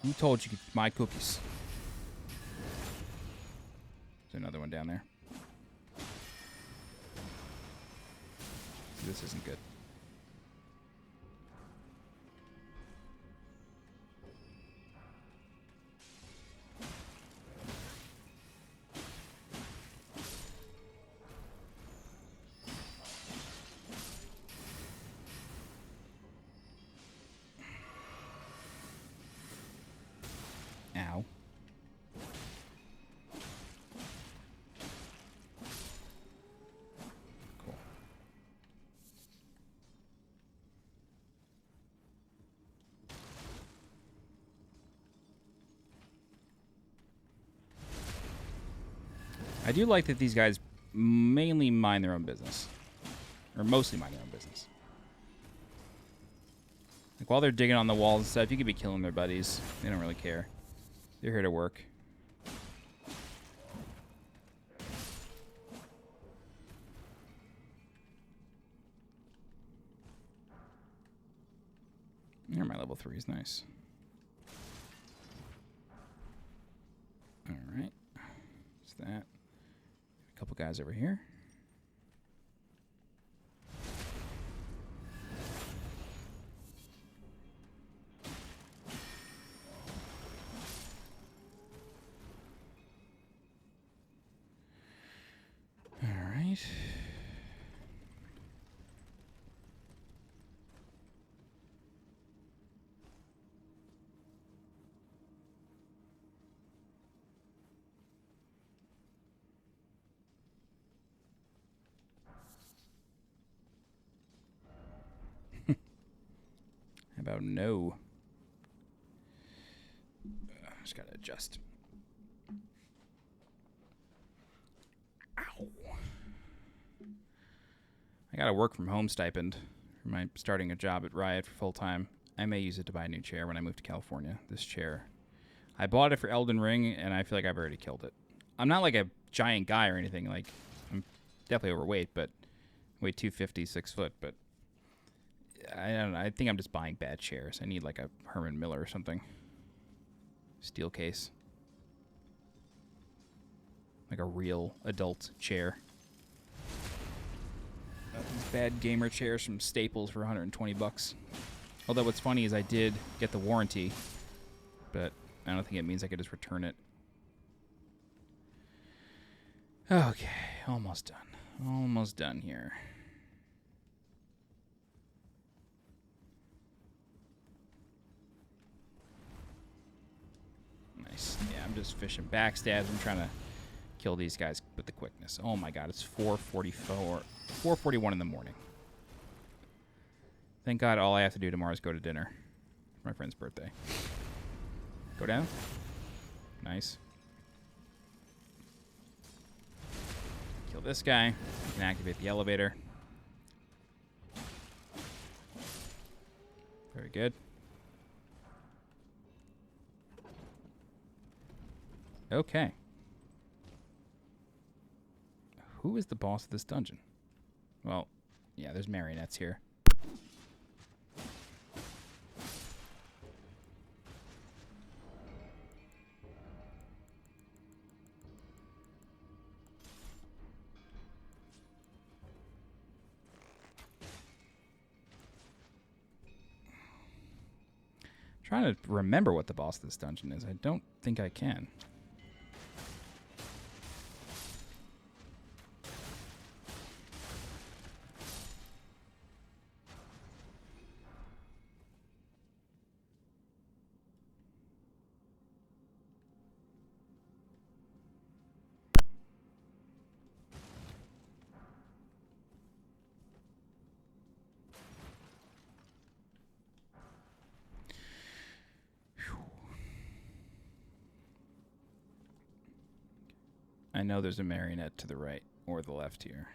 Who told you to eat my cookies? There's another one down there. This isn't good. Ow. Cool. I do like that these guys mainly mind their own business. Or mostly mind their own business. Like, while they're digging on the walls and stuff, you could be killing their buddies. They don't really care. They're here to work. There, my level 3 is nice. Alright. that. A couple guys over here. All right. How about no? Just gotta adjust. Ow. I got a work from home stipend for my starting a job at Riot for full time. I may use it to buy a new chair when I move to California. This chair. I bought it for Elden Ring, and I feel like I've already killed it. I'm not like a giant guy or anything. Like, I'm definitely overweight, but I weigh 250, 6 foot, but I don't know. I think I'm just buying bad chairs. I need like a Herman Miller or something. Steel case. Like a real adult chair. These bad gamer chairs from Staples for $120. Although what's funny is I did get the warranty, but I don't think it means I could just return it. Okay, almost done. Almost done here. Nice. Yeah, I'm just fishing backstabs. I'm trying to kill these guys with the quickness. Oh my god, it's 4:41 in the morning. Thank God all I have to do tomorrow is go to dinner for my friend's birthday. Go down. Nice. Kill this guy. You can activate the elevator. Very good. Okay. Who is the boss of this dungeon? Well, yeah, there's marionettes here. Trying to remember what the boss of this dungeon is. I don't think I can. I know there's a marionette to the right or the left here.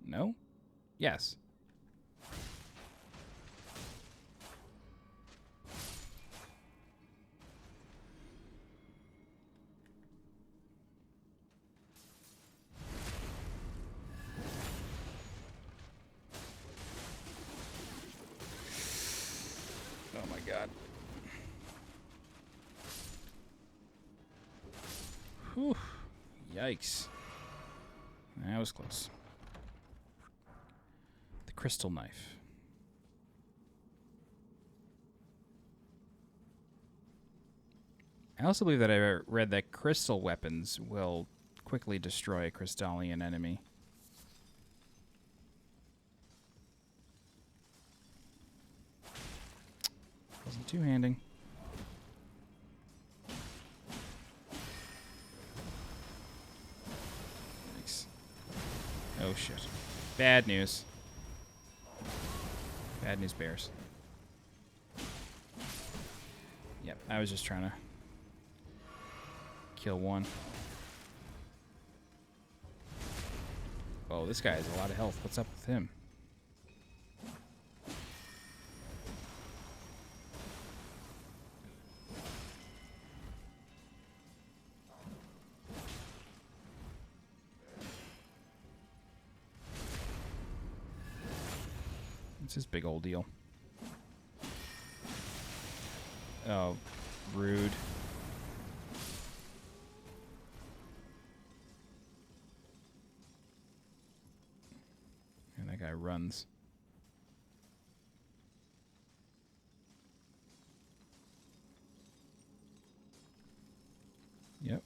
No? Yes. Oh my god. Whew. Yikes. That was close. The crystal knife. I also believe that I read that crystal weapons will quickly destroy a Crystalian enemy. Wasn't two-handing. Thanks. Oh shit. Bad news. Bad news bears. Yep, I was just trying to kill one. Oh, this guy has a lot of health. What's up with him? It's this big old deal. Oh, rude. And that guy runs. Yep.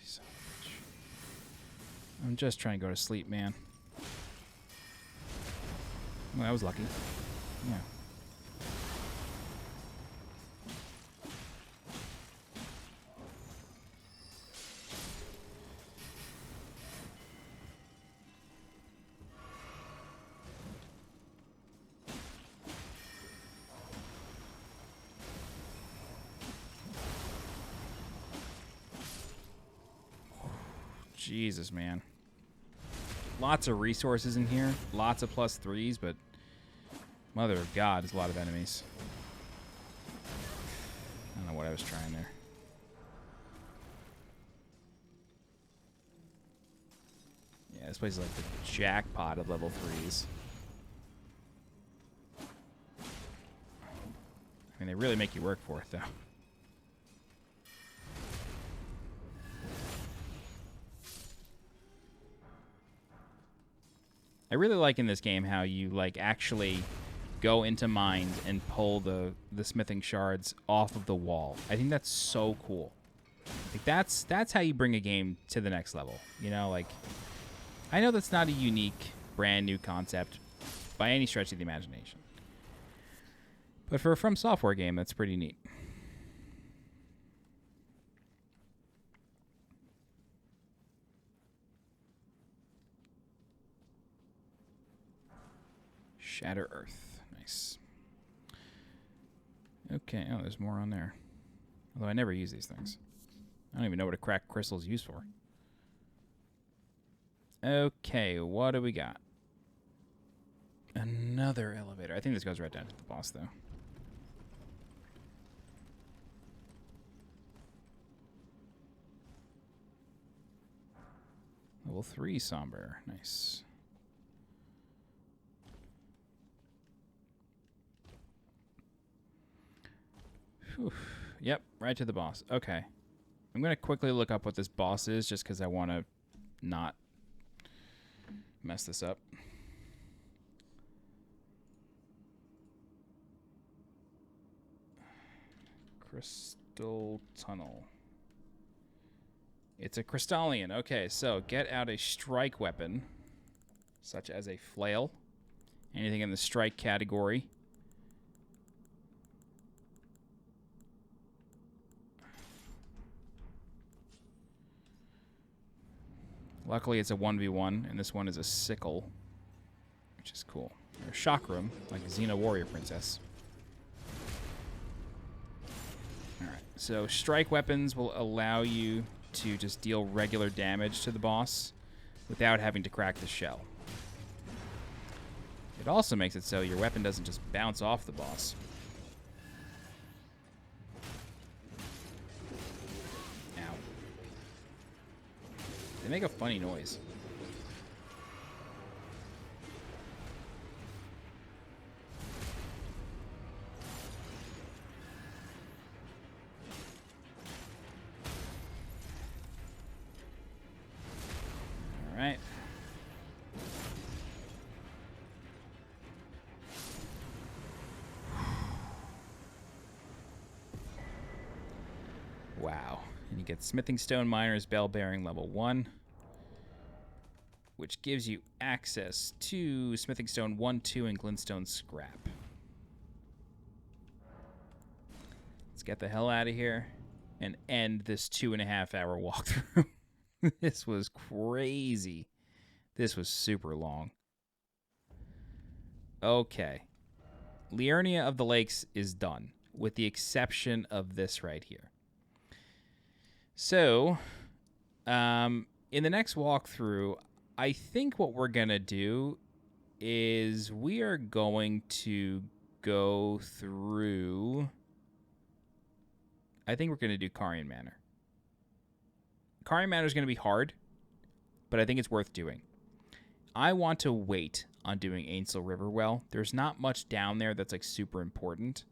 Son of a bitch. I'm just trying to go to sleep, man. Well, I was lucky. Yeah. Jesus, man. Lots of resources in here. Lots of +3s, but mother of God, there's a lot of enemies. I don't know what I was trying there. Yeah, this place is like the jackpot of level 3s. I mean, they really make you work for it, though. I really like in this game how you like actually go into mines and pull the smithing shards off of the wall. I think that's so cool. Like that's how you bring a game to the next level. You know, like I know that's not a unique, brand new concept by any stretch of the imagination. But for a From Software game, that's pretty neat. Shatter Earth. Nice. Okay, oh, there's more on there. Although I never use these things. I don't even know what a cracked crystal is used for. Okay, what do we got? Another elevator. I think this goes right down to the boss, though. Level 3 Somber. Nice. Whew. Yep, right to the boss. Okay. I'm going to quickly look up what this boss is just because I want to not mess this up. Crystal Tunnel. It's a Crystalian. Okay, so get out a strike weapon, such as a flail. Anything in the strike category. Luckily, it's a 1v1, and this one is a sickle, which is cool. Or a chakram, like a Xena warrior princess. Alright, so strike weapons will allow you to just deal regular damage to the boss without having to crack the shell. It also makes it so your weapon doesn't just bounce off the boss. They make a funny noise. All right. Wow. And you get Smithing Stone Miner's Bell Bearing level 1, which gives you access to Smithing Stone 1, 2, and Glintstone Scrap. Let's get the hell out of here and end this 2.5-hour walkthrough. This was crazy. This was super long. Okay. Liurnia of the Lakes is done, with the exception of this right here. So, in the next walkthrough, I think what we're going to do is we are going to go through... I think we're going to do Carian Manor. Carian Manor is going to be hard, but I think it's worth doing. I want to wait on doing Ainsel Riverwell. There's not much down there that's like super important.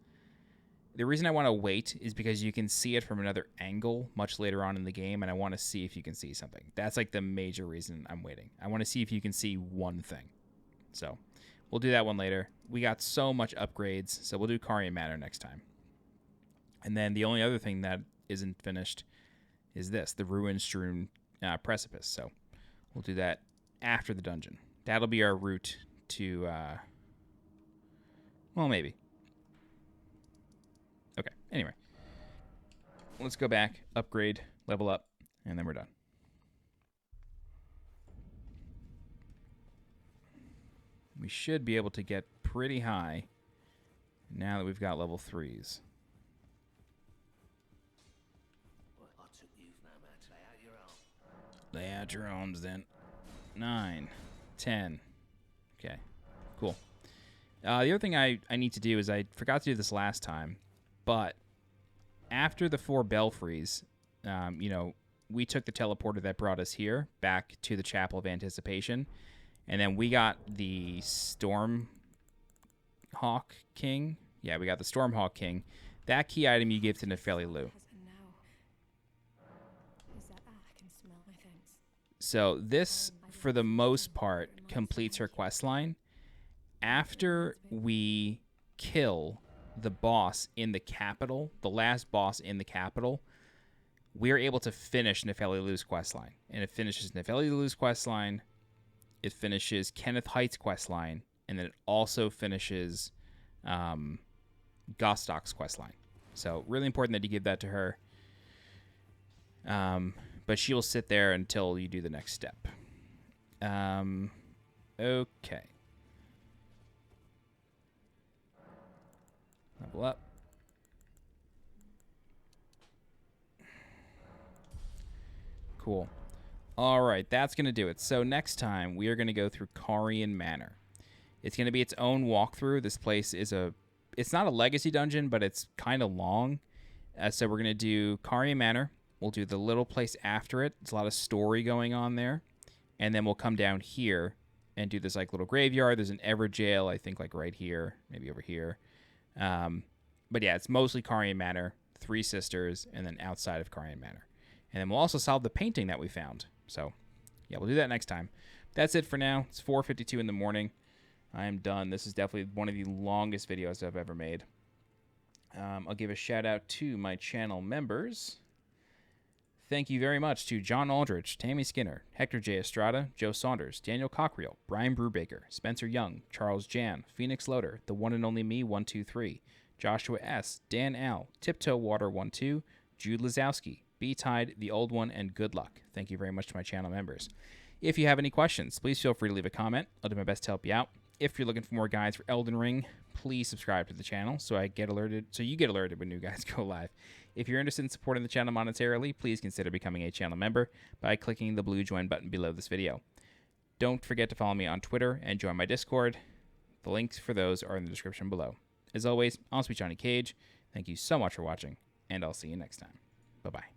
The reason I want to wait is because you can see it from another angle much later on in the game, and I want to see if you can see something. That's like the major reason I'm waiting. I want to see if you can see one thing. So we'll do that one later. We got so much upgrades, so we'll do Carian Manor next time. And then the only other thing that isn't finished is this, the ruin-strewn precipice. So we'll do that after the dungeon. That'll be our route to, well, maybe. Okay, anyway. Let's go back, upgrade, level up, and then we're done. We should be able to get pretty high now that we've got level 3s. Lay out your arms then. 9, 10. Okay, cool. The other thing I need to do is I forgot to do this last time, but after the 4 belfries, we took the teleporter that brought us here back to the Chapel of Anticipation, and then we got the Stormhawk King. Yeah, we got the Stormhawk King. That key item you give to Nefeli Lu. So this, for the most part, completes her questline. After we kill the boss in the capital, the last boss in the capital, we're able to finish Nefeli Lu's questline. And it finishes Nefeli Lu's questline, it finishes Kenneth Height's questline, and then it also finishes Gostok's questline. So really important that you give that to her. But she will sit there until you do the next step. Okay. Level up. Cool. All right, that's going to do it. So next time, we are going to go through Carian Manor. It's going to be its own walkthrough. This place is it's not a legacy dungeon, but it's kind of long. So we're going to do Carian Manor. We'll do the little place after it. There's a lot of story going on there. And then we'll come down here and do this like little graveyard. There's an Ever Jail, I think, like right here, maybe over here. But yeah, it's mostly Carian Manor, 3 sisters, and then outside of Carian Manor. And then we'll also solve the painting that we found. So yeah, we'll do that next time. That's it for now. It's 4:52 in the morning. I am done. This is definitely one of the longest videos I've ever made. I'll give a shout out to my channel members. Thank you very much to John Aldrich, Tammy Skinner, Hector J. Estrada, Joe Saunders, Daniel Cockriel, Brian Brubaker, Spencer Young, Charles Jan, Phoenix Loader, The One and Only Me 123, Joshua S., Dan Al, Tiptoe Water 12, Jude Lazowski, B-Tide, The Old One, and Good Luck. Thank you very much to my channel members. If you have any questions, please feel free to leave a comment. I'll do my best to help you out. If you're looking for more guides for Elden Ring, please subscribe to the channel so you get alerted when new guides go live. If you're interested in supporting the channel monetarily, please consider becoming a channel member by clicking the blue join button below this video. Don't forget to follow me on Twitter and join my Discord. The links for those are in the description below. As always, I'm SweetJohnnyCage. Thank you so much for watching, and I'll see you next time. Bye-bye.